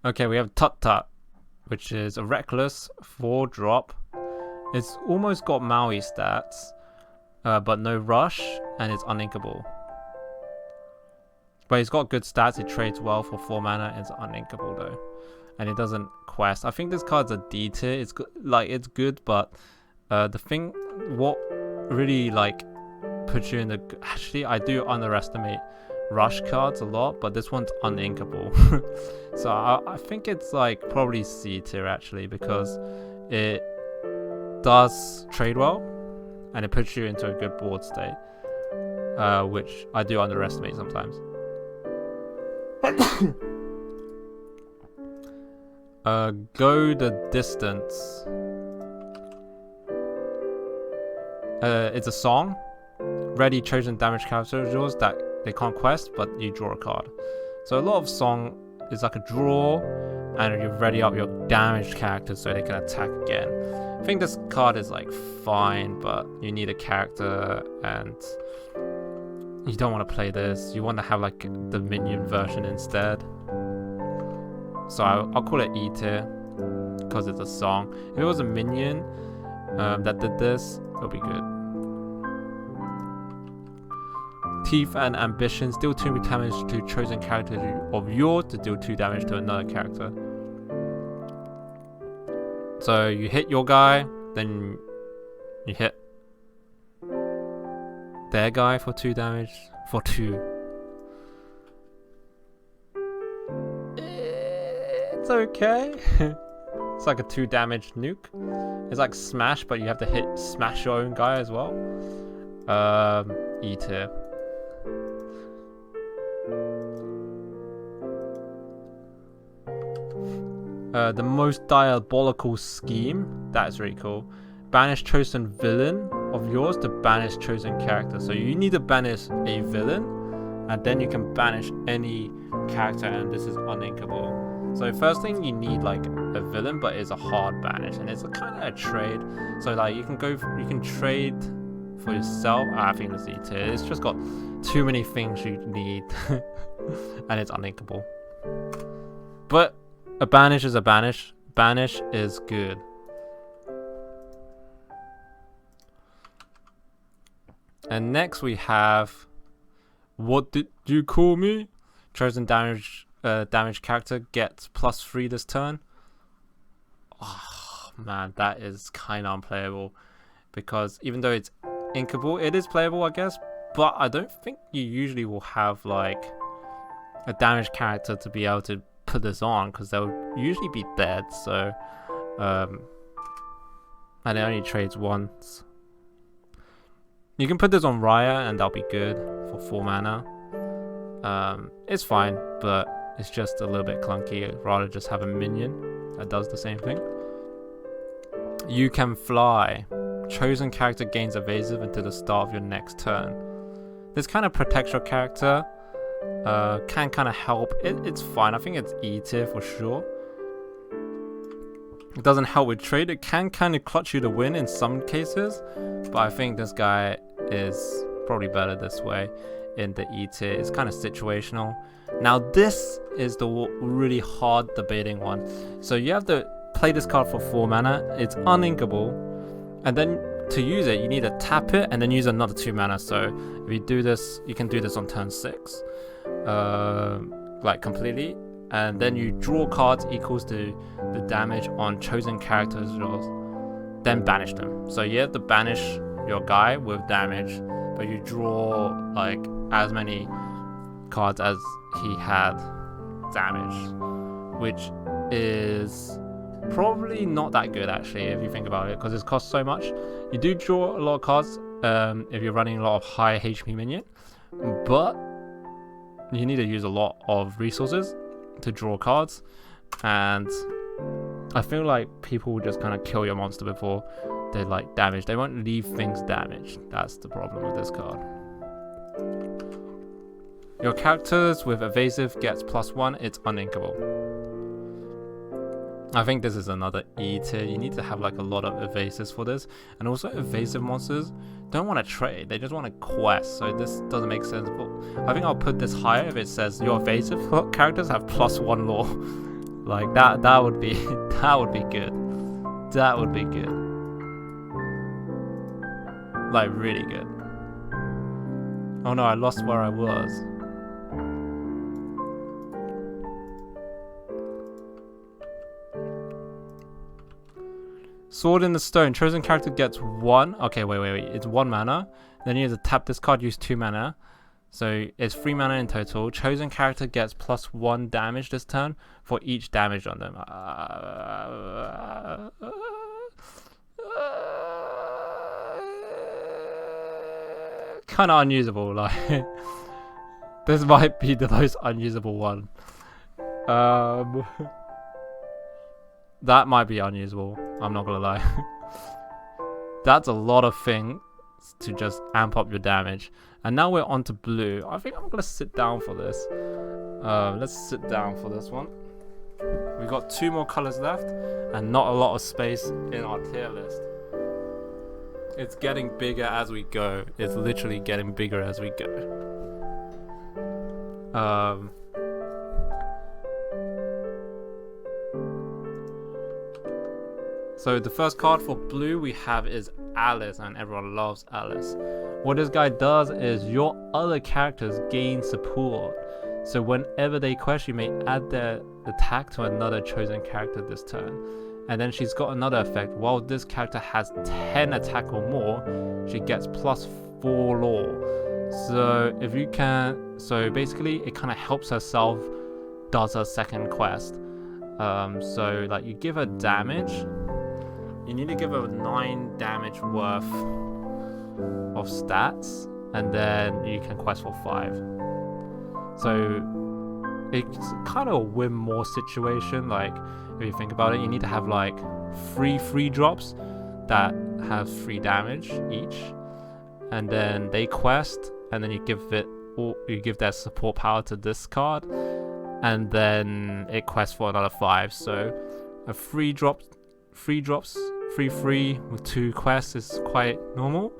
Okay, we have Tut Tut, which is a reckless 4-drop. It's almost got Maui stats, but no rush, and it's uninkable. But it's got good stats. It trades well for 4 mana. It's uninkable though, and it doesn't quest. I think this card's a D tier. It's good, like it's good, but the thing, what really like puts you in the, actually I do underestimate rush cards a lot, but this one's uninkable. So I think it's like probably C tier actually, because it does trade well and it puts you into a good board state, which I do underestimate sometimes. Go the distance. It's a song. Ready chosen damage character draws that they can't quest, but you draw a card. So a lot of song is like a draw, and you ready up your damaged characters so they can attack again. I think this card is like fine, but you need a character and you don't want to play this. You want to have like the minion version instead. So I'll call it E tier because it's a song. If it was a minion that did this, it'll be good. Teeth and Ambitions. Deal 2 damage to chosen character of yours to deal 2 damage to another character. So you hit your guy, then you hit their guy for 2 damage. For 2. It's okay. It's like a 2 damage nuke. It's like smash, but you have to smash your own guy as well. E tier. The most diabolical scheme. That's really cool. Banish chosen villain of yours to banish chosen character. So you need to banish a villain, and then you can banish any character, and this is uninkable. So first thing, you need like a villain, but it's a hard banish, and it's a kind of a trade. So like you can trade for yourself. I think it's E tier. It's just got too many things you need, and it's uninkable. But a banish is a banish. Banish is good. And next we have, what did you call me? Chosen damage character gets +3 this turn. Oh man, that is kind of unplayable, because even though it's inkable, it is playable, I guess. But I don't think you usually will have like a damage character to be able to put this on, because they'll usually be dead. So and it only trades once. You can put this on Raya and that'll be good for 4 mana. It's fine, but it's just a little bit clunky. I'd rather just have a minion that does the same thing. You can fly. Chosen character gains evasive until the start of your next turn. This kind of protects your character. Can kind of help. It's fine. I think it's E tier for sure. It doesn't help with trade. It can kind of clutch you to win in some cases, but I think this guy is probably better this way in the E tier. It's kind of situational. Now this is the really hard debating one. So you have to play this card for 4 mana. It's uninkable, and then to use it you need to tap it and then use another 2 mana. So if you do this, you can do this on turn 6, like completely, and then you draw cards equals to the damage on chosen characters, then banish them. So you have to banish your guy with damage, but you draw like as many cards as he had damage, which is probably not that good actually if you think about it, because it costs so much. You do draw a lot of cards if you're running a lot of high HP minion, but you need to use a lot of resources to draw cards, and I feel like people will just kind of kill your monster before they like damage. They won't leave things damaged. That's the problem with this card. Your characters with evasive gets +1. It's uninkable. I think this is another E tier. You need to have like a lot of evasives for this, and also evasive monsters don't want to trade, they just want to quest, so this doesn't make sense. But I think I'll put this higher if it says your evasive characters have +1 lore. Like that would be that would be good. That would be good. Like really good. Oh no, I lost where I was. Sword in the Stone. Chosen character gets 1. Okay, wait. It's 1 mana. Then you have to tap this card, use 2 mana. So it's 3 mana in total. Chosen character gets +1 damage this turn for each damage on them. Kind of unusable. Like this might be the most unusable one. That might be unusable, I'm not gonna lie. That's a lot of things to just amp up your damage. And now we're on to blue. I think I'm gonna sit down for this. Let's sit down for this one. We got 2 more colors left and not a lot of space in our tier list. It's getting bigger as we go. It's literally getting bigger as we go. So the first card for blue we have is Alice, and everyone loves Alice. What this guy does is your other characters gain support. So whenever they quest, you may add their attack to another chosen character this turn. And then she's got another effect. While this character has 10 attack or more, she gets +4 lore. So if you can, so basically it kind of helps herself, does her second quest. So like you give her damage. You need to give her 9 damage worth of stats, and then you can quest for 5. So it's kind of a win more situation. Like if you think about it, you need to have like 3 free drops that have 3 damage each, and then they quest, and then you give their support power to this card, and then it quests for another 5. So a 3 drops 3 with 2 quests is quite normal.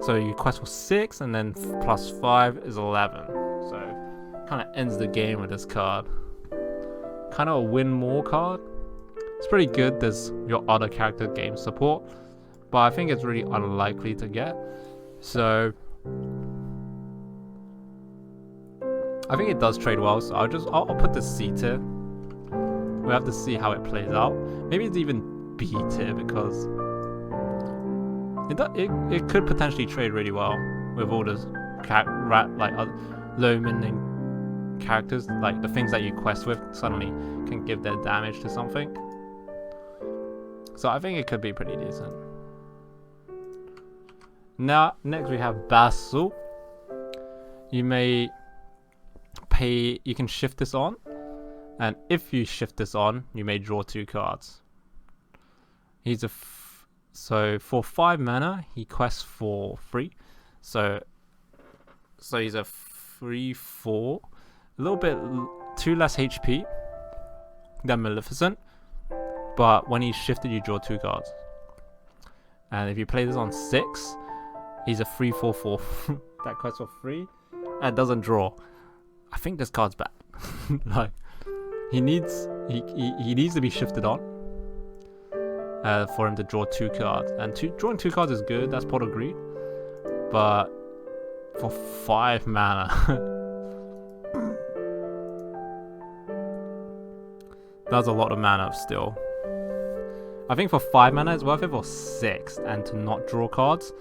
So you quest for 6, and then plus 5 is 11. So kind of ends the game with this card. Kind of a win more card. It's pretty good. There's your other character game support, but I think it's really unlikely to get. So I think it does trade well. So I'll put this C tier. We have to see how it plays out. Maybe it's even B tier because it could potentially trade really well with all those low mending characters, like the things that you quest with suddenly can give their damage to something. So I think it could be pretty decent. Now next we have Basil. You can shift this on, and if you shift this on, you may draw 2 cards. He's so for 5 mana, he quests for 3. So he's a 3/4, a little bit 2 less HP than Maleficent, but when he's shifted, you draw 2 cards. And if you play this on 6, he's a 3/4/4 that quests for 3 and doesn't draw. I think this card's bad. Like he needs to be shifted on for him to draw 2 cards. And drawing 2 cards is good. That's pot of greed. But for 5 mana, that's a lot of mana still. I think for 5 mana it's worth it. For 6 and to not draw cards,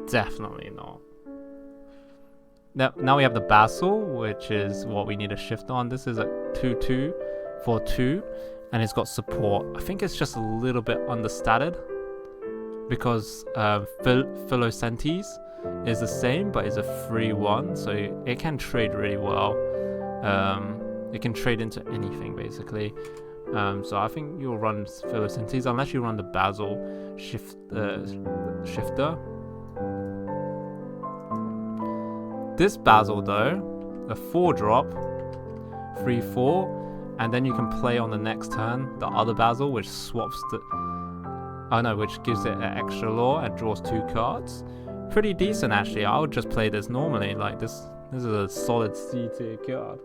definitely not. Now we have the Basil, which is what we need to shift on. This is a 2/2 for 2, and it's got support. I think it's just a little bit understated because Philocentes is the same, but it's a 3/1, so it can trade really well. It can trade into anything basically. So I think you'll run Philocentes unless you run the Basil shifter. This Basil though, a 4-drop, 3/4, and then you can play on the next turn the other Basil, which swaps which gives it an extra lore and draws 2 cards. Pretty decent actually. I would just play this normally. Like this is a solid C tier card.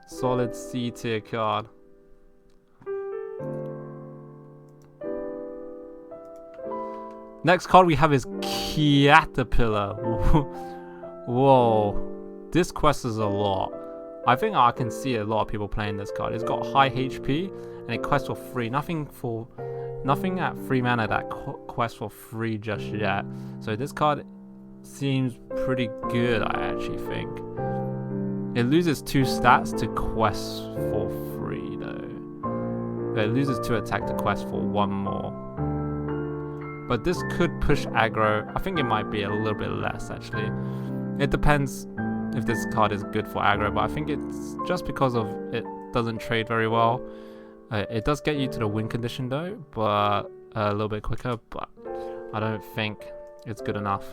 Solid C tier card. Next card we have is Caterpillar. Whoa, this quest is a lot. I think I can see a lot of people playing this card. It's got high HP and it quests for 3. Nothing at 3 mana that quests for 3 just yet. So this card seems pretty good, I actually think. It loses 2 stats to quest for 3 though. It loses 2 attack to quest for 1 more. But this could push aggro. I think it might be a little bit less actually. It depends if this card is good for aggro, but I think it's just because of it doesn't trade very well. It does get you to the win condition though, but a little bit quicker, but I don't think it's good enough.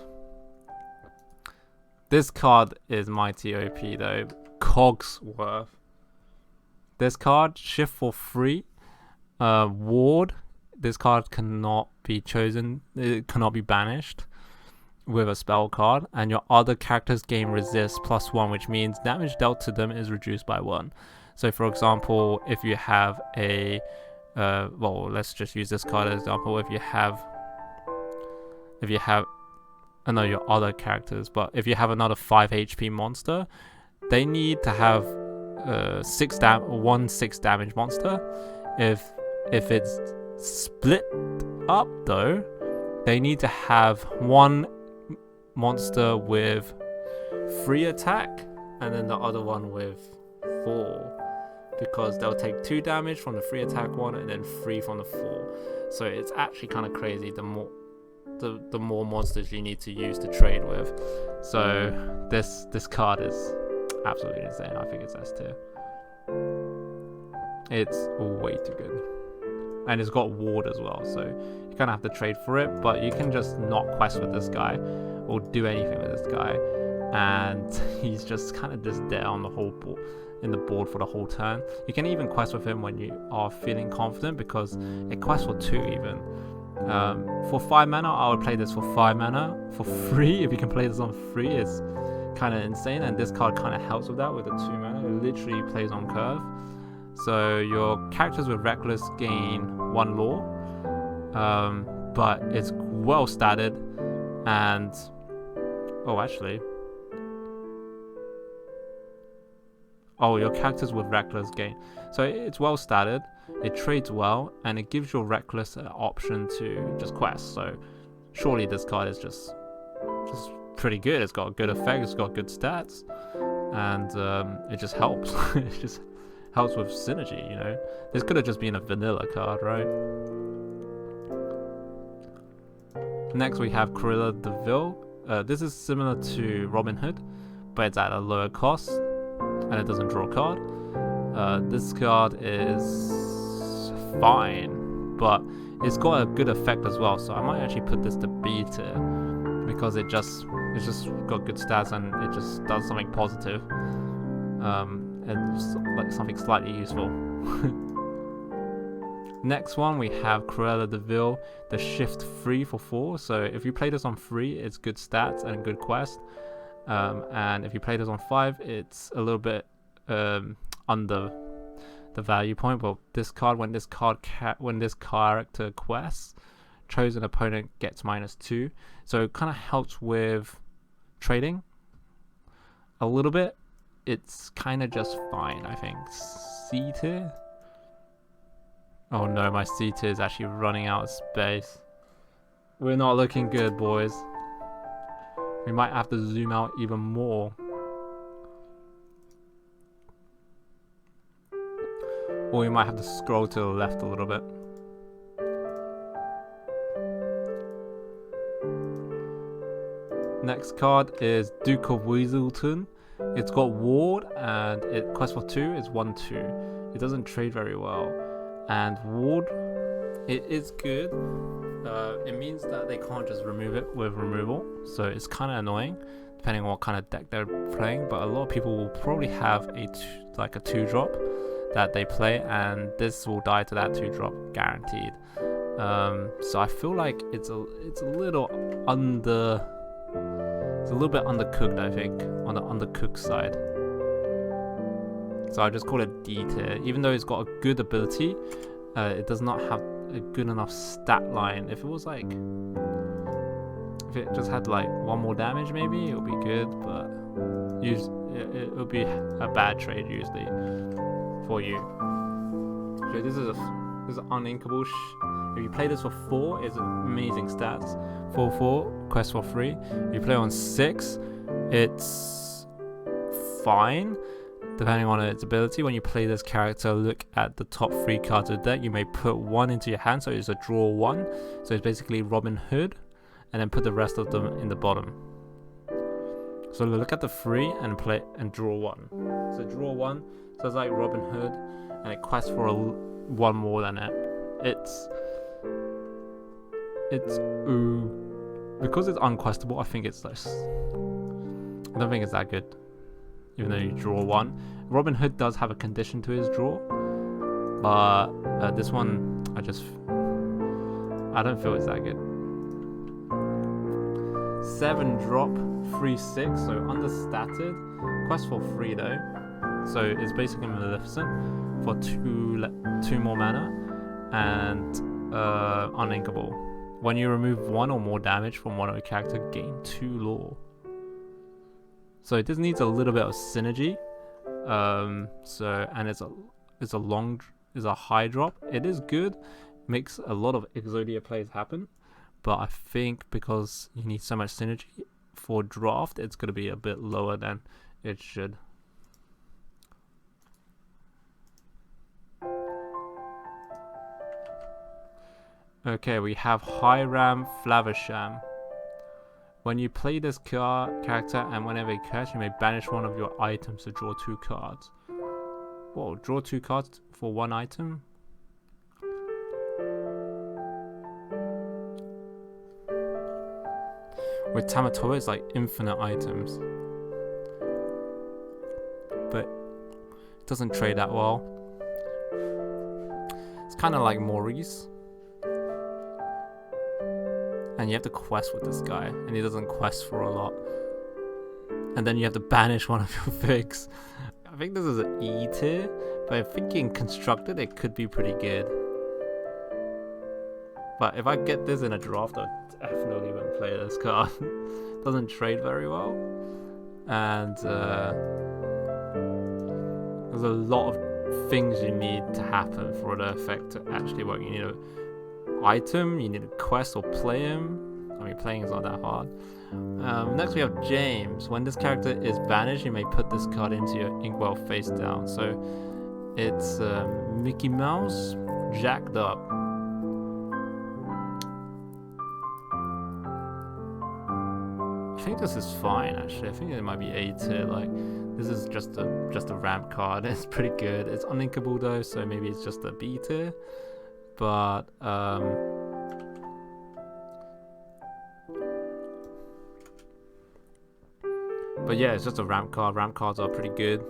This card is mighty OP though. Cogsworth. This card, shift for 3, ward. This card cannot be chosen, it cannot be banished with a spell card, and your other characters gain resist +1, which means damage dealt to them is reduced by 1. So for example, if you have a well, let's just use this card as example. If you have I know your other characters, but if you have another 5 HP monster, they need to have 6 damage monster. If it's split up though, they need to have 1 monster with 3 attack and then the other one with 4, because they'll take 2 damage from the 3 attack one and then 3 from the 4. So it's actually kind of crazy the more monsters you need to use to trade with. So this card is absolutely insane. I think it's S tier. it's way too good. And it's got ward as well, so you kind of have to trade for it, but you can just not quest with this guy or do anything with this guy, and he's just kind of just there on the whole board, in the board for the whole turn. You can even quest with him when you are feeling confident, because it quests for 2 even. For 5 mana, I would play this for 5 mana. For free, if you can play this on free, it's kind of insane, and this card kind of helps with that with the 2 mana. It literally plays on curve. So your characters with Reckless gain 1 lore, but it's well statted, and your characters with Reckless gain. So it's well statted, it trades well, and it gives your Reckless an option to just quest. So surely this card is just pretty good. It's got a good effect, it's got good stats, and it just helps. It just helps with synergy, you know. This could have just been a vanilla card, right? Next we have Cruella de Vil. This is similar to Robin Hood, but it's at a lower cost, and it doesn't draw a card. This card is fine, but it's got a good effect as well, so I might actually put this to B tier, because it's just got good stats and it just does something positive. And like something slightly useful. Next one we have Cruella de Vil, the shift free for 4. So if you play this on 3, it's good stats and good quest. And if you play this on 5, it's a little bit under the value point. But this card, when this character quests, chosen opponent gets -2. So it kind of helps with trading a little bit. It's kind of just fine, I think. C tier? Oh no, my C tier is actually running out of space. We're not looking good, boys. We might have to zoom out even more. Or we might have to scroll to the left a little bit. Next card is Duke of Weaselton. It's got ward, and it quests for 2. It's 1/2. It doesn't trade very well, and ward, it is good. It means that they can't just remove it with removal, so it's kind of annoying depending on what kind of deck they're playing. But a lot of people will probably have a 2-drop that they play, and this will die to that 2-drop guaranteed. So I feel like it's a little bit undercooked, I think, on the undercooked side. So I just call it D tier. Even though it's got a good ability, it does not have a good enough stat line. If it just had like 1 more damage, maybe it would be good, but it would be a bad trade usually for you. So this is uninkable. If you play this for 4, it's amazing stats. 4/4, quest for 3. If you play on 6, it's fine, depending on its ability. When you play this character, look at the top 3 cards of the deck. You may put 1 into your hand, so it's a draw 1. So it's basically Robin Hood, and then put the rest of them in the bottom. So look at the 3 and play and draw 1. So draw 1, so it's like Robin Hood, and it quests for 1 more than it. Because it's unquestable, I think it's less. I don't think it's that good, even though you draw 1. Robin Hood does have a condition to his draw, but this one, I don't feel it's that good. 7-drop, 3/6, so understated. Quest for 3 though, so it's basically Maleficent for 2 more mana, and uninkable. When you remove 1 or more damage from one of the character, gain 2 lore. So this needs a little bit of synergy. And it's a high drop. It is good, makes a lot of Exodia plays happen, but I think because you need so much synergy for draft, it's going to be a bit lower than it should. Okay, we have Hiram Flaversham. When you play this character and whenever you catch, you may banish one of your items to draw 2 cards. Whoa, draw 2 cards for 1 item. With Tamatoa, it's like infinite items. But it doesn't trade that well. It's kind of like Maurice. And you have to quest with this guy, and he doesn't quest for a lot. And then you have to banish one of your figs. I think this is an E tier, but I think in constructed it could be pretty good. But if I get this in a draft, I definitely won't play this card. Doesn't trade very well, and there's a lot of things you need to happen for the effect to actually work. You need an item, you need a quest or play him. I mean, playing is not that hard. Next we have James. When this character is banished, you may put this card into your inkwell face down. So it's Mickey Mouse jacked up. I think this is fine actually. I think it might be A tier. Like, this is just a ramp card. It's pretty good. It's uninkable though, so maybe it's just a B tier. But yeah, it's just a ramp card. Ramp cards are pretty good.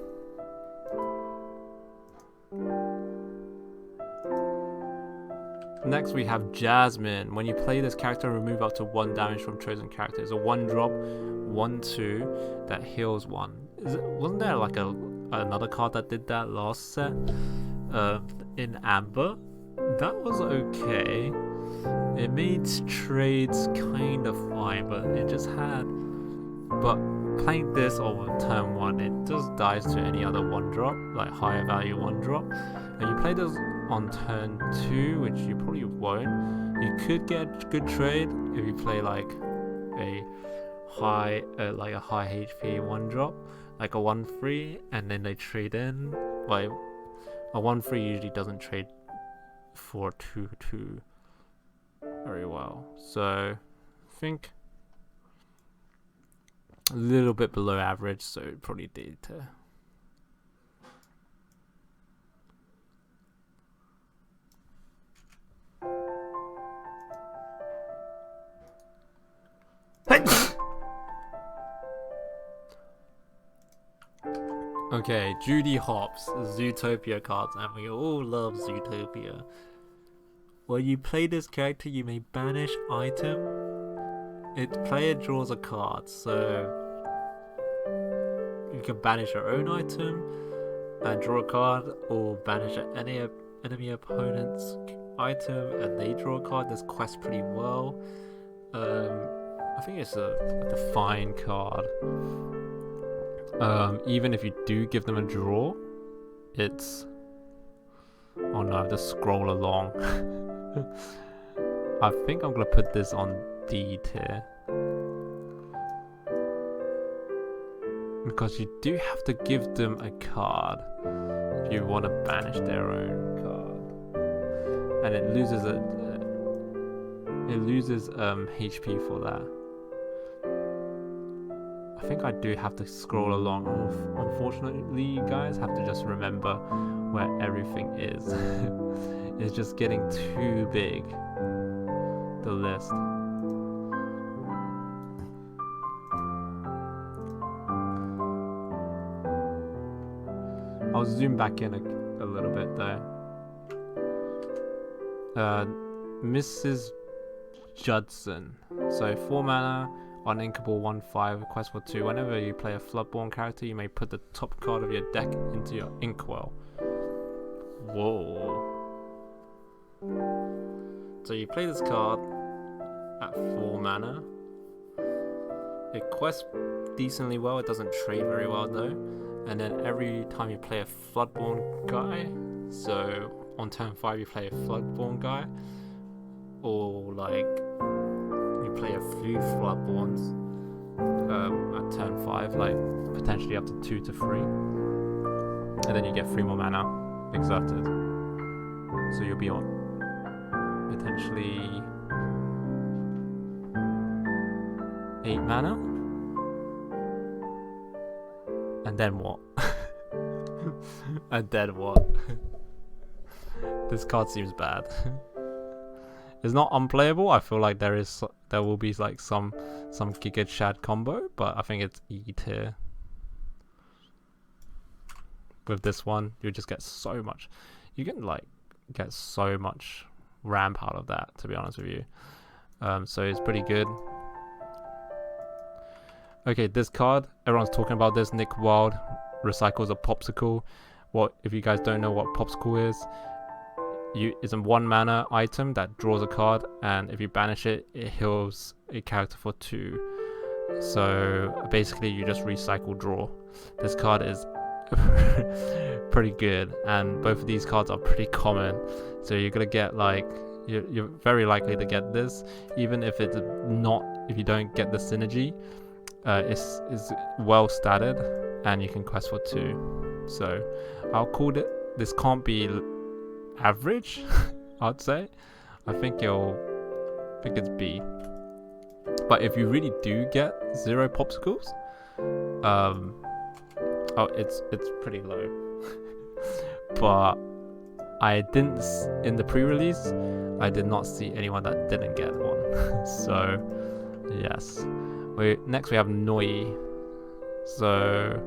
Next we have Jasmine. When you play this character, remove up to 1 damage from chosen character. It's a 1-drop, 1/2 that heals 1. Wasn't there like another card that did that last set? In Amber? That was okay. It made trades kind of fine, but it just had... But playing this on turn 1, it just dies to any other 1-drop, like higher value 1-drop. And you play this on turn 2, which you probably won't. You could get good trade if you play like a high HP 1-drop, like a 1/3, and then they trade in. Like a 1/3 usually doesn't trade for 2/2 very well. So I think a little bit below average, so probably D tier. Okay, Judy Hopps, Zootopia cards, and we all love Zootopia. When you play this character, you may banish item. Player draws a card, so you can banish your own item and draw a card, or banish any enemy opponent's item and they draw a card. This quests pretty well. I think it's a fine card. Even if you do give them a draw, it's... Oh no, I have to scroll along. I think I'm gonna put this on D tier. Because you do have to give them a card if you want to banish their own card. And it loses HP for that. I think I do have to scroll along. Unfortunately, you guys have to just remember where everything is. It's just getting too big, the list. I'll zoom back in a little bit though. Mrs. Judson. So 4 mana, uninkable 1/5, request for 2. Whenever you play a Floodborn character, you may put the top card of your deck into your inkwell. Whoa. So you play this card at 4 mana. It quests decently well, it doesn't trade very well though. And then every time you play a Floodborn guy, so on turn 5 you play a Floodborn guy, or like you play a few Floodborns at turn 5, like potentially up to 2 to 3, and then you get 3 more mana exerted. So you'll be on potentially 8 mana. And then what? A dead what? This card seems bad. It's not unplayable. I feel like there will be like some Giga Chad combo, but I think it's E tier. With this one, you just get so much. You can like get so much ramp out of that, to be honest with you. So it's pretty good. Okay, this card, everyone's talking about this. Nick Wild recycles a popsicle. What if you guys don't know what popsicle is? It's a 1 mana item that draws a card, and if you banish it, it heals a character for 2. So basically, you just recycle draw. This card is pretty good, and both of these cards are pretty common. So you're gonna get like you're very likely to get this, even if it's not. If you don't get the synergy, it's well statted, and you can quest for 2. So I'll call it. This can't be average. I'd say. I think it's B. But if you really do get 0 popsicles, oh, it's pretty low. But I didn't in the pre-release. I did not see anyone that didn't get one. So yes. Next we have Noi. So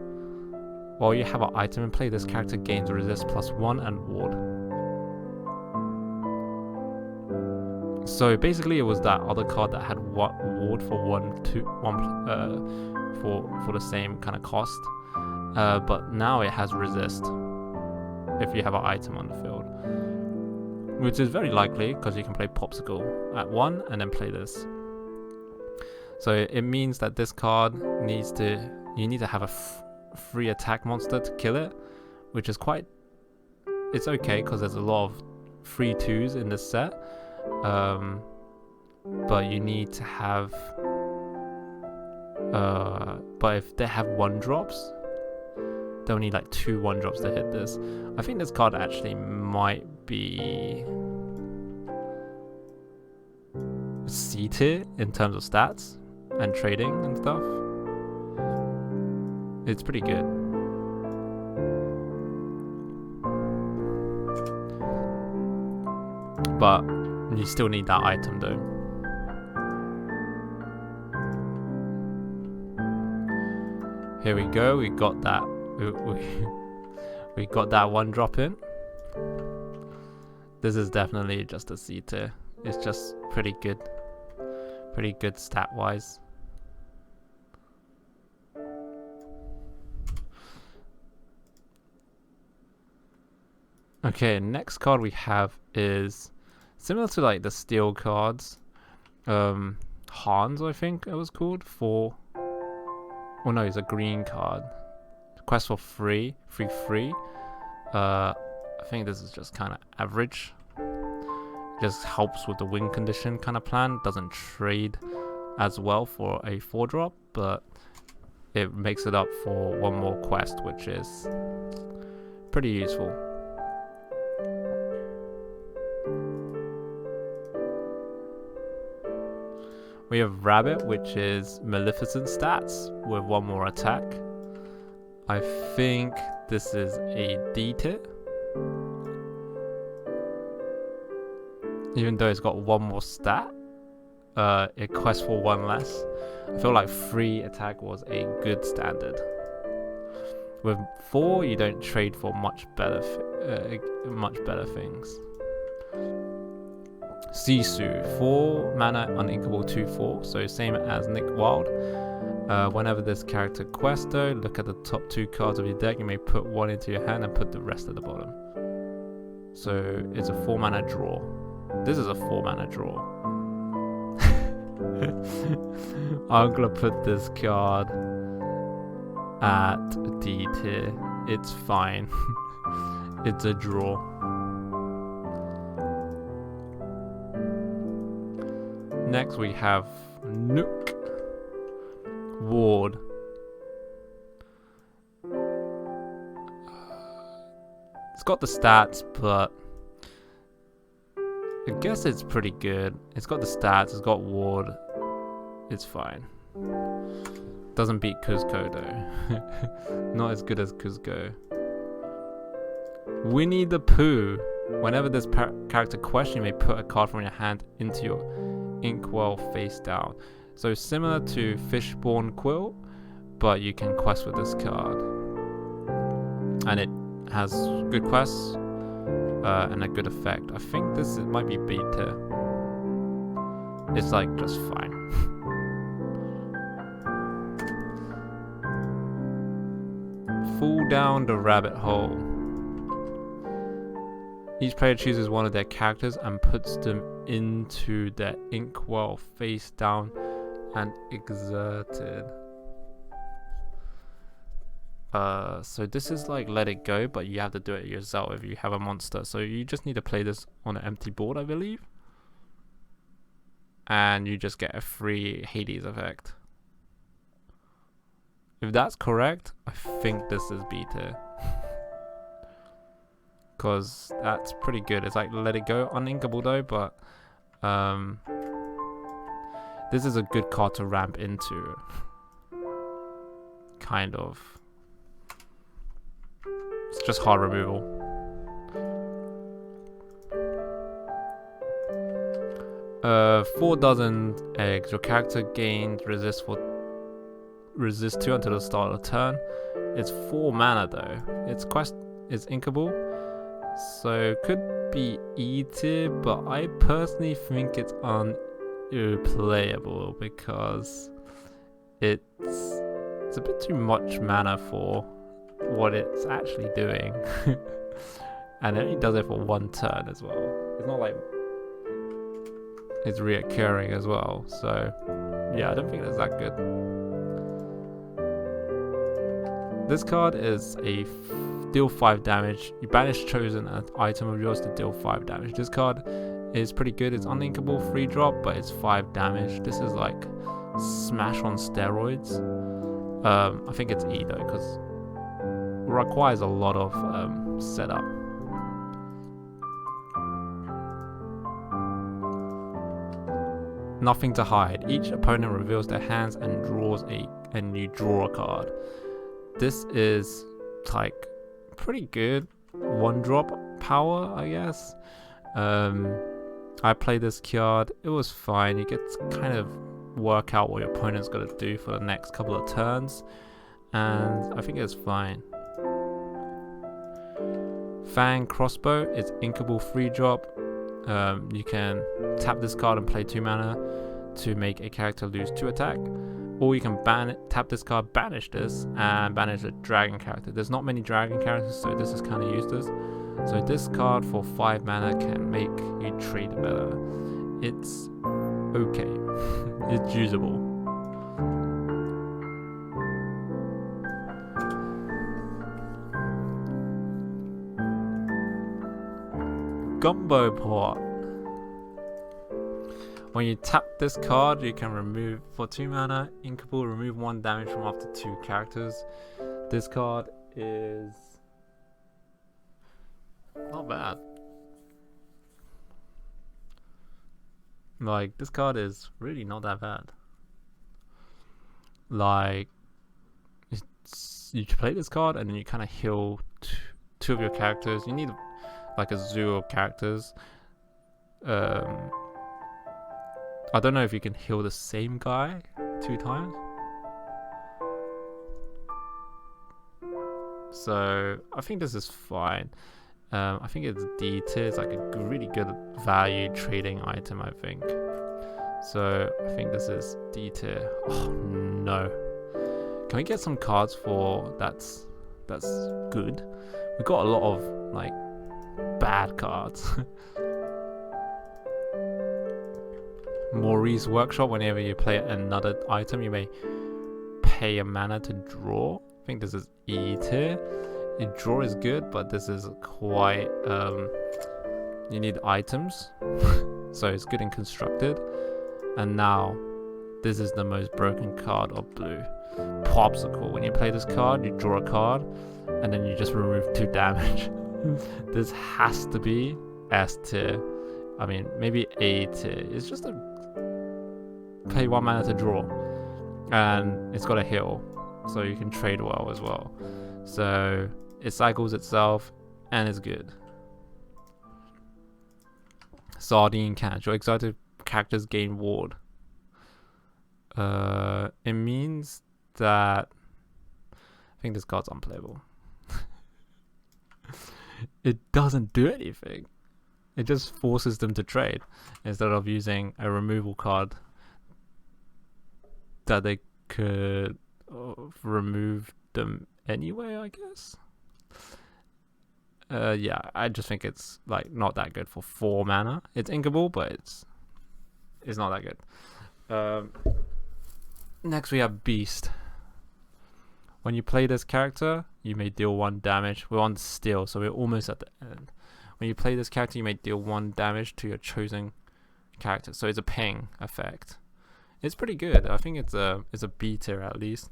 while you have an item in play, this character gains resist +1 and ward. So basically, it was that other card that had ward for for the same kind of cost, but now it has resist if you have an item on the field, which is very likely because you can play Popsicle at 1 and then play this. So it means that this card you need to have a free attack monster to kill it, which is it's okay because there's a lot of free 2s in this set. But you need to have but if they have 1-drops, they'll need like 2 1-drops to hit this. I think this card actually might be C tier in terms of stats and trading and stuff. It's pretty good. But you still need that item though. Here we go. We got that. We got that 1-drop in. This is definitely just a C tier. It's just pretty good stat wise. Okay, next card we have is similar to like the steel cards. Hans, I think it was called. Oh no, it's a green card. Quest for free. I think this is just kind of average. Just helps with the win condition kind of plan. Doesn't trade as well for a 4-drop, but it makes it up for 1 more quest, which is pretty useful. We have Rabbit, which is Maleficent stats with 1 more attack. I think this is a D tier. Even though it's got 1 more stat, it quests for 1 less. I feel like free attack was a good standard. With 4, you don't trade for much better things. Sisu, 4 mana uninkable 2/4, so same as Nick Wild. Whenever this character quests though, look at the top 2 cards of your deck. You may put 1 into your hand and put the rest at the bottom. So it's a 4 mana draw. This is a 4 mana draw. I'm gonna put this card at D tier. It's fine. It's a draw. Next we have Nook Ward. It's got the stats, but I guess it's pretty good. It's got the stats, it's got Ward. It's fine. Doesn't beat Kuzco though. Not as good as Kuzco. Winnie the Pooh. Whenever this character question, you may put a card from your hand into your inkwell face down. So similar to Fishborn Quill, but you can quest with this card. And it has good quests and a good effect. I think this might be beta. It's like just fine. Fall down the rabbit hole. Each player chooses one of their characters and puts them into their inkwell face down and exerted. So this is like Let It Go, but you have to do it yourself if you have a monster. So you just need to play this on an empty board, I believe. And you just get a free Hades effect. If that's correct, I think this is beta. Because that's pretty good. It's like Let It Go, uninkable though, but this is a good card to ramp into. Kind of. It's just hard removal. Four dozen eggs. Your character gains resist 2 until the start of the turn. It's 4 mana though. Its quest is inkable, so could be E tier, but I personally think it's unplayable because it's a bit too much mana for what it's actually doing. And it only does it for 1 turn as well. It's not like it's reoccurring as well, so yeah, I don't think it's that good. This card is a deal 5 damage. You banish chosen item of yours to deal 5 damage. This card is pretty good. It's uninkable, free drop, but it's 5 damage. This is like Smash on steroids. I think it's E though, because it requires a lot of setup. Nothing to hide. Each opponent reveals their hands and you draw a card. This is like pretty good 1-drop power, I guess. I played this card. It was fine. You get to kind of work out what your opponent's got to do for the next couple of turns, and I think it's fine. Fang Crossbow is inkable, free drop. You can tap this card and play 2 mana to make a character lose 2 attack, or you can tap this card, banish this, and banish a dragon character. There's not many dragon characters, so this is kind of useless. So this card for 5 mana can make you trade better. It's okay. It's usable. Gumbo Pot. When you tap this card, you can remove, for 2 mana, inkable, remove 1 damage from up to 2 characters. This card is not bad. Like, this card is really not that bad. Like, you play this card and then you kind of heal 2 of your characters. You need like a zoo of characters. I don't know if you can heal the same guy 2 times. So I think this is fine. I think it's D tier. It's like a really good value trading item, I think. So I think this is D tier. Oh no. Can we get some cards for that's good? We got a lot of like bad cards. Maurice Workshop. Whenever you play another item, you may pay a mana to draw. I think this is E tier. The draw is good, but this is quite you need items. So it's good and constructed. And now this is the most broken card of blue. Popsicle. When you play this card, you draw a card and then you just remove 2 damage. This has to be S tier. I mean, maybe A tier. It's just a pay 1 mana to draw, and it's got a heal, so you can trade well as well. So it cycles itself, and it's good. Sardine Catch. Your exotic characters gain ward. It means that I think this card's unplayable. It doesn't do anything. It just forces them to trade instead of using a removal card that they could remove them anyway, I guess. Yeah, I just think it's like not that good for 4 mana. It's inkable, but it's not that good. Next we have Beast. When you play this character, you may deal 1 damage. We're on Steel, so we're almost at the end. When you play this character, you may deal 1 damage to your chosen character. So it's a ping effect. It's pretty good. I think it's a B tier at least.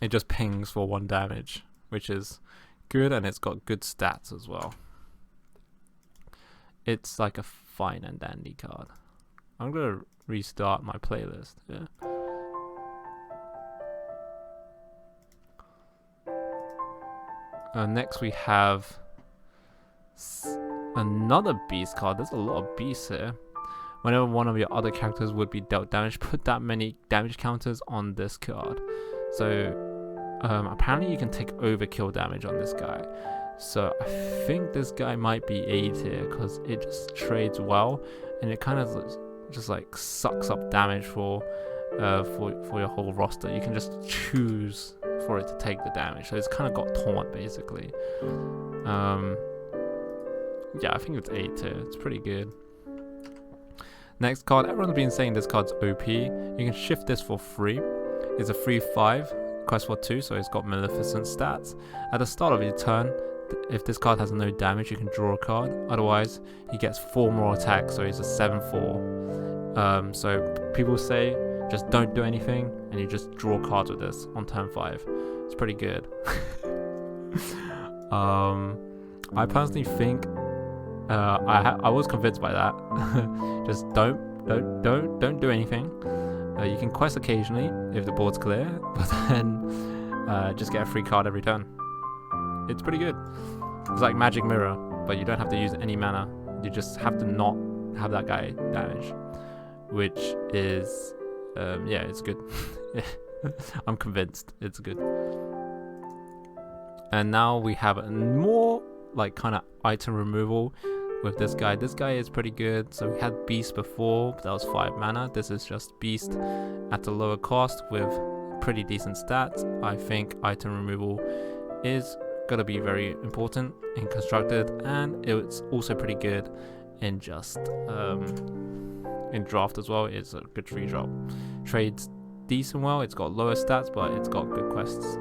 It just pings for 1 damage, which is good, and it's got good stats as well. It's like a fine and dandy card. I'm gonna restart my playlist. Yeah. Next we have another beast card. There's a lot of beasts here. Whenever one of your other characters would be dealt damage, put that many damage counters on this card. So apparently you can take overkill damage on this guy. So I think this guy might be A tier because it just trades well, and it kind of just like sucks up damage for your whole roster. You can just choose for it to take the damage, so it's kind of got taunt basically. Yeah, I think it's A tier. It's pretty good. Next card, everyone's been saying this card's OP. You can shift this for free. It's a free 5, quest for 2, so it's got Maleficent stats. At the start of your turn, if this card has no damage, you can draw a card. Otherwise, he gets 4 more attacks, so he's a 7/4. So people say just don't do anything, and you just draw cards with this on turn 5. It's pretty good. I personally think I was convinced by that. Just don't do anything. You can quest occasionally if the board's clear, but then just get a free card every turn. It's pretty good. It's like Magic Mirror, but you don't have to use any mana. You just have to not have that guy damage, which is yeah, it's good. I'm convinced it's good. And now we have more like kind of item removal with this guy. This guy is pretty good. So we had Beast before, that was 5 mana. This is just Beast at a lower cost with pretty decent stats. I think item removal is gonna be very important in Constructed, and it's also pretty good in just in Draft as well. It's a good 3-drop. Trades decent well. It's got lower stats, but it's got good quests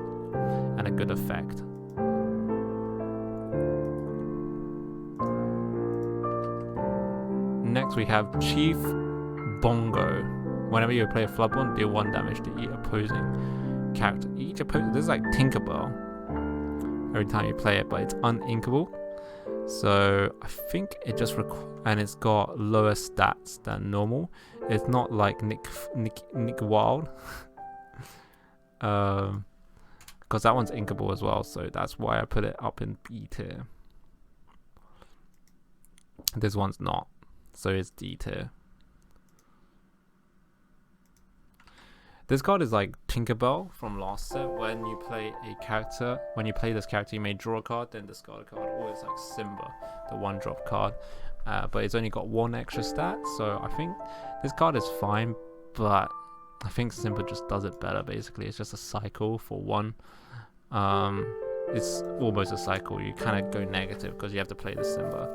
and a good effect. Next we have Chief Bongo. Whenever you play a Floodborn, deal 1 damage to each opposing character. This is like Tinkerbell every time you play it, but it's uninkable. So I think it just and it's got lower stats than normal. It's not like Nick Wild, because that one's inkable as well. So that's why I put it up in B tier. This one's not, so it's D tier. This card is like Tinkerbell from last set. When you play this character, you may draw a card, then discard a card. Or it's like Simba, the 1-drop card. But it's only got 1 extra stat, so I think this card is fine, but I think Simba just does it better, basically. It's just a cycle for 1. It's almost a cycle. You kind of go negative because you have to play the Simba.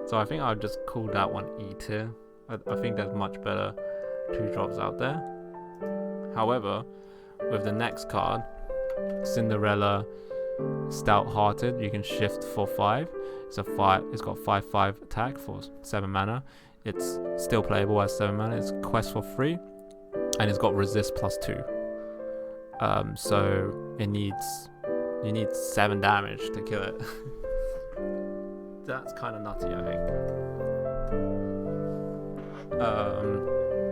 So I think I'll just call that one E tier. I think there's much better 2-drops out there. However, with the next card, Cinderella Stout-Hearted, you can shift for 5. It's got 5/5 attack for 7 mana. It's still playable as 7 mana. It's quest for free, and it's got resist +2. So you need 7 damage to kill it. That's kind of nutty, I think.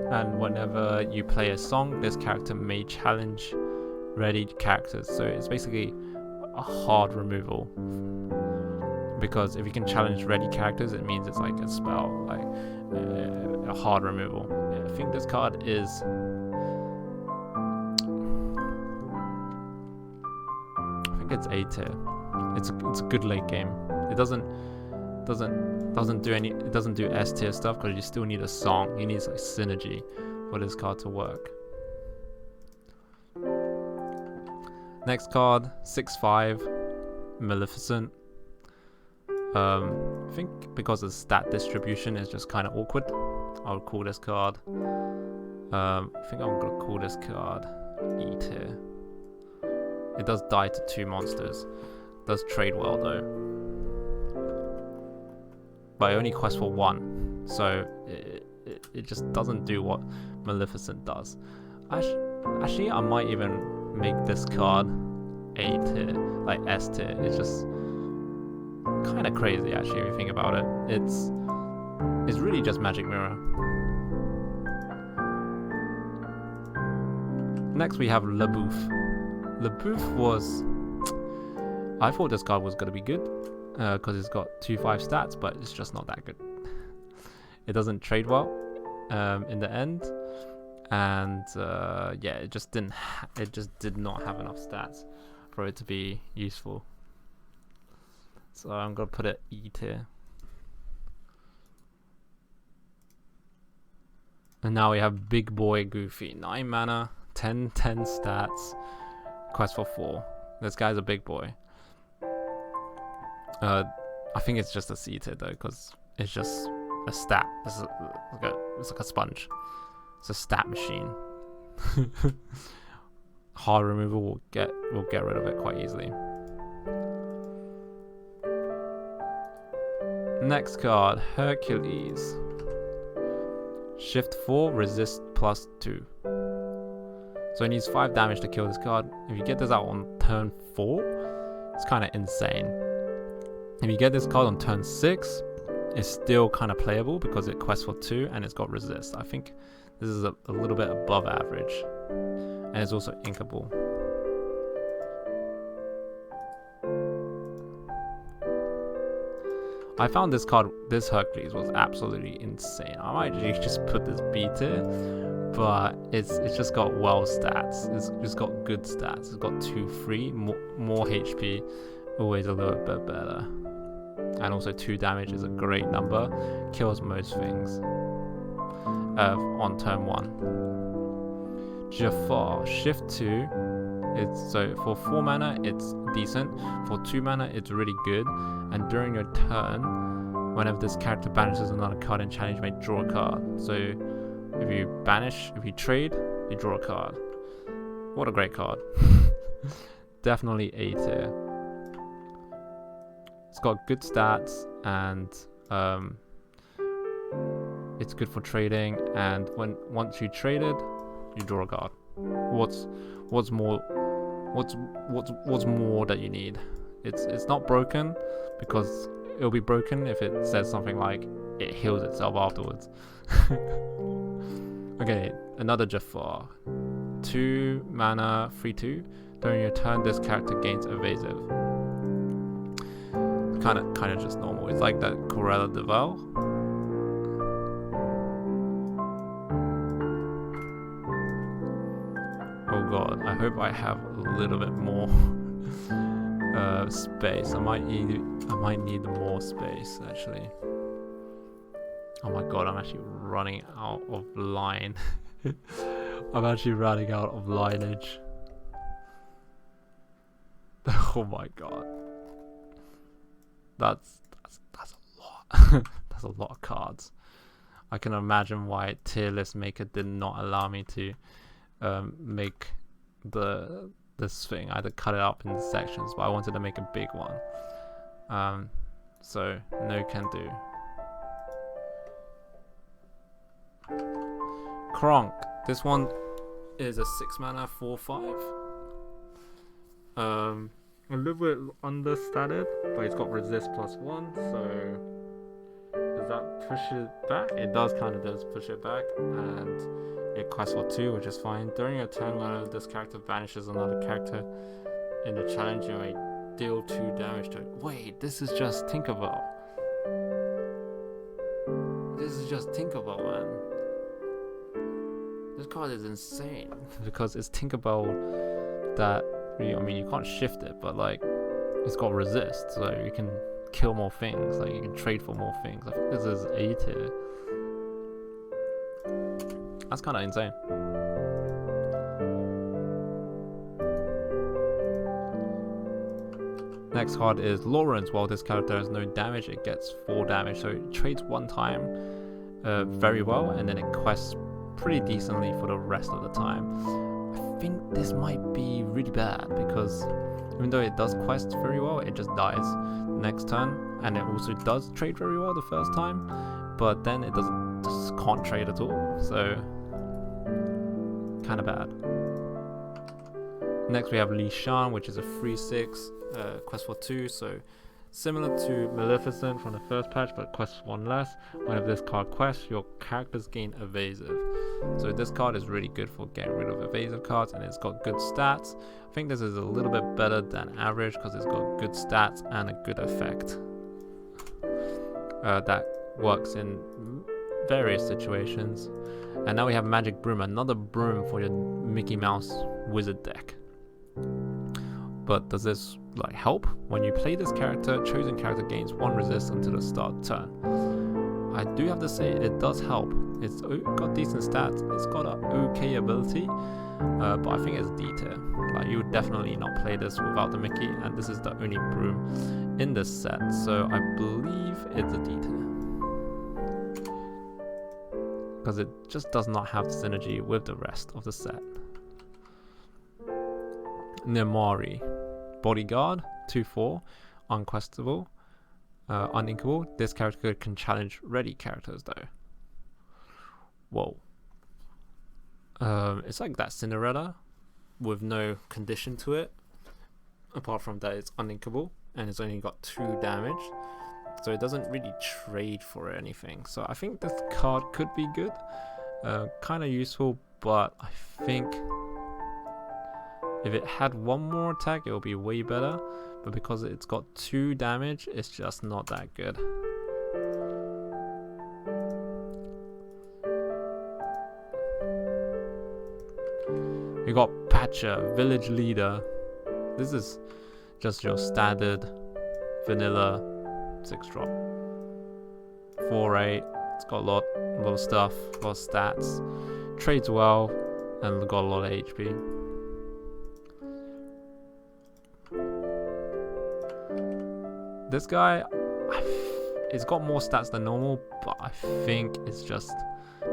And whenever you play a song, this character may challenge ready characters. So it's basically a hard removal. Because if you can challenge ready characters, it means it's like a spell, like a hard removal. I think this card is... I think it's A tier. It's a good late game. It doesn't do S tier stuff because you still need a song. You need like synergy for this card to work. Next card, 6/5, Maleficent. I think because the stat distribution is just kind of awkward, I would call this card. I think I'm gonna call this card E tier. It does die to 2 monsters. Does trade well though. But I only quest for 1, so it just doesn't do what Maleficent does. Actually, I might even make this card A tier, like S tier. It's just kind of crazy actually if you think about it. It's really just Magic Mirror. Next we have LaBouffe. LaBouffe was... I thought this card was going to be good because it's got 2/5 stats, but it's just not that good. It doesn't trade well in the end, and yeah, it just did not have enough stats for it to be useful. So I'm gonna put it E tier. And now we have Big Boy Goofy. 9 mana, 10 stats, quest for 4. This guy's a big boy. I think it's just a C tier though, because it's just a stat. It's like a sponge. It's a stat machine. Hard removal will get rid of it quite easily. Next card, Hercules. Shift 4, resist +2. So it needs 5 damage to kill this card. If you get this out on turn 4, it's kind of insane. If you get this card on turn 6, it's still kind of playable because it quests for 2 and it's got resist. I think this is a little bit above average. And it's also inkable. I found this card, this Hercules, was absolutely insane. I might just put this B tier, but it's just got well stats. It's just got good stats. It's got 2 free, more HP, always a little bit better. And also 2 damage is a great number. Kills most things on turn 1. Jafar, shift 2. So for 4 mana it's decent, for 2 mana it's really good, and during your turn, whenever this character banishes another card in challenge, you may draw a card. So if you trade, you draw a card. What a great card. Definitely A tier. It's got good stats, and it's good for trading, and once you traded, you draw a card. What's more that you need? It's not broken, because it'll be broken if it says something like it heals itself afterwards. Okay, another Jafar. 2 mana, 3/2. During your turn, this character gains evasive. Kind of just normal. It's like that Corella Deval. Oh god, I hope I have a little bit more space. I might need more space actually. Oh my god, I'm actually running out of line. I'm actually running out of lineage. Oh my god. That's a lot. That's a lot of cards. I can imagine why tier list maker did not allow me to make this thing. I had to cut it up in sections, but I wanted to make a big one. So no can do. Kronk. This one is a 6 mana 4/5. A little bit understated, but it's got resist +1, so does that push it back? It does, kind of does push it back, and it quests for 2, which is fine. During your turn, when this character banishes another character in the challenge, you may deal 2 damage to it. Wait, this is just Tinkerbell. This is just Tinkerbell, man. This card is insane because it's Tinkerbell that, I mean, you can't shift it, but like, it's got resist, so you can kill more things, like you can trade for more things. I think this is A tier. That's kind of insane. Next card is Lawrence. While this character has no damage, it gets 4 damage, so it trades 1 time very well, and then it quests pretty decently for the rest of the time. I think this might be really bad because even though it does quest very well, it just dies next turn, and it also does trade very well the first time, but then it just can't trade at all, so kind of bad. Next we have Li Shan, which is a 3/6 quest for 2, so similar to Maleficent from the first patch, but quests 1 less. Whenever this card quests, your characters gain evasive. So this card is really good for getting rid of evasive cards, and it's got good stats. I think this is a little bit better than average because it's got good stats and a good effect that works in various situations. And now we have Magic Broom, another broom for your Mickey Mouse wizard deck. But does this like help? When you play this character, chosen character gains 1 resist until the start turn. I do have to say it does help. It's got decent stats, it's got an okay ability, but I think it's D tier. Like, you would definitely not play this without the Mickey, and this is the only broom in this set, so I believe it's a D tier. Because it just does not have synergy with the rest of the set. Nemari. Bodyguard, 2/4, unquestable, uninkable. This character can challenge ready characters though. Whoa. It's like that Cinderella with no condition to it. Apart from that, it's uninkable and it's only got 2 damage. So it doesn't really trade for anything. So I think this card could be good. Kind of useful, but I think if it had 1 more attack, it would be way better. But because it's got 2 damage, it's just not that good. We got Patcher, Village Leader. This is just your standard vanilla 6-drop. 4/8. It's got a lot of stuff, a lot of stats. Trades well, and got a lot of HP. This guy, it's got more stats than normal, but I think it's just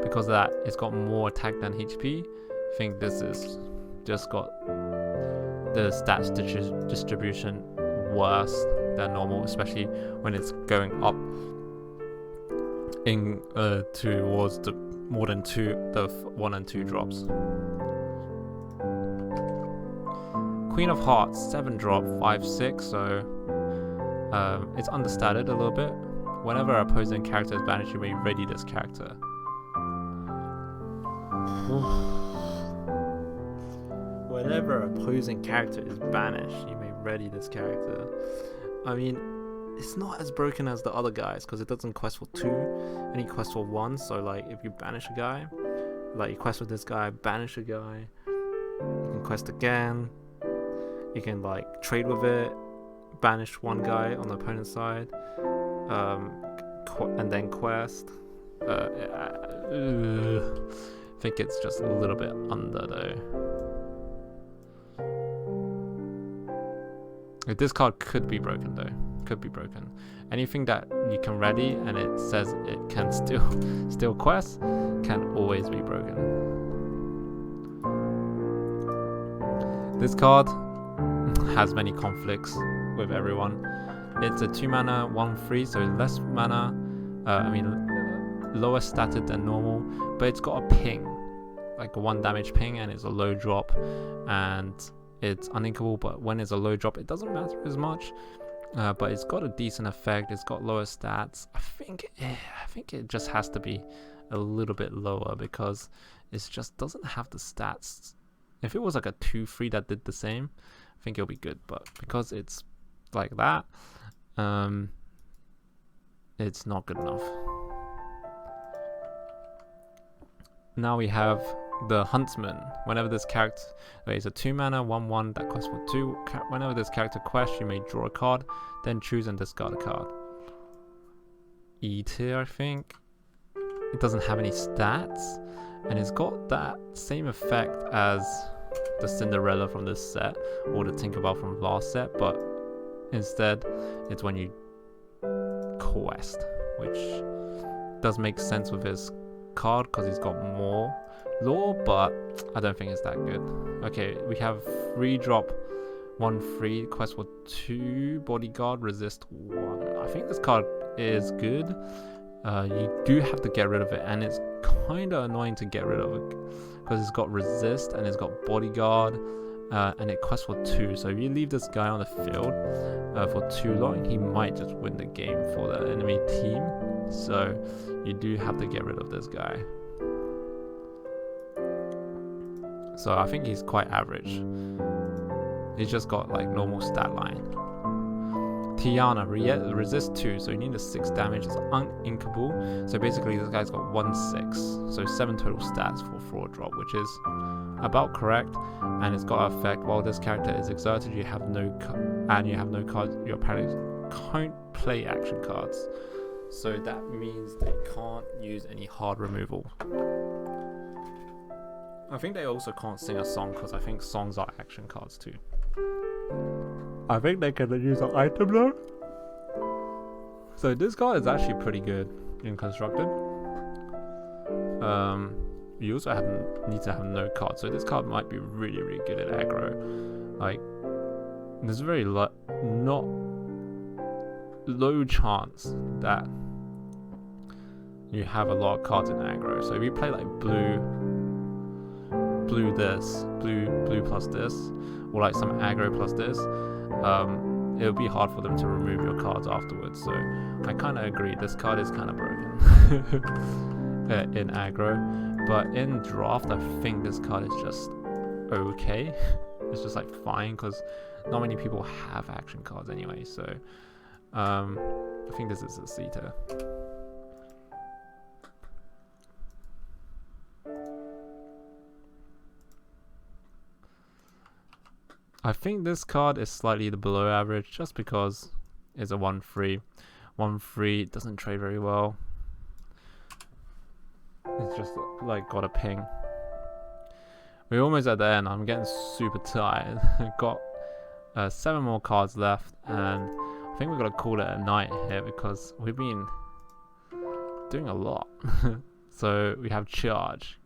because of that it's got more attack than HP. I think this is just got the stats distribution worse than normal, especially when it's going up in towards the more than 1 and 2 drops. Queen of Hearts, 7-drop, 5/6, so it's understated a little bit. Whenever an opposing character is banished, you may ready this character. Whenever an opposing character is banished, you may ready this character. I mean, it's not as broken as the other guys because it doesn't quest for 2, and it quests for 1. So like, if you banish a guy, like you quest with this guy, banish a guy, you can quest again. You can like trade with it, banish 1 guy on the opponent's side, and then quest. I think it's just a little bit under though. This card could be broken though. Could be broken. Anything that you can ready and it says it can still quest can always be broken. This card has many conflicts with everyone. It's a 2 mana 1/3, so less mana. Lower statted than normal, but it's got a ping, like a 1 damage ping, and it's a low drop, and it's uninkable. But when it's a low drop, it doesn't matter as much. But it's got a decent effect. It's got lower stats. I think it just has to be a little bit lower because it just doesn't have the stats. If it was like a 2-3 that did the same, I think it'll be good. But because it's like that, it's not good enough. Now we have the Huntsman. Whenever this character, it's a 2-mana 1/1 that costs for 2. Whenever this character quests, you may draw a card, then choose and discard a card. E tier, I think. It doesn't have any stats, and it's got that same effect as the Cinderella from this set or the Tinkerbell from last set, but instead it's when you quest, which does make sense with his card because he's got more lore, but I don't think it's that good. Okay, we have 3-drop 1/3 quest for 2 bodyguard, resist 1. I think this card is good. You do have to get rid of it, and it's kind of annoying to get rid of it because it's got resist and it's got bodyguard, and it quests for 2. So if you leave this guy on the field for too long, he might just win the game for the enemy team. So you do have to get rid of this guy. So I think he's quite average. He's just got like normal stat line. Tiana, resist 2, so you need a 6 damage. It's uninkable. So basically this guy's got 1/6, so 7 total stats for 4-drop, which is about correct. And it's got an effect while this character is exerted, you have no cards. Your opponents can't play action cards, so that means they can't use any hard removal. I think they also can't sing a song because I think songs are action cards too. I think they can use an item though. So this card is actually pretty good in constructed. You also need to have no card, so this card might be really, really good at aggro. Like, there's a very not low chance that you have a lot of cards in aggro. So if you play like blue plus this, or like some aggro plus this, it'll be hard for them to remove your cards afterwards. So I kind of agree, this card is kind of broken in aggro, but in draft I think this card is just okay. It's just like fine because not many people have action cards anyway. So I think this is a C tier. I think this card is slightly below average just because it's a 1/3. 1/3 doesn't trade very well. It's just like got a ping. We're almost at the end. I'm getting super tired. Got 7 more cards left, and I think we're gonna call it a night here because we've been doing a lot. So we have charge.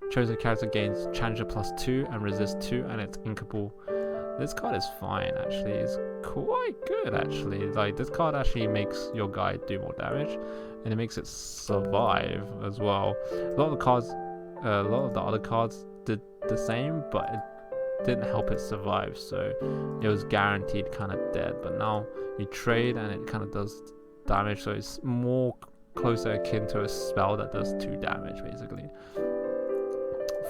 Chosen character gains challenger +2 and resist 2, and it's inkable. This card is fine actually, it's quite good actually. Like, this card actually makes your guy do more damage, and it makes it survive as well. A lot of the other cards did the same, but it didn't help it survive, so it was guaranteed kind of dead. But now you trade and it kind of does damage, so it's more closer akin to a spell that does 2 damage basically.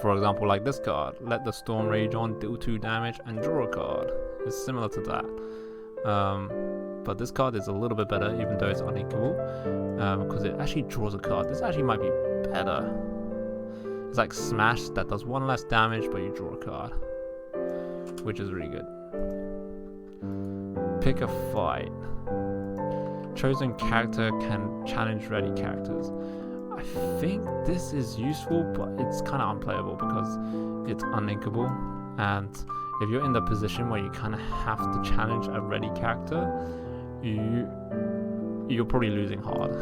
For example, like this card, let the storm rage on, deal 2 damage and draw a card. It's similar to that, but this card is a little bit better even though it's uninkable, because it actually draws a card. This actually might be better. It's like smash that does 1 less damage but you draw a card, which is really good. Pick a fight. Chosen character can challenge ready characters. I think this is useful, but it's kind of unplayable because it's uninkable, and if you're in the position where you kind of have to challenge a ready character, you're probably losing hard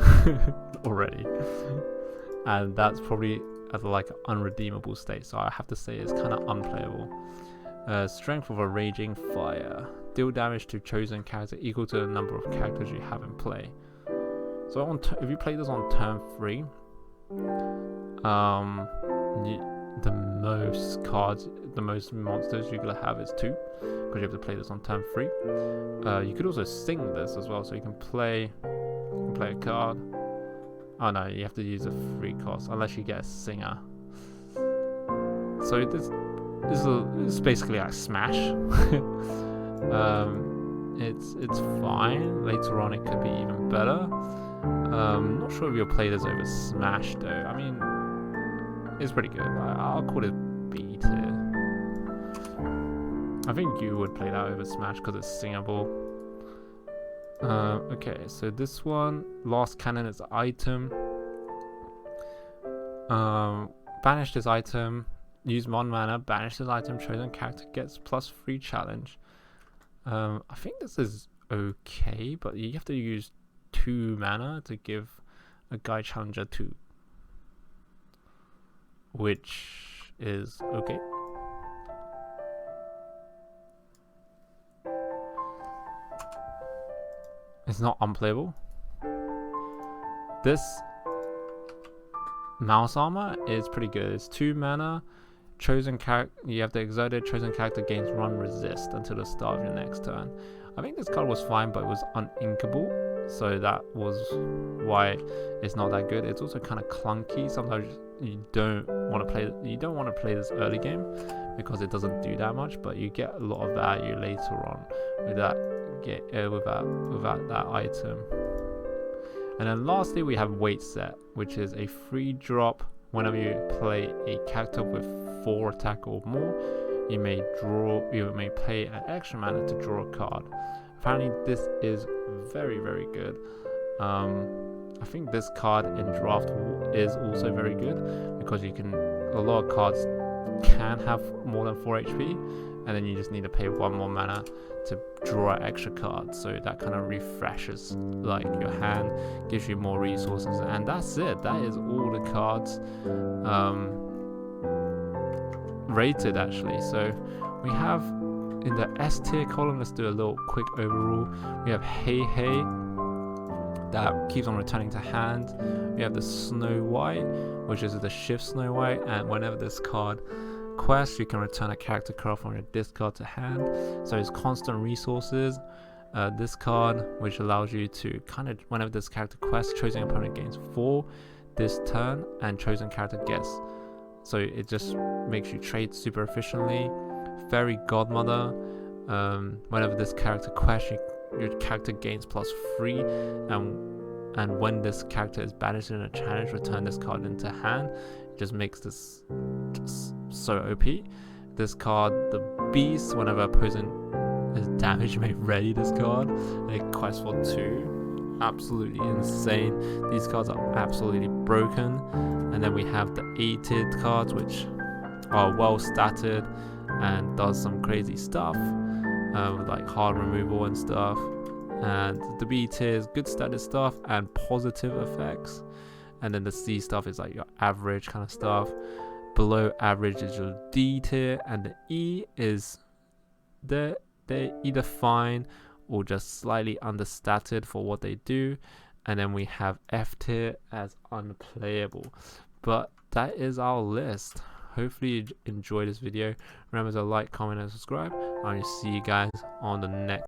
already, and that's probably at like an unredeemable state, so I have to say it's kind of unplayable. Strength of a raging fire. Deal damage to chosen character equal to the number of characters you have in play. So if you play this on turn 3, the most monsters you're gonna have is 2, because you have to play this on turn 3. You could also sing this as well, so you can play a card, Oh no, you have to use a free cost unless you get a singer. So this is basically like Smash. It's fine. Later on, it could be even better. Not sure if you'll play this over Smash though. I mean, it's pretty good. I'll call it B tier. I think you would play that over Smash because it's singable. Okay, so this one, Lost Cannon is an item. Banish this item. Use 1 mana. Banish this item. Chosen character gets +3 challenge. I think this is okay, but you have to use 2 mana to give a guy challenger 2, which is okay. It's not unplayable. This mouse armor is pretty good. It's 2 mana. Chosen character, you have to exert it. Chosen character gains run resist until the start of your next turn. I think this card was fine, but it was uninkable, so that was why it's not that good. It's also kind of clunky. Sometimes you don't want to play. You don't want to play this early game because it doesn't do that much, but you get a lot of value later on with that. Without that item. And then lastly, we have Weight Set, which is a free drop. Whenever you play a character with 4 attack or more, you may pay an extra mana to draw a card. Apparently this is very, very good. I think this card in draft is also very good because a lot of cards can have more than 4 HP, and then you just need to pay 1 more mana to draw an extra card, so that kind of refreshes like your hand, gives you more resources, and that's it. That is all the cards rated actually. So we have in the S tier column, let's do a little quick overall. We have Hey Hey, that keeps on returning to hand. We have the Snow White, which is the Shift Snow White, and whenever this card quest, you can return a character card from your discard to hand, so it's constant resources. This card, which allows you to whenever this character quest, chosen opponent gains 4 this turn, and chosen character gets, so it just makes you trade super efficiently. Fairy Godmother, whenever this character quest, your character gains +3, and when this character is banished in a challenge, return this card into hand. It just makes this just so OP. This card, the Beast, whenever opponent is damaged, you may ready this card. And it quests for 2. Absolutely insane. These cards are absolutely broken. And then we have the A-tiered cards, which are well statted and does some crazy stuff with like hard removal and stuff. And the B tier is good status stuff and positive effects. And then the C stuff is like your average kind of stuff. Below average is your D tier, and the E is they're either fine or just slightly understated for what they do. And then we have F tier as unplayable. But that is our list. Hopefully you enjoyed this video. Remember to like, comment, and subscribe. I'll see you guys on the next